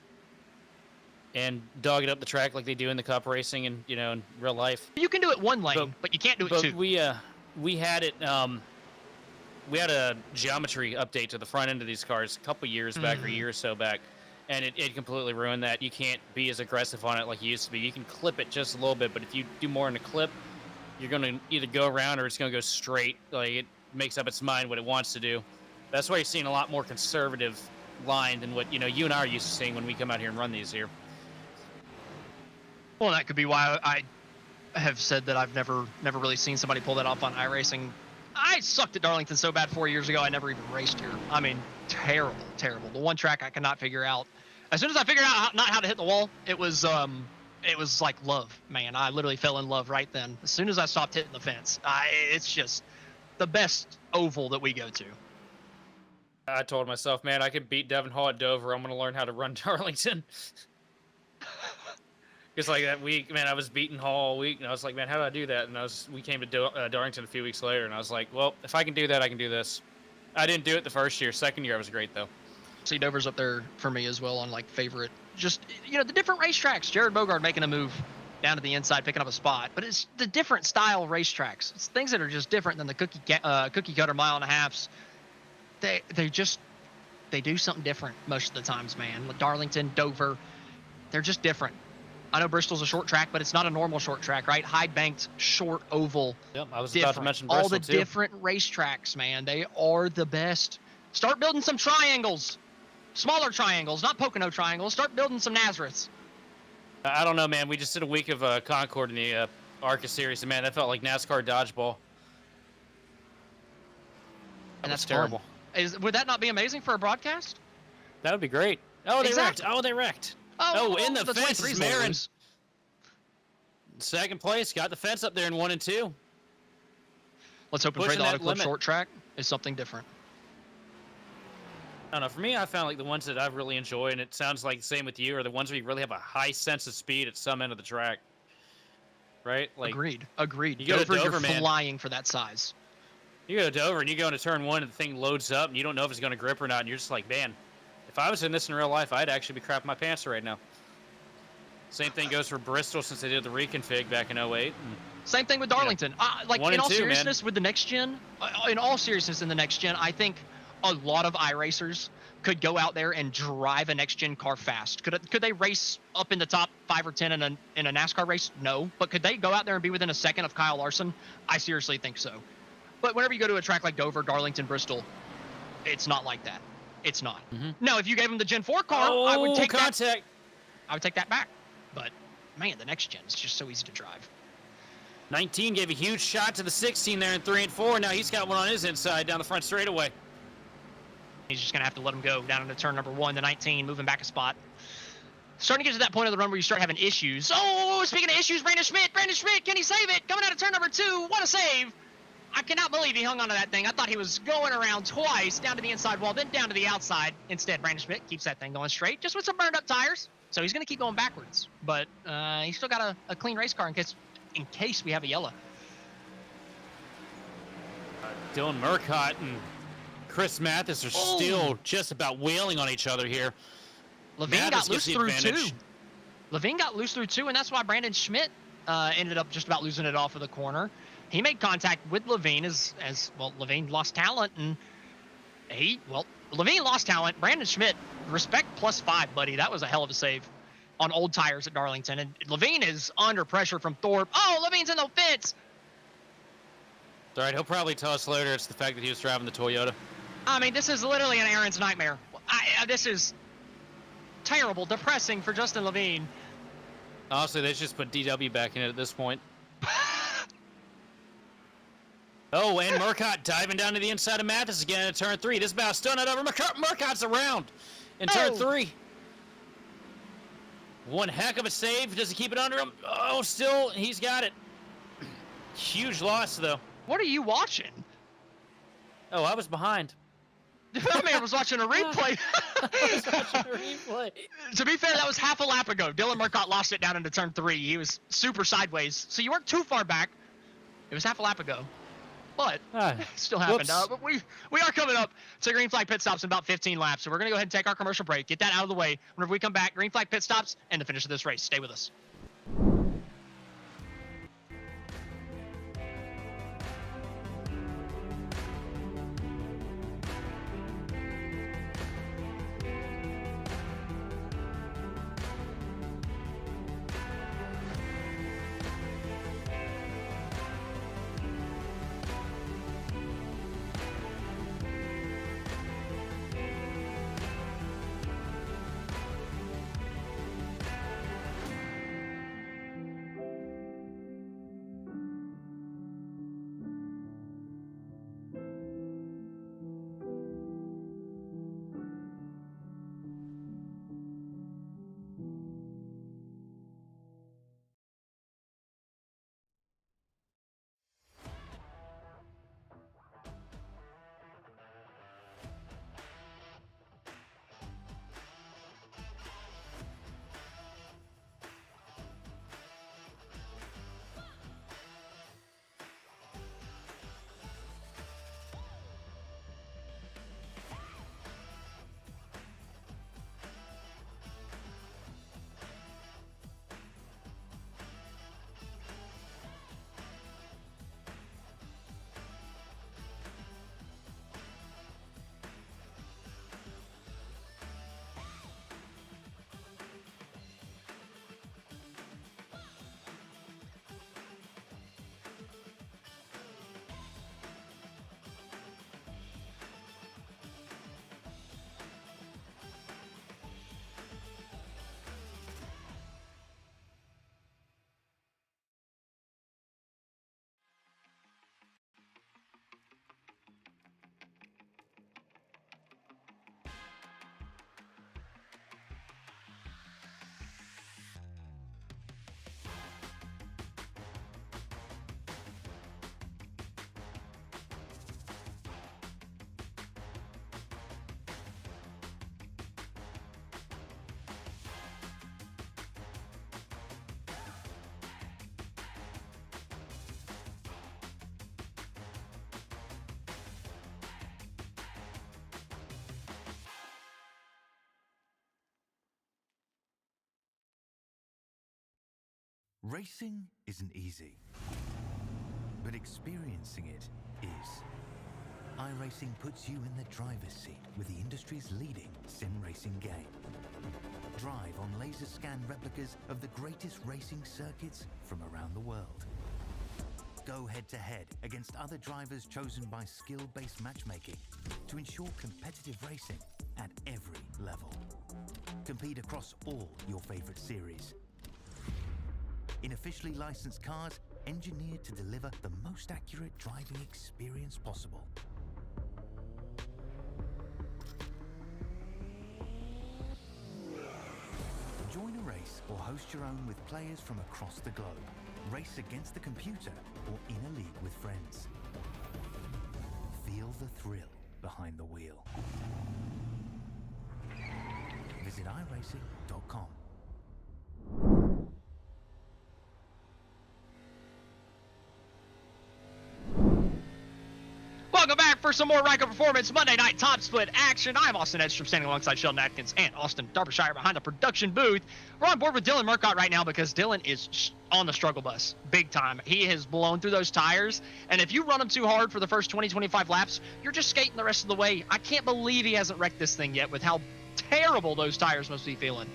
S2: and dog it up the track like they do in the Cup racing and in real life.
S1: You can do it one lane, but you can't do it two.
S2: We had it. We had a geometry update to the front end of these cars a couple years back, or a year or so back, and it completely ruined that. You can't be as aggressive on it like you used to be. You can clip it just a little bit, but if you do more in the clip, you're going to either go around or it's going to go straight. Like, it makes up its mind what it wants to do. That's why you're seeing a lot more conservative line than what you and I are used to seeing when we come out here and run these here.
S1: Well, that could be why I have said that I've never really seen somebody pull that off on iRacing. I sucked at Darlington so bad 4 years ago, I never even raced here. I mean, terrible. The one track I could not figure out. As soon as I figured out not how to hit the wall, it was like love, man. I literally fell in love right then. As soon as I stopped hitting the fence, it's just the best oval that we go to.
S2: I told myself, man, I could beat Devin Hall at Dover. I'm going to learn how to run Darlington. Because like that week, man, I was beating Hall all week, and I was like, man, how do I do that? And we came to Darlington a few weeks later, and I was like, well, if I can do that, I can do this. I didn't do it the first year. Second year, I was great though.
S1: See, Dover's up there for me as well on like favorite. Just the different racetracks. Jared Bogard making a move down to the inside, picking up a spot, but it's the different style racetracks. It's things that are just different than the cookie cutter mile and a halves. They do something different most of the times, man. Like Darlington, Dover, they're just different. I know Bristol's a short track, but it's not a normal short track, right? High banked, short oval.
S2: Yep, I was
S1: different.
S2: about to mention Bristol
S1: all the
S2: too.
S1: different racetracks, man. They are the best. Start building some triangles, smaller triangles, not Pocono triangles. Start building some Nazareths.
S2: I don't know, man. We just did a week of Concord in the ARCA series, and man, that felt like NASCAR dodgeball.
S1: And that's
S2: terrible.
S1: Would that not be amazing for a broadcast?
S2: That would be great. Oh, they
S1: Exactly.
S2: wrecked. Oh, they wrecked.
S1: Oh,
S2: in the fence is
S1: 23's
S2: Marin.
S1: lose.
S2: Second place, got the fence up there in 1 and 2.
S1: Let's hope and pray
S2: Pushing
S1: the
S2: that
S1: Auto Club
S2: limit.
S1: short track is something different.
S2: I don't know. For me, I found like the ones that I really enjoy, and it sounds like the same with you, are the ones where you really have a high sense of speed at some end of the track. Right? Like
S1: Agreed.
S2: You go to
S1: Dover,
S2: Dover,
S1: you're
S2: man.
S1: flying for that size.
S2: You go to Dover and you go into turn 1 and the thing loads up and you don't know if it's going to grip or not, and you're just like, man, if I was in this in real life, I'd actually be crapping my pants right now. Same thing goes for Bristol since they did the reconfig back in 08.
S1: Same thing with Darlington. Like
S2: 1
S1: in
S2: and
S1: all
S2: 2,
S1: seriousness, with the next gen, in all seriousness, in the next gen, I think a lot of iRacers could go out there and drive a next gen car fast. Could they race up in the top 5 or 10 in a NASCAR race? No. But could they go out there and be within a second of Kyle Larson? I seriously think so. But whenever you go to a track like Dover, Darlington, Bristol, it's not like that. It's not.
S2: Mm-hmm.
S1: No, if you gave them the Gen 4 car, I would take
S2: contact.
S1: that. I would take that back. But man, the next gen is just so easy to drive.
S2: 19 gave a huge shot to the 16 there in 3 and 4. Now he's got one on his inside down the front straightaway.
S1: He's just going to have to let him go down into turn number 1, the 19, moving back a spot. Starting to get to that point of the run where you start having issues. Oh, speaking of issues, Brandon Schmidt, can he save it? Coming out of turn number 2, what a save. I cannot believe he hung onto that thing. I thought he was going around twice, down to the inside wall, then down to the outside. Instead, Brandon Schmidt keeps that thing going straight, just with some burned up tires. So he's going to keep going backwards. But he's still got a clean race car in case we have a yellow.
S2: Dylan Murcott and Chris Mathis are still just about wailing on each other here.
S1: Levine got loose through 2. Levine got loose through 2, and that's why Brandon Schmidt ended up just about losing it off of the corner. He made contact with Levine as well. Levine lost talent, and Levine lost talent. Brandon Schmidt, respect +5, buddy. That was a hell of a save on old tires at Darlington. And Levine is under pressure from Thorpe. Oh, Levine's in the fence.
S2: It's all right. He'll probably tell us later it's the fact that he was driving the Toyota.
S1: I mean, this is literally an Aaron's nightmare. This is terrible, depressing for Justin Levine.
S2: Honestly, they should just put DW back in it at this point. Oh, and Murcott diving down to the inside of Mathis again at turn 3. This about still not over. Murcott's around in turn 3. One heck of a save. Does he keep it under him? Oh, still, he's got it. Huge loss, though.
S1: What are you watching?
S2: Oh, I was behind.
S1: That man was watching a replay.
S2: I was watching a replay.
S1: To be fair, that was half a lap ago. Dylan Murcott lost it down into turn 3. He was super sideways. So you weren't too far back. It was half a lap ago. But it still happened. But we are coming up to green flag pit stops in about 15 laps. So we're going to go ahead and take our commercial break. Get that out of the way. Whenever we come back, green flag pit stops and the finish of this race. Stay with us.
S3: Racing isn't easy, but experiencing it is. iRacing puts you in the driver's seat with the industry's leading sim racing game. Drive on laser scan replicas of the greatest racing circuits from around the world. Go head to head against other drivers chosen by skill-based matchmaking to ensure competitive racing at every level. Compete across all your favorite series. In officially licensed cars, engineered to deliver the most accurate driving experience possible. Join a race or host your own with players from across the globe. Race against the computer or in a league with friends. Feel the thrill behind the wheel. Visit iRacing.com.
S1: Welcome back for some more Ryco Performance Monday Night Top Split action. I'm Austin Edstrom, standing alongside Sheldon Atkins and Austin Derbyshire behind the production booth. We're on board with Dylan Murcott right now because Dylan is on the struggle bus big time. He has blown through those tires, and if you run him too hard for the first 20-25 laps, you're just skating the rest of the way. I can't believe he hasn't wrecked this thing yet with how terrible those tires must be feeling.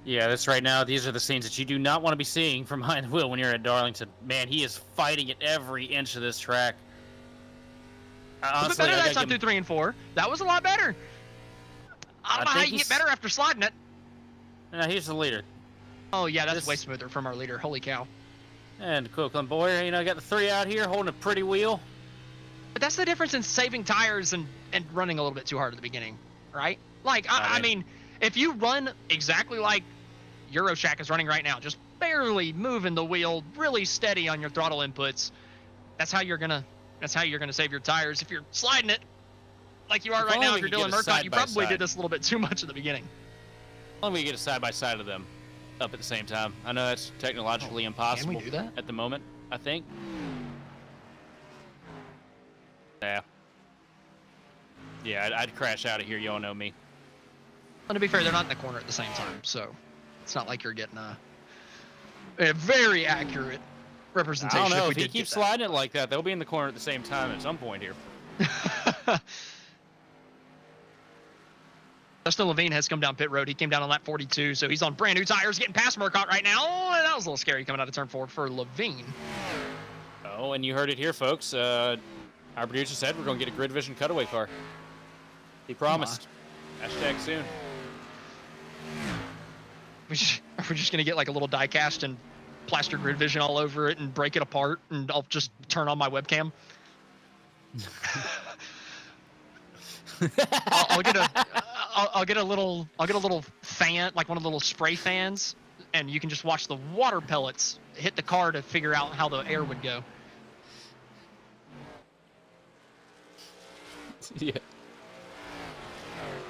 S2: Yeah, that's right now. These are the scenes that you do not want to be seeing from behind the wheel when you're at Darlington. Man, he is fighting at every inch of this track.
S1: Honestly, a bit better that time through 3 and 4. That was a lot better. I don't know how you get better after sliding it.
S2: No, he's the leader.
S1: Oh, yeah, that's way smoother from our leader. Holy cow.
S2: And Coquelin boy, you know, got the 3 out here holding a pretty wheel.
S1: But that's the difference in saving tires and running a little bit too hard at the beginning, right? Like, I mean, if you run exactly like Euroshack is running right now, just barely moving the wheel, really steady on your throttle inputs, that's how you're gonna save your tires. If you're sliding it like you are right now, if you're Dylan Murcott, you probably did this a little bit too much at the beginning.
S2: Why don't we get a side-by-side of them up at the same time? I know that's technologically impossible
S1: can we do that?
S2: at the moment, I think. Yeah. Yeah, I'd crash out of here. Y'all know me.
S1: And to be fair, they're not in the corner at the same time, so it's not like you're getting a very accurate representation.
S2: I don't know. If he keeps sliding it like that, they'll be in the corner at the same time at some point here.
S1: Justin Levine has come down pit road. He came down on lap 42, so he's on brand new tires, getting past Murcott right now. Oh, that was a little scary coming out of turn 4 for Levine.
S2: Oh, and you heard it here, folks. Our producer said we're going to get a GridVision cutaway car. He promised. Hashtag soon.
S1: Are we just going to get like a little die cast and plaster GridVision all over it and break it apart, and I'll just turn on my webcam? I'll get a little fan, like one of the little spray fans, and you can just watch the water pellets hit the car to figure out how the air would go.
S2: Yeah.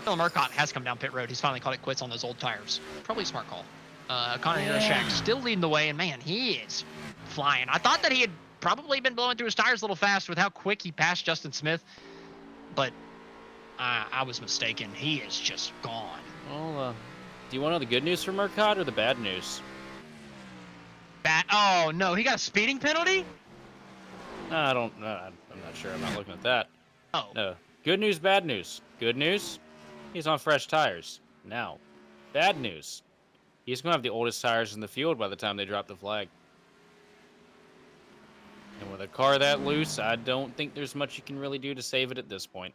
S1: Dylan Murcott has come down pit road. He's finally called it quits on those old tires. Probably a smart call. Connor Shack still leading the way, and man, he is flying. I thought that he had probably been blowing through his tires a little fast with how quick he passed Justin Smith, but I was mistaken. He is just gone.
S2: Well, do you want to know the good news for Murcott or the bad news?
S1: Oh no, he got a speeding penalty?
S2: I'm not sure. I'm not looking at that.
S1: Oh.
S2: No. Good news, bad news. Good news, he's on fresh tires. Now, bad news, he's going to have the oldest tires in the field by the time they drop the flag. And with a car that loose, I don't think there's much you can really do to save it at this point.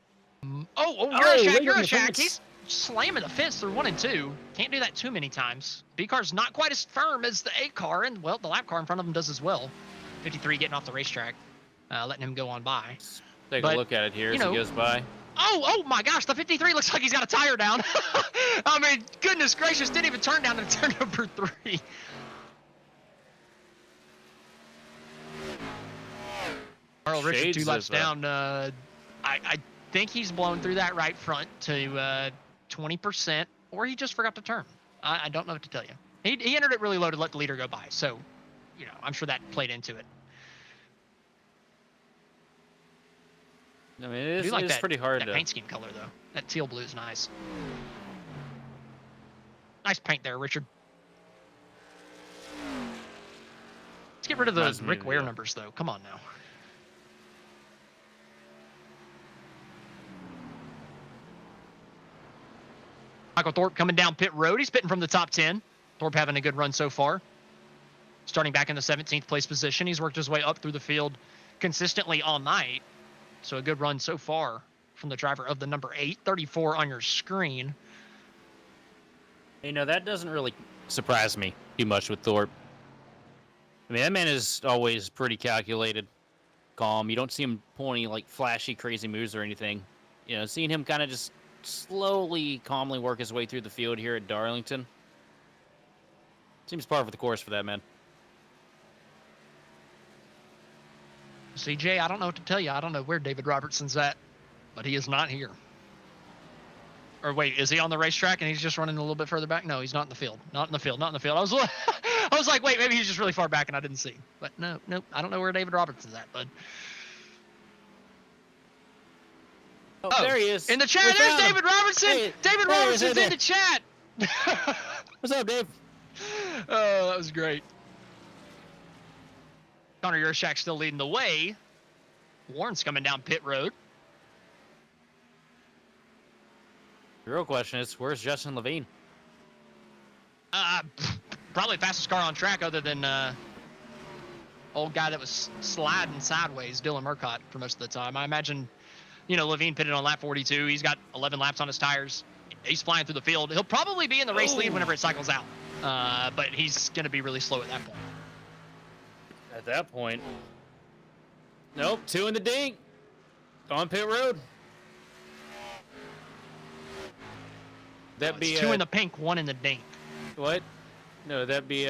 S1: Euroshack. He's slamming the fence through 1 and 2. Can't do that too many times. B car's not quite as firm as the A car, and well, the lap car in front of him does as well. 53 getting off the racetrack, letting him go on by.
S2: Take a look at it here as he goes by.
S1: Oh my gosh, the 53 looks like he's got a tire down. I mean, goodness gracious, didn't even turn down to turn number 3. Carl Richard 2 laps down. I think he's blown through that right front to 20%, or he just forgot to turn. I don't know what to tell you. He entered it really low to let the leader go by, so I'm sure that played into it.
S2: I mean, it is pretty hard
S1: that paint scheme color, though. That teal blue is nice. Nice paint there, Richard. get rid of
S2: Reminds
S1: those
S2: me
S1: Rick
S2: of,
S1: Ware
S2: yeah.
S1: numbers, though. Come on now. Michael Thorpe coming down pit road. He's pitting from the top 10. Thorpe having a good run so far. Starting back in the 17th place position. He's worked his way up through the field consistently all night. So a good run so far from the driver of the number 8. 34 on your screen.
S2: You know, that doesn't really surprise me too much with Thorpe. I mean, that man is always pretty calculated, calm. You don't see him pull any, like, flashy, crazy moves or anything. You know, seeing him kind of just slowly, calmly work his way through the field here at Darlington seems par for the course for that man.
S1: CJ, I don't know what to tell you. I don't know where David Robertson's at, but he is not here. Or wait, is he on the racetrack and he's just running a little bit further back? No, he's not in the field. Not in the field. Not in the field. I was like, wait, maybe he's just really far back and I didn't see. But no, I don't know where David Robertson's at, bud.
S2: Oh, there he is.
S1: In the chat,
S2: We
S1: there's
S2: found him.
S1: David Robertson.
S2: Hey,
S1: David
S2: there he is,
S1: Robertson's
S2: right
S1: in the chat.
S2: What's up, Dave?
S1: Oh, that was great. Connor Yershak still leading the way. Warren's coming down pit road.
S2: The real question is, where's Justin Levine?
S1: Probably fastest car on track other than old guy that was sliding sideways, Dylan Murcott, for most of the time. I imagine, you know, Levine pitted on lap 42. He's got 11 laps on his tires. He's flying through the field. He'll probably be in the race lead whenever it cycles out. But he's going to be really slow at that point.
S2: At that point. Nope, 2 in the dink. On pit road. That'd be
S1: 2 in the pink, 1 in the dink.
S2: What? No, that'd be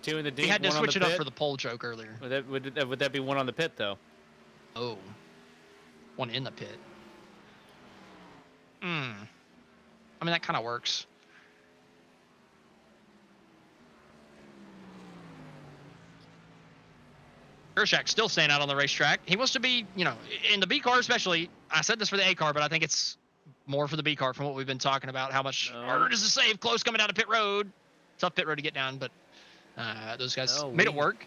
S2: 2 in the dink.
S1: He had to
S2: 1 on
S1: switch
S2: the
S1: it up
S2: pit.
S1: for the pole joke earlier.
S2: Would that be 1 on the pit though?
S1: Oh. 1 in the pit. I mean, that kind of works. Yershak still staying out on the racetrack. He wants to be, you know, in the B car especially. I said this for the A car, but I think it's more for the B car from what we've been talking about. How much harder it is to save close coming down to pit road. Tough pit road to get down, but those guys made it work.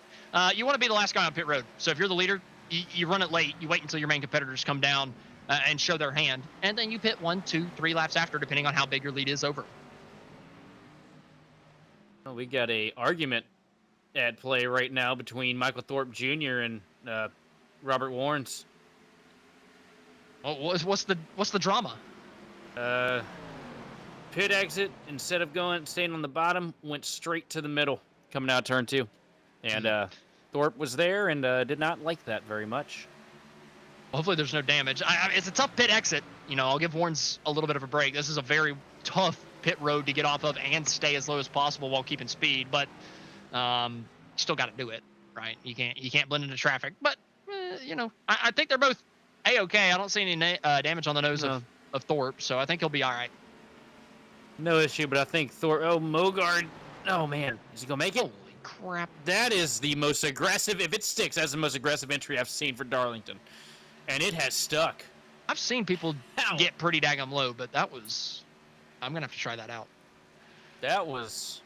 S1: You want to be the last guy on pit road. So if you're the leader, you run it late. You wait until your main competitors come down and show their hand. And then you pit 1, 2, 3 laps after, depending on how big your lead is over.
S2: Well, we got a argument at play right now between Michael Thorpe Jr. and Robert Warrens.
S1: Well, what's the drama?
S2: Pit exit, instead of staying on the bottom, went straight to the middle, coming out turn 2. And Thorpe was there and did not like that very much.
S1: Hopefully there's no damage. It's a tough pit exit. You know, I'll give Warrens a little bit of a break. This is a very tough pit road to get off of and stay as low as possible while keeping speed. But still got to do it, right? You can't blend into traffic. But you know, I think they're both A-okay. I don't see any damage on the nose of Thorpe, so I think he'll be all right.
S2: No issue, but I think Thorpe. Oh, Mogard. Oh man, is he gonna make it?
S1: Holy crap!
S2: That is the most aggressive. If it sticks, that's the most aggressive entry I've seen for Darlington, and it has stuck.
S1: I've seen people get pretty daggum low, but that was. I'm gonna have to try that out.
S2: That was.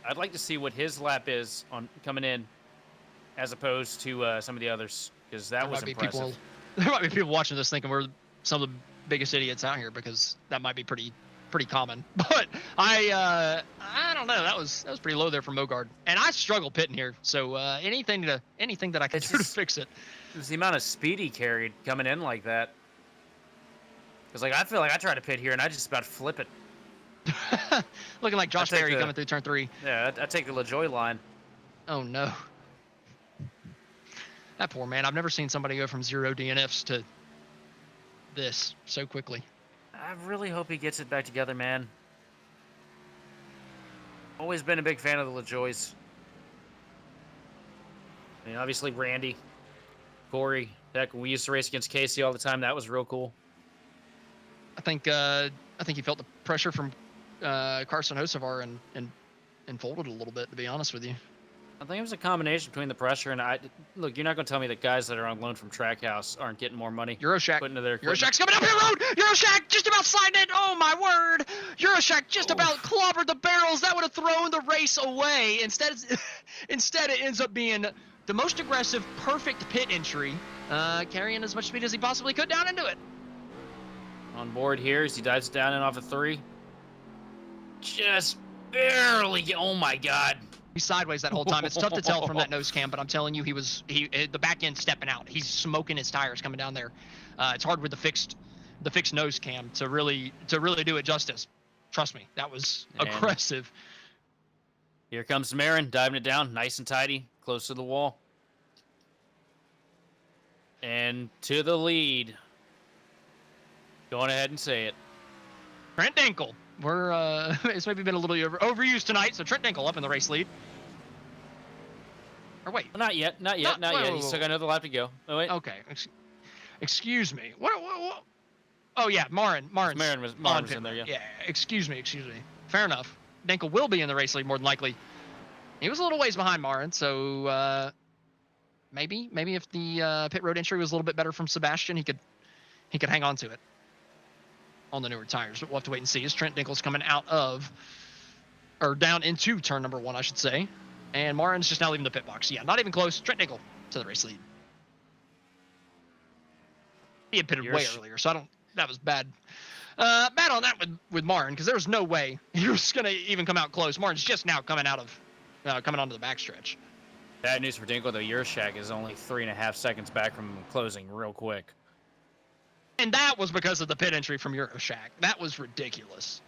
S2: I'd like to see what his lap is on coming in, as opposed to some of the others, because that was impressive.
S1: There might be people watching this thinking we're some of the biggest idiots out here, because that might be pretty common. But I don't know. That was pretty low there from Mogard, and I struggle pitting here. So anything that I can do to fix it.
S2: It's the amount of speed he carried coming in like that. Because like I feel like I tried to pit here and I just about flip it.
S1: Looking like Josh Berry coming through turn 3.
S2: Yeah, I take the LaJoy line.
S1: Oh no. That poor man. I've never seen somebody go from 0 DNFs to this so quickly.
S2: I really hope he gets it back together, man. Always been a big fan of the LaJoys. I mean, obviously Randy, Corey, heck, we used to race against Casey all the time. That was real cool.
S1: I think he felt the pressure from Carson Hocevar and folded a little bit, to be honest with you.
S2: I think it was a combination between the pressure and look. You're not going to tell me that guys that are on loan from Trackhouse aren't getting more money.
S1: Euroshack.
S2: Put into their
S1: Euroshack's coming up pit road. Euroshack just about sliding in. Oh my word! Euroshack just about clobbered the barrels. That would have thrown the race away. Instead, it ends up being the most aggressive, perfect pit entry, carrying as much speed as he possibly could down into it.
S2: On board here as he dives down and off a 3. Just barely. Oh my God.
S1: He's sideways that whole time. It's tough to tell from that nose cam, but I'm telling you, the back end stepping out. He's smoking his tires coming down there. It's hard with the fixed nose cam to really do it justice. Trust me, that was aggressive.
S2: Here comes Marin diving it down, nice and tidy, close to the wall. And to the lead. Going ahead and say it.
S1: Trent Dinkel. It's maybe been a little overused tonight, so Trent Dinkel up in the race lead. Or wait.
S2: Not yet. Not yet. He's still got another lap to go. Oh, wait.
S1: Okay. Excuse me. What? Oh, yeah. Marin was
S2: in there, yeah.
S1: Yeah. Excuse me. Fair enough. Dinkel will be in the race lead more than likely. He was a little ways behind Marin, so maybe if the pit road entry was a little bit better from Sebastian, he could hang on to it on the newer tires. But we'll have to wait and see. As Trent Dinkel's coming down into turn number 1, I should say. And Marin's just now leaving the pit box. Yeah, not even close. Trent Dinkel to the race lead. He had pitted way earlier, so that was bad. Bad on that with Marin, because there was no way he was going to even come out close. Marin's just now coming onto the backstretch.
S2: Bad news for Dinkel, though. Euroshack is only 3.5 seconds back from closing real quick.
S1: And that was because of the pit entry from Euroshack. That was ridiculous.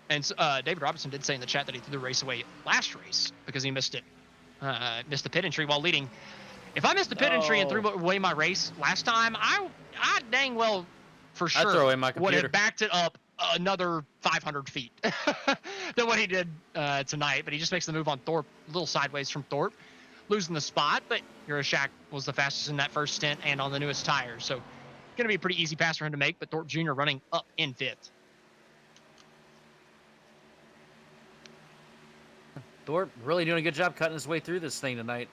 S1: And David Robinson did say in the chat that he threw the race away last race because he missed it. Missed the pit entry while leading. If I missed the pit entry and threw away my race last time, I dang well for sure
S2: I'd throw away my computer.
S1: would have backed it up another 500 feet than what he did tonight. But he just makes the move on Thorpe, a little sideways from Thorpe, losing the spot. But Euroshack was the fastest in that first stint and on the newest tires. So going to be a pretty easy pass for him to make, but Thorpe Jr. running up in 5th.
S2: Thorpe really doing a good job cutting his way through this thing tonight.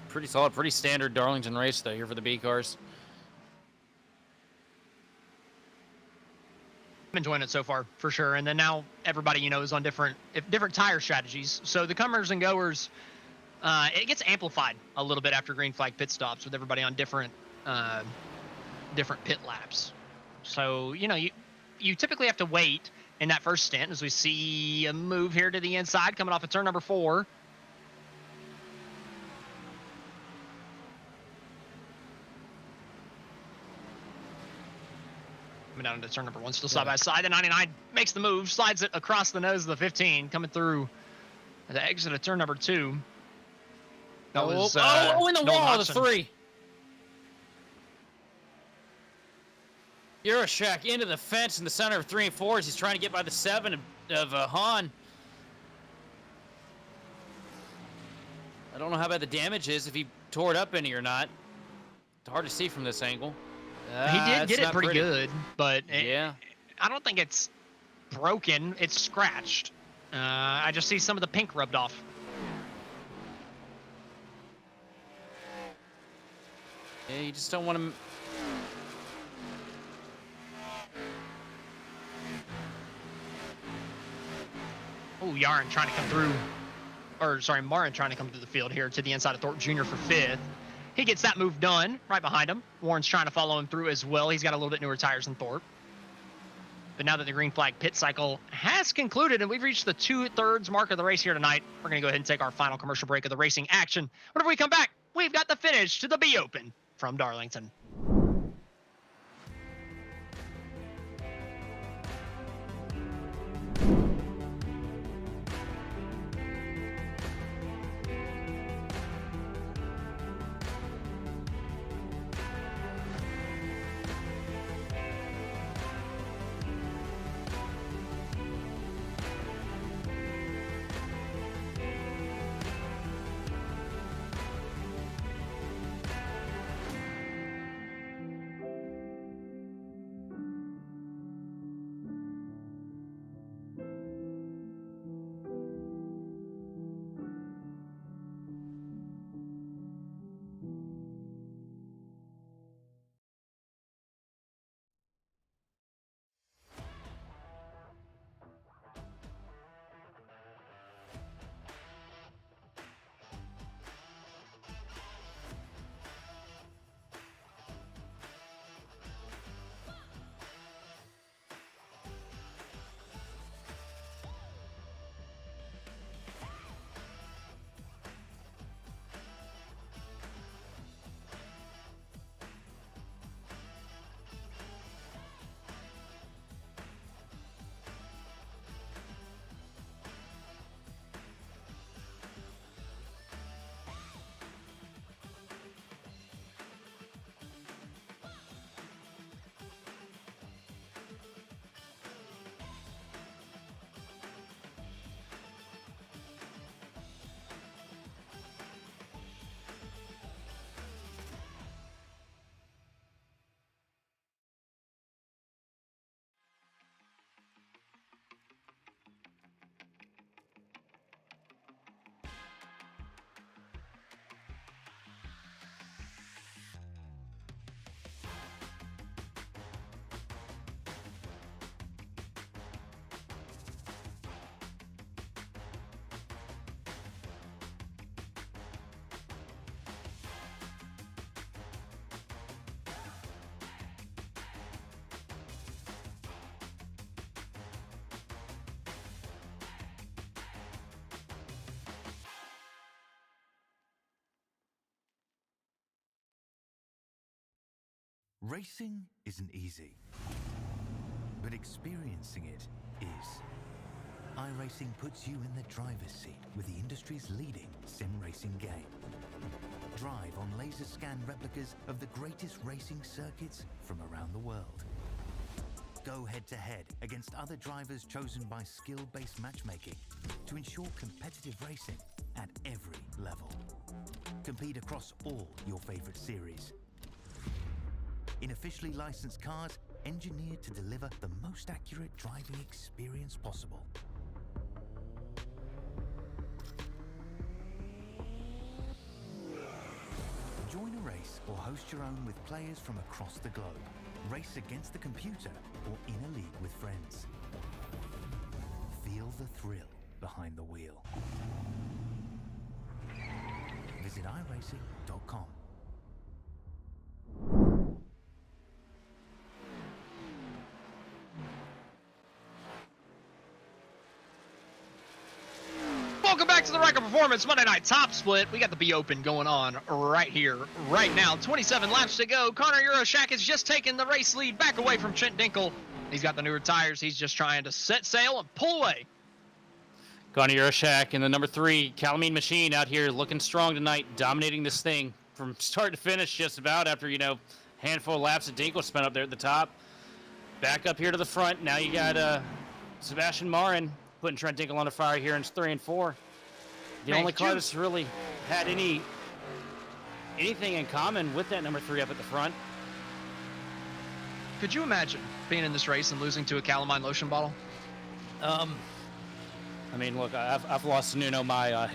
S2: Pretty solid, pretty standard Darlington race, though, here for the B cars.
S1: I'm enjoying it so far, for sure. And then now everybody, is on different tire strategies. So the comers and goers, it gets amplified a little bit after green flag pit stops with everybody on different pit laps. So, you typically have to wait in that first stint as we see a move here to the inside coming off of turn number 4. Coming down into turn number 1, still side by side. The 99 makes the move, slides it across the nose of the 15, coming through the exit of turn number 2. That was
S2: in the wall, the 3. Euroshack into the fence in the center of 3 and 4 as he's trying to get by the 7 of Hahn. I don't know how bad the damage is, if he tore it up any or not. It's hard to see from this angle.
S1: He did get it pretty good, but
S2: yeah,
S1: I don't think it's broken. It's scratched. I just see some of the pink rubbed off.
S2: Yeah, you just don't want to...
S1: Oh, Marin trying to come through the field here to the inside of Thorpe Jr. for 5th. He gets that move done right behind him. Warren's trying to follow him through as well. He's got a little bit newer tires than Thorpe. But now that the green flag pit cycle has concluded and we've reached the 2/3 mark of the race here tonight, we're going to go ahead and take our final commercial break of the racing action. Whenever we come back, we've got the finish to the B Open from Darlington.
S3: Racing isn't easy, but experiencing it is. iRacing puts you in the driver's seat with the industry's leading sim racing game. Drive on laser scan replicas of the greatest racing circuits from around the world. Go head-to-head against other drivers chosen by skill-based matchmaking to ensure competitive racing at every level. Compete across all your favorite series. In officially licensed cars, engineered to deliver the most accurate driving experience possible. Join a race or host your own with players from across the globe. Race against the computer or in a league with friends. Feel the thrill behind the wheel. Visit iRacing.com.
S1: Welcome back to the Ryco Performance Monday Night Top Split. We got the B Open going on right here, right now. 27 laps to go. Connor Euroshak has just taken the race lead back away from Trent Dinkle. He's got the newer tires. He's just trying to set sail and pull away.
S2: Connor Euroshak in the number 3 Calamine machine out here looking strong tonight, dominating this thing from start to finish just about after, handful of laps that Dinkle spent up there at the top. Back up here to the front. Now you got Sebastian Marin putting Trent Dinkle on the fire here in 3 and 4. The only car that's really had anything in common with that number 3 up at the front.
S1: Could you imagine being in this race and losing to a Calamine lotion bottle?
S2: I mean, look, I've lost to Nuno my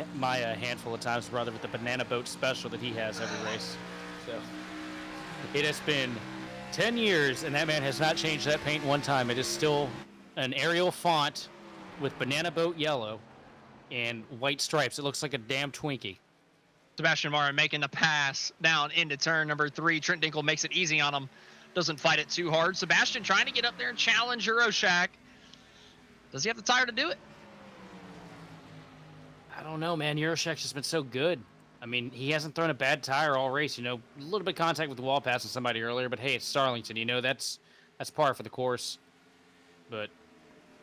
S2: handful of times, brother, with the banana boat special that he has every race. So it has been 10 years, and that man has not changed that paint one time. It is still an Arial font with banana boat yellow and white stripes. It looks like a damn Twinkie.
S1: Sebastian Marin making the pass down into turn number 3. Trent Dinkle makes it easy on him. Doesn't fight it too hard. Sebastian trying to get up there and challenge Euroshak. Does he have the tire to do it?
S2: I don't know, man. Euroshak's just been so good. I mean, he hasn't thrown a bad tire all race. A little bit of contact with the wall passing somebody earlier, but hey, it's Darlington. That's par for the course. But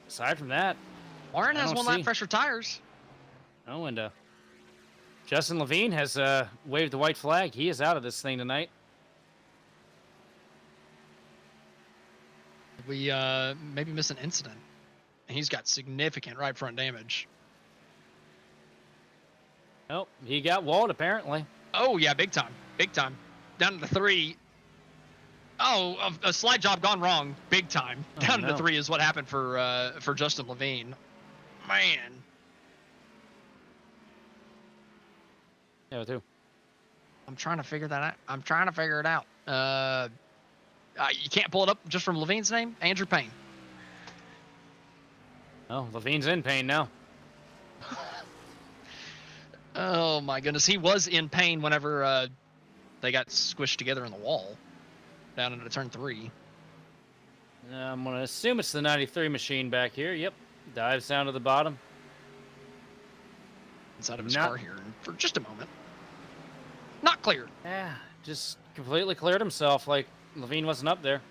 S2: aside from that,
S1: Marin has one lap fresher tires.
S2: Oh, and Justin Levine has waved the white flag. He is out of this thing tonight.
S1: We maybe miss an incident. He's got significant right front damage.
S2: Oh, he got walled apparently.
S1: Oh yeah, big time, big time. Down to the 3. Oh, a slide job gone wrong, big time. Down to the 3 is what happened for Justin Levine. Man.
S2: Yeah, with who?
S1: I'm trying to figure that out. I'm trying to figure it out. You can't pull it up just from Levine's name? Andrew Payne.
S2: Oh, Levine's in pain now.
S1: Oh my goodness, he was in pain whenever they got squished together in the wall down into turn 3.
S2: I'm gonna assume it's the 93 machine back here. Yep, dives down to the bottom.
S1: Inside of his car here for just a moment. Not cleared.
S2: Yeah, just completely cleared himself like Levine wasn't up there.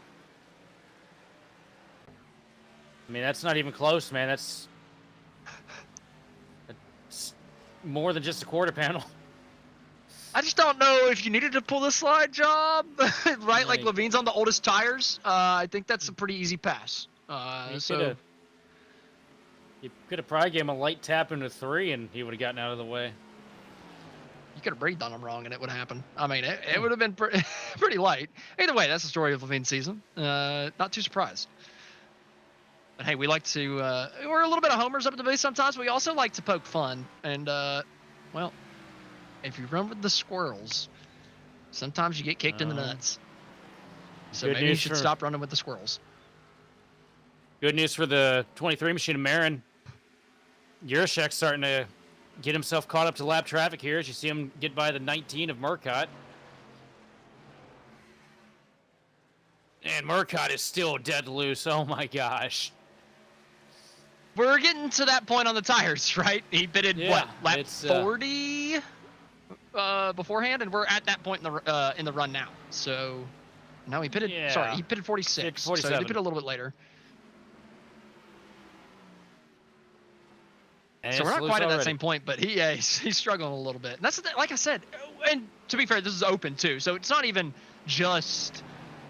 S2: I mean, that's not even close, man. That's more than just a quarter panel.
S1: I just don't know if you needed to pull the slide job, right? Like Levine's on the oldest tires. I think that's a pretty easy pass.
S2: You could have probably gave him a light tap into 3 and he would have gotten out of the way.
S1: You could have breathed on him wrong and it would happen. I mean, it would have been pretty light. Either way, that's the story of Levine's season. Not too surprised. But hey, we like to, we're a little bit of homers up at the booth sometimes, but we also like to poke fun. And, well, if you run with the squirrels, sometimes you get kicked in the nuts. So maybe you should stop running with the squirrels.
S2: Good news for the 23 machine of Marin. Euroshak's starting to get himself caught up to lap traffic here as you see him get by the 19 of Murcott. And Murcott is still dead loose. Oh my gosh.
S1: We're getting to that point on the tires, right? He pitted, lap 40 beforehand, and we're at that point in the run now. So No, he pitted.
S2: Yeah.
S1: Sorry, he pitted 46. So he
S2: 47.
S1: pitted a little bit later.
S2: And
S1: So
S2: it's
S1: we're not
S2: loose
S1: quite at that
S2: already.
S1: same point, but he's struggling a little bit. And that's the thing, like I said, and to be fair, this is open too, so it's not even just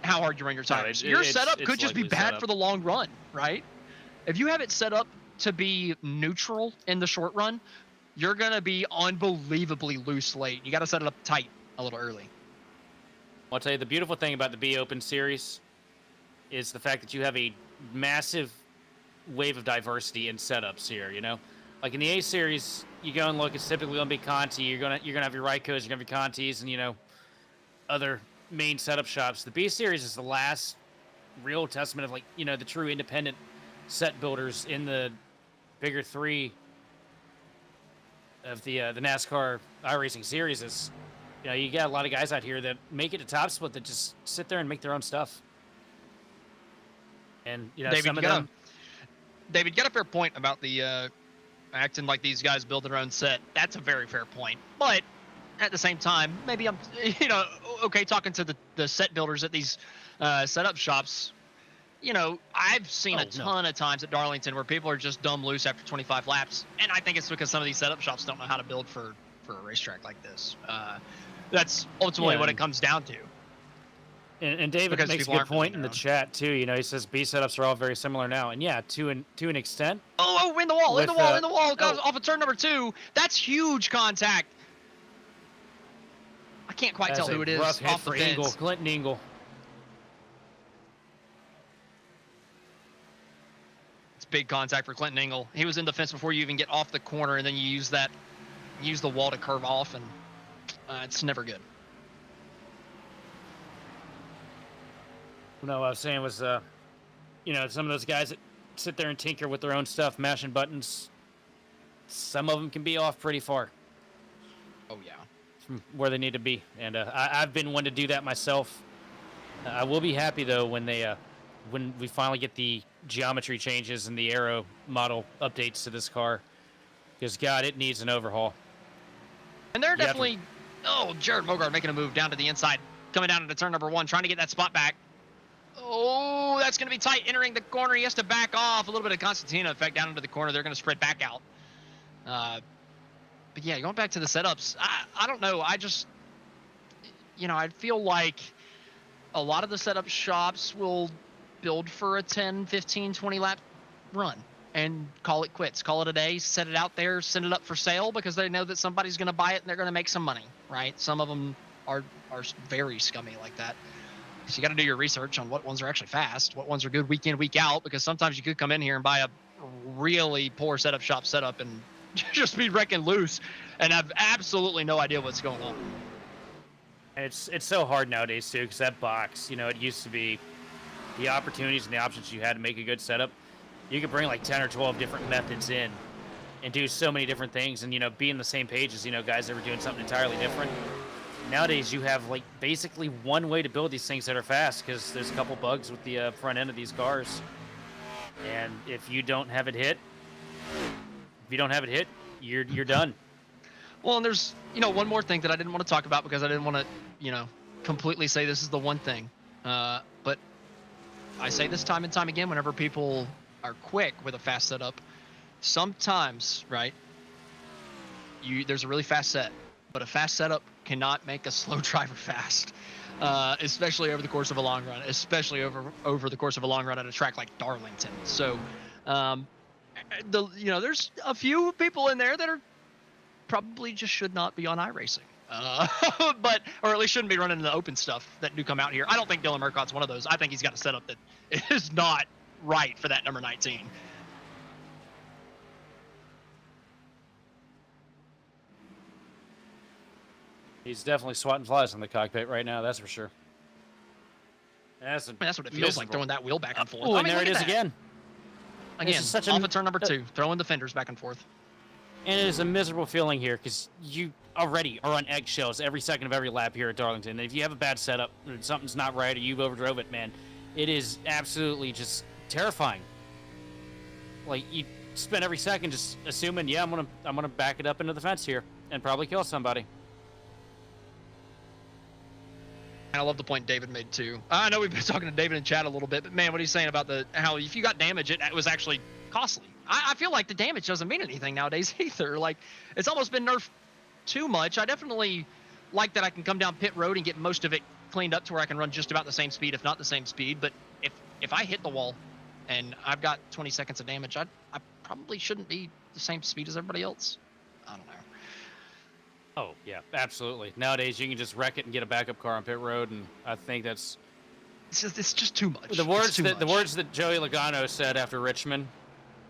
S1: how hard you run your tires. Your setup could just be bad for the long run, right? If you have it set up to be neutral in the short run, you're gonna be unbelievably loose late. You got to set it up tight a little early.
S2: I'll tell you, the beautiful thing about the B Open series is the fact that you have a massive wave of diversity in setups here. You know, like in the A series, you go and look, it's typically gonna be Conti. You're gonna have your Rycos, you're gonna have your Contis, and other main setup shops. The B series is the last real testament of the true independent set builders in the bigger three of the NASCAR iRacing series. Is you got a lot of guys out here that make it to top split that just sit there and make their own stuff. And
S1: David,
S2: some of them.
S1: David, you got a fair point about the acting like these guys build their own set. That's a very fair point. But at the same time, maybe I'm, okay, talking to the set builders at these setup shops. I've seen a ton of times at Darlington where people are just dumb loose after 25 laps, and I think it's because some of these setup shops don't know how to build for a racetrack like this. That's ultimately what it comes down to.
S2: And David makes a good point in the chat too. He says B setups are all very similar now, and yeah, to an extent.
S1: Oh, in the wall, in the wall, goes off of turn number 2. That's huge contact. I can't quite tell who it is
S2: Rough hit
S1: off the
S2: for
S1: fence.
S2: Engel, Clinton Engel.
S1: It's big contact for Clinton Engel. He was in the fence before you even get off the corner, and then you use the wall to curve off, and it's never good.
S2: No, what I was saying was, some of those guys that sit there and tinker with their own stuff, mashing buttons, some of them can be off pretty far.
S1: Oh, yeah.
S2: From where they need to be. And I've been one to do that myself. I will be happy, though, when we finally get the geometry changes and the aero model updates to this car. Because, God, it needs an overhaul.
S1: And they're definitely... Oh, Jared Mogart making a move down to the inside. Coming down into turn number 1, trying to get that spot back. Oh, that's going to be tight. Entering the corner, he has to back off. A little bit of Constantina effect down into the corner. They're going to spread back out. But yeah, going back to the setups, I don't know. I just, I feel like a lot of the setup shops will build for a 10, 15, 20 lap run and call it quits. Call it a day, set it out there, send it up for sale because they know that somebody's going to buy it and they're going to make some money, right? Some of them are very scummy like that. So you got to do your research on what ones are actually fast, what ones are good week in, week out, because sometimes you could come in here and buy a really poor setup shop setup and just be wrecking loose and have absolutely no idea what's going on.
S2: It's so hard nowadays, too, because that box, it used to be the opportunities and the options you had to make a good setup. You could bring like 10 or 12 different methods in and do so many different things and, be in the same page as, guys that were doing something entirely different. Nowadays, you have like basically one way to build these things that are fast because there's a couple bugs with the front end of these cars. And if you don't have it hit, you're done.
S1: Well, and there's, one more thing that I didn't want to talk about because I didn't want to, completely say this is the one thing. But I say this time and time again whenever people are quick with a fast setup. Sometimes, right, there's a really fast set, but a fast setup cannot make a slow driver fast, especially over the course of a long run, especially over the course of a long run at a track like Darlington. So, there's a few people in there that are probably just should not be on iRacing, or at least shouldn't be running the open stuff that do come out here. I don't think Dylan Murcott's one of those. I think he's got a setup that is not right for that number 19.
S2: He's definitely swatting flies in the cockpit right now, that's for sure. That's
S1: what it feels like, throwing that wheel back and forth.
S2: Oh, and there it is again.
S1: Again, off of turn number 2, throwing the fenders back and forth.
S2: And it is a miserable feeling here because you already are on eggshells every second of every lap here at Darlington. And if you have a bad setup, or something's not right, or you've overdrove it, man, it is absolutely just terrifying. Like, you spend every second just assuming, yeah, I'm gonna back it up into the fence here and probably kill somebody.
S1: And I love the point David made too. I know we've been talking to David in chat a little bit, but man, what he's saying about how if you got damage, it was actually costly. I feel like the damage doesn't mean anything nowadays either. Like, it's almost been nerfed too much. I definitely like that I can come down pit road and get most of it cleaned up to where I can run just about the same speed, if not the same speed. But if I hit the wall and I've got 20 seconds of damage, I probably shouldn't be the same speed as everybody else. I don't know.
S2: Oh yeah, absolutely. Nowadays you can just wreck it and get a backup car on pit road, and I think that's
S1: it's just too much.
S2: the words that Joey Logano said after Richmond.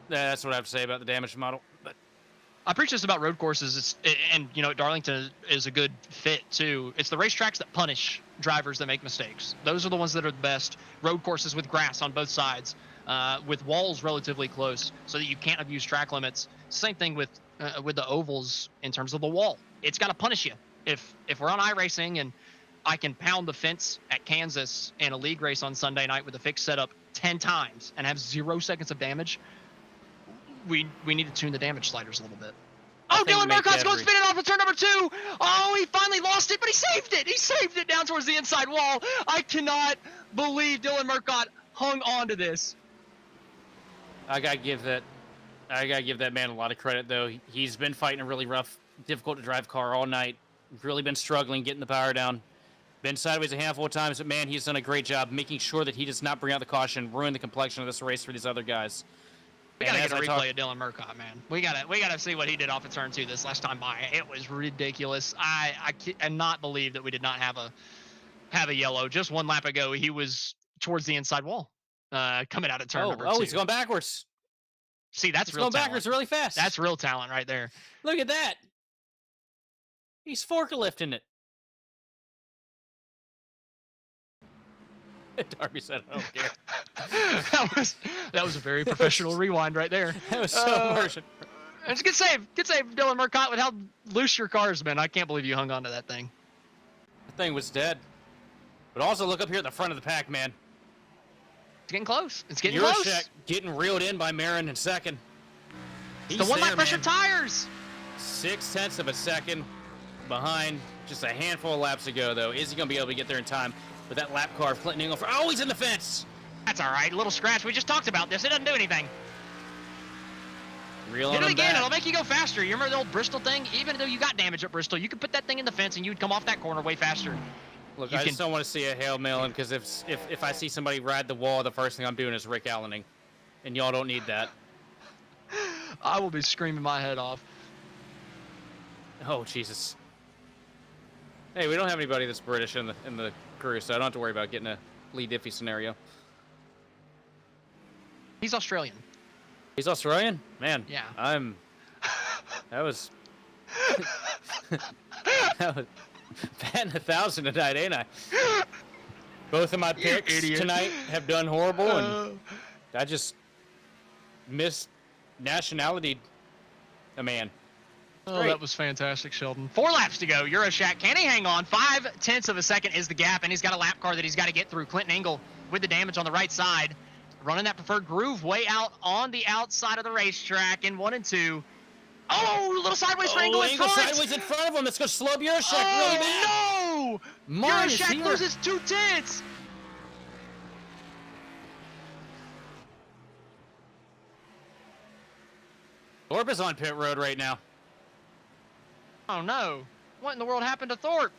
S2: That's what I have to say about the damage model. But
S1: I preach this about road courses, and you know, Darlington is a good fit too. It's the racetracks that punish drivers that make mistakes. Those are the ones that are the best. Road courses with grass on both sides, with walls relatively close, so that you can't abuse track limits. Same thing with the ovals in terms of the wall. It's got to punish you. If we're on iRacing and I can pound the fence at Kansas in a league race on Sunday night with a fixed setup 10 times and have 0 seconds of damage, we need to tune the damage sliders a little bit. Oh, Dylan Murcott's going spinning off of turn number 2. Oh, he finally lost it, but he saved it. He saved it down towards the inside wall. I cannot believe Dylan Murcott hung on to this.
S2: I gotta give that man a lot of credit, though. He's been fighting a really rough, difficult to drive car all night. Really been struggling getting the power down. Been sideways a handful of times, but man, he's done a great job making sure that he does not bring out the caution, ruin the complexion of this race for these other guys.
S1: We gotta get a replay of Dylan Murcott, man. We gotta see what he did off of turn 2 this last time by. It was ridiculous. I cannot believe that we did not have a yellow. Just one lap ago, he was towards the inside wall, coming out of turn number 2.
S2: Oh, he's going backwards.
S1: See, that's real
S2: going
S1: talent.
S2: Backwards really fast.
S1: That's real talent right there.
S2: Look at that. He's forklifting it. Darby said, "I don't care."
S1: that was a very professional rewind right there.
S2: That was so immersive.
S1: It's a good save, Dylan Murcott, with how loose your car's been. I can't believe you hung on to that thing.
S2: The thing was dead. But also look up here at the front of the pack, man.
S1: It's getting close. It's getting close.
S2: Juracek getting reeled in by Marin in second.
S1: The one lap pressure tires.
S2: 0.6 of a second behind. Just a handful of laps ago, though. Is he going to be able to get there in time with that lap car of Clinton Ingle? Oh, he's in the fence.
S1: That's all right. Little scratch. We just talked about this. It doesn't do anything.
S2: Reel
S1: Hit
S2: on
S1: it again.
S2: back.
S1: It'll make you go faster. You remember the old Bristol thing? Even though you got damage at Bristol, you could put that thing in the fence and you'd come off that corner way faster.
S2: Look, I just don't want to see a Hail Melon, because if I see somebody ride the wall, the first thing I'm doing is Rick Allening. And y'all don't need that.
S1: I will be screaming my head off.
S2: Oh, Jesus. Hey, we don't have anybody that's British in the crew, so I don't have to worry about getting a Lee Diffie scenario.
S1: He's Australian.
S2: He's Australian? Man.
S1: Yeah.
S2: That was batting 1,000 tonight, ain't I? Both of my picks tonight have done horrible, and I just missed nationality a man.
S1: Oh, that was fantastic, Sheldon. 4 laps to go. Juracek, can he hang on? 0.5 of a second is the gap, and he's got a lap car that he's got to get through. Clinton Ingle with the damage on the right side, running that preferred groove way out on the outside of the racetrack in 1 and 2. Oh, little sideways for Ingle in front.
S2: Sideways in front of him. It's going to slow up Juracek really bad.
S1: Oh, no! Juracek loses 2/10.
S2: Thorpe is on pit road right now.
S1: Oh, no. What in the world happened to Thorpe?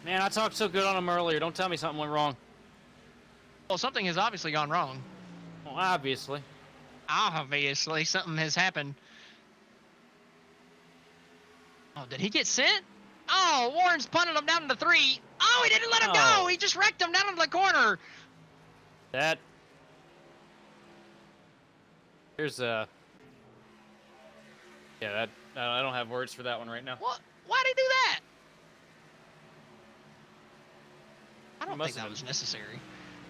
S2: Man, I talked so good on him earlier. Don't tell me something went wrong.
S1: Well, something has obviously gone wrong.
S2: Well, obviously.
S1: Obviously, something has happened. Oh, did he get sent? Oh, Warren's punted him down into 3. Oh, he didn't let him go. He just wrecked him down into the corner.
S2: Here's a... Yeah, I don't have words for that one right now.
S1: What? Why'd he do that? I don't think that was necessary.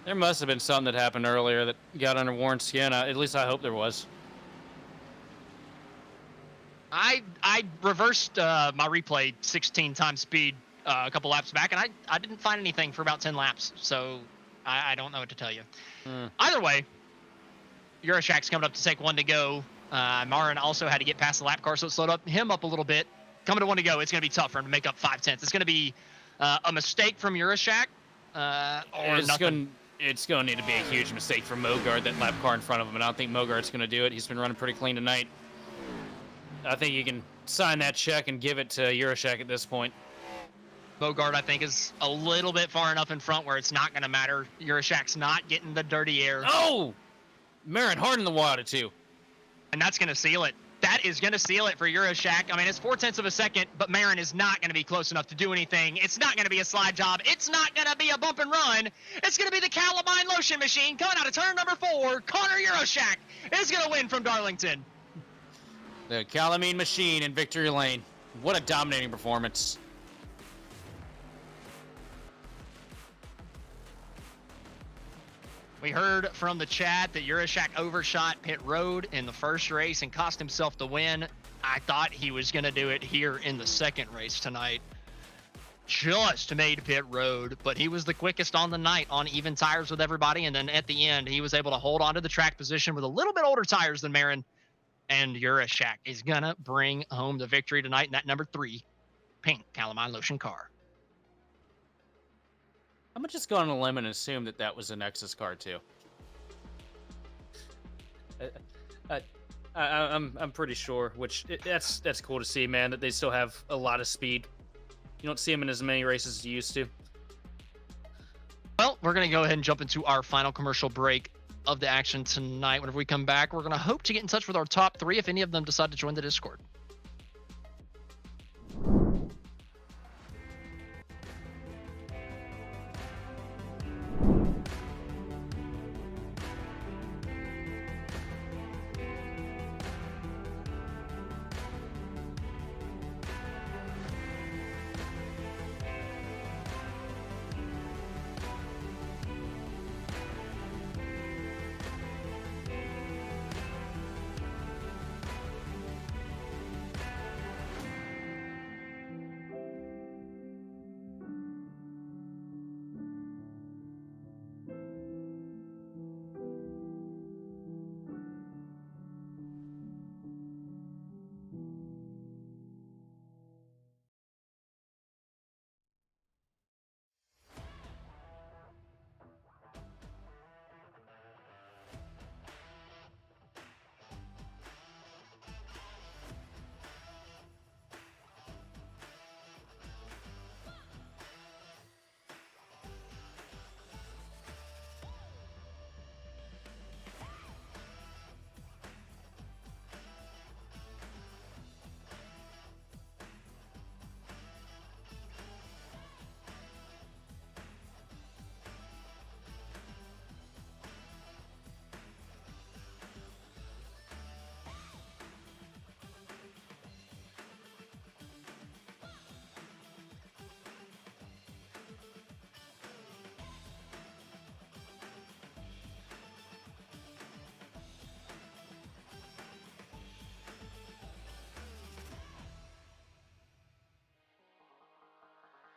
S2: There must have been something that happened earlier that got under Warren's skin. At least I hope there was.
S1: I reversed my replay 16 times speed a couple laps back, and I didn't find anything for about 10 laps, so I don't know what to tell you. Either way, Juracek's coming up to take 1 to go. Marin also had to get past the lap car, so it slowed him up a little bit. Coming to 1 to go, it's going to be tough for him to make up 0.5. It's going to be A mistake from Urashak, or nothing?
S2: It's going to need to be a huge mistake from Mogard, that lap car in front of him, and I don't think Mogard's going to do it. He's been running pretty clean tonight. I think you can sign that check and give it to Urashak at this point.
S1: Mogard, I think, is a little bit far enough in front where it's not going to matter. Urashak's not getting the dirty air.
S2: Oh! Marin hard in the water, too.
S1: And that's going to seal it. That is going to seal it for Urashak. I mean, it's 0.4 of a second, but Marin is not going to be close enough to do anything. It's not going to be a slide job. It's not going to be a bump and run. It's going to be the Calamine Lotion Machine coming out of turn number 4. Connor Urashak is going to win from Darlington.
S2: The Calamine Machine in victory lane. What a dominating performance.
S1: We heard from the chat that Urashak overshot pit road in the first race and cost himself the win. I thought he was going to do it here in the second race tonight. Just made pit road, but he was the quickest on the night on even tires with everybody. And then at the end, he was able to hold on to the track position with a little bit older tires than Marin. And Urashak is going to bring home the victory tonight in that number 3 pink Calamine Lotion car.
S2: I'm gonna just go on a limb and assume that that was a Nexus car too. I'm pretty sure, which that's cool to see, man. That they still have a lot of speed. You don't see them in as many races as you used to.
S1: Well, we're gonna go ahead and jump into our final commercial break of the action tonight. Whenever we come back, we're gonna hope to get in touch with our top 3 if any of them decide to join the Discord.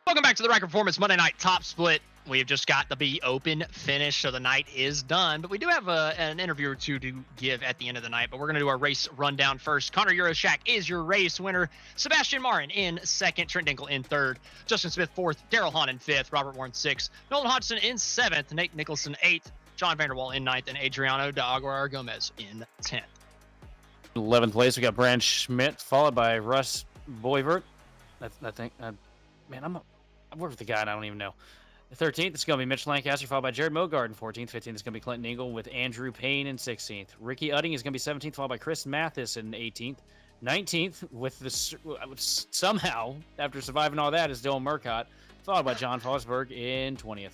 S1: Welcome back to the Ryco Performance Monday Night Top Split. We have just got the B Open finish, so the night is done. But we do have an interview or two to give at the end of the night. But we're going to do our race rundown first. Connor Urashak is your race winner. Sebastian Marin in second. Trent Dinkle in third. Justin Smith fourth. Daryl Hahn in fifth. Robert Warren sixth. Nolan Hodgson in seventh. Nate Nicholson eighth. John Vanderwall in ninth. And Adriano de Aguilar Gomez in 10th.
S2: 11th place, we got Brand Schmidt, followed by Russ Boyvert. I think, man, I work with the guy and I don't even know. 13th, it's going to be Mitch Lancaster, followed by Jared Mogard in 14th. 15th, it's going to be Clinton Ingle with Andrew Payne in 16th. Ricky Udding is going to be 17th, followed by Chris Mathis in 18th. 19th, with this somehow, after surviving all that, is Dylan Murcott, followed by John Fosberg in 20th.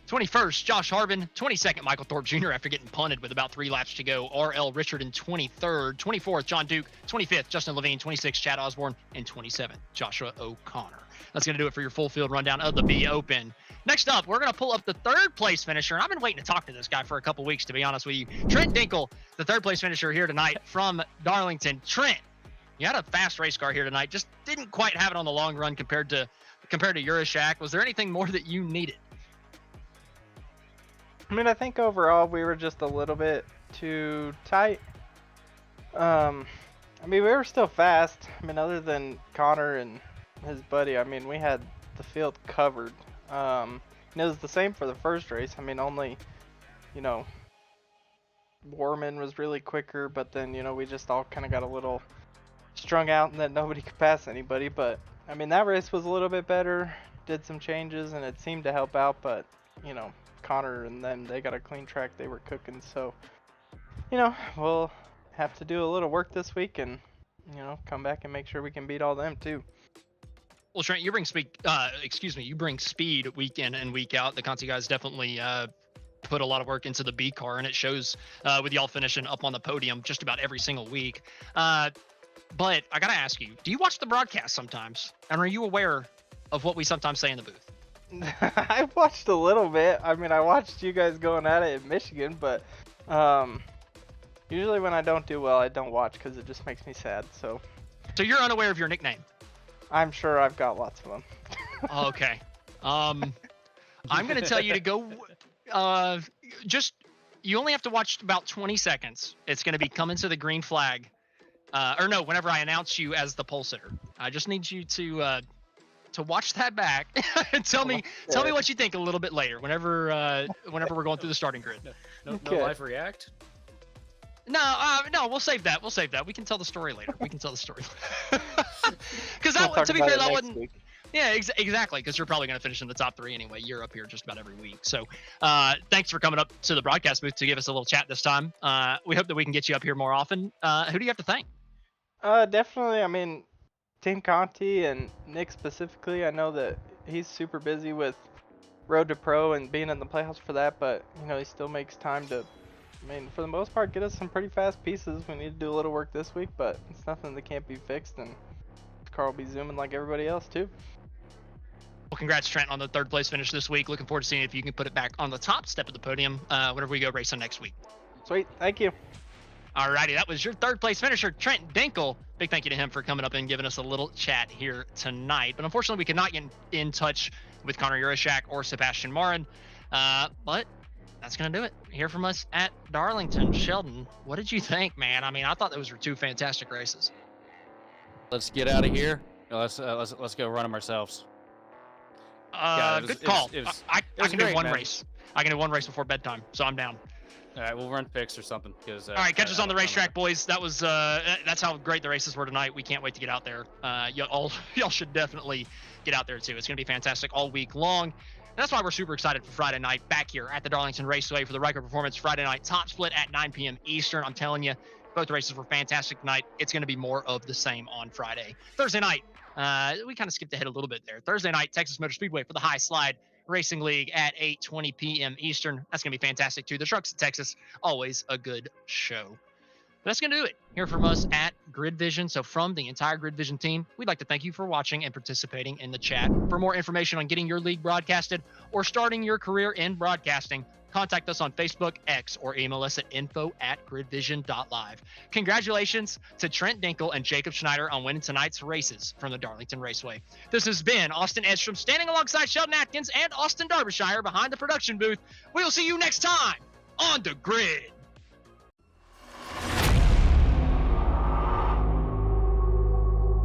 S1: 21st, Josh Harbin. 22nd, Michael Thorpe Jr. after getting punted with about 3 laps to go. R.L. Richard in 23rd. 24th, John Duke. 25th, Justin Levine. 26th, Chad Osborne. And 27th, Joshua O'Connor. That's going to do it for your full field rundown of the B Open. Next up, we're going to pull up the third place finisher. I've been waiting to talk to this guy for a couple weeks, to be honest with you. Trent Dinkle, the third place finisher here tonight from Darlington. Trent, you had a fast race car here tonight. Just didn't quite have it on the long run compared to Urashak. Was there anything more that you needed?
S7: I mean, I think overall we were just a little bit too tight. I mean, we were still fast. I mean, other than Connor and his buddy, I mean, we had the field covered. And it was the same for the first race. I mean, only, you know, Warman was really quicker, but then, you know, we just all kind of got a little strung out and that nobody could pass anybody. But I mean, that race was a little bit better, did some changes, and it seemed to help out. But, you know, Connor and them, they got a clean track, they were cooking. So, you know, we'll have to do a little work this week and, you know, come back and make sure we can beat all them too.
S1: Well, Trent, you bring speed. You bring speed week in and week out. The Conti guys definitely put a lot of work into the B car, and it shows with y'all finishing up on the podium just about every single week. But I gotta ask you, do you watch the broadcast sometimes? And are you aware of what we sometimes say in the booth?
S7: I watched a little bit. I mean, I watched you guys going at it in Michigan, but usually when I don't do well, I don't watch because it just makes me sad. So
S1: you're unaware of your nickname?
S7: I'm sure I've got lots of them.
S1: Okay. I'm gonna tell you to go. You only have to watch about 20 seconds. It's gonna be coming to the green flag, or no, whenever I announce you as the pole sitter. I just need you to watch that back and tell me what you think a little bit later. Whenever we're going through the starting grid.
S2: No live react.
S1: No, we'll save that. We can tell the story later. Because to be fair, that wasn't.
S7: Week.
S1: Yeah, exactly. Because you're probably going to finish in the top 3 anyway. You're up here just about every week. So, thanks for coming up to the broadcast booth to give us a little chat this time. We hope that we can get you up here more often. Who do you have to thank?
S7: Definitely. I mean, Team Conti and Nick specifically. I know that he's super busy with Road to Pro and being in the playoffs for that, but you know he still makes time to. I mean, for the most part, get us some pretty fast pieces. We need to do a little work this week, but it's nothing that can't be fixed, and Carl will be zooming like everybody else, too.
S1: Well, congrats, Trent, on the 3rd place finish this week. Looking forward to seeing if you can put it back on the top step of the podium whenever we go racing next week.
S7: Sweet. Thank you.
S1: Alrighty, that was your 3rd place finisher, Trent Dinkle. Big thank you to him for coming up and giving us a little chat here tonight. But unfortunately, we could not get in touch with Connor Urashak or Sebastian Marin. But that's going to do it. Hear from us at Darlington. Sheldon, what did you think, man? I mean, I thought those were 2 fantastic races.
S2: Let's get out of here. Let's go run them ourselves.
S1: Good call. I can do one
S2: man.
S1: race. I can do one race before bedtime, so I'm down.
S2: All right, we'll run picks or something. All
S1: right, catch us on the racetrack, boys. That was that's how great the races were tonight. We can't wait to get out there. Y'all should definitely get out there too. It's going to be fantastic all week long. And that's why we're super excited for Friday night back here at the Darlington Raceway for the Ryco Performance Friday night top split at 9 p.m. Eastern. I'm telling you, both races were fantastic tonight. It's going to be more of the same on Friday. Thursday night, we kind of skipped ahead a little bit there. Thursday night, Texas Motor Speedway for the High Slide Racing League at 8:20 p.m. Eastern. That's going to be fantastic too. The Trucks of Texas, always a good show. That's going to do it. Hear from us at GridVision. So from the entire GridVision team, we'd like to thank you for watching and participating in the chat. For more information on getting your league broadcasted or starting your career in broadcasting, contact us on Facebook, X, or email us at info@gridvision.live. Congratulations to Trent Dinkle and Jacob Schneider on winning tonight's races from the Darlington Raceway. This has been Austin Edstrom standing alongside Sheldon Atkins and Austin Derbyshire behind the production booth. We will see you next time on the grid.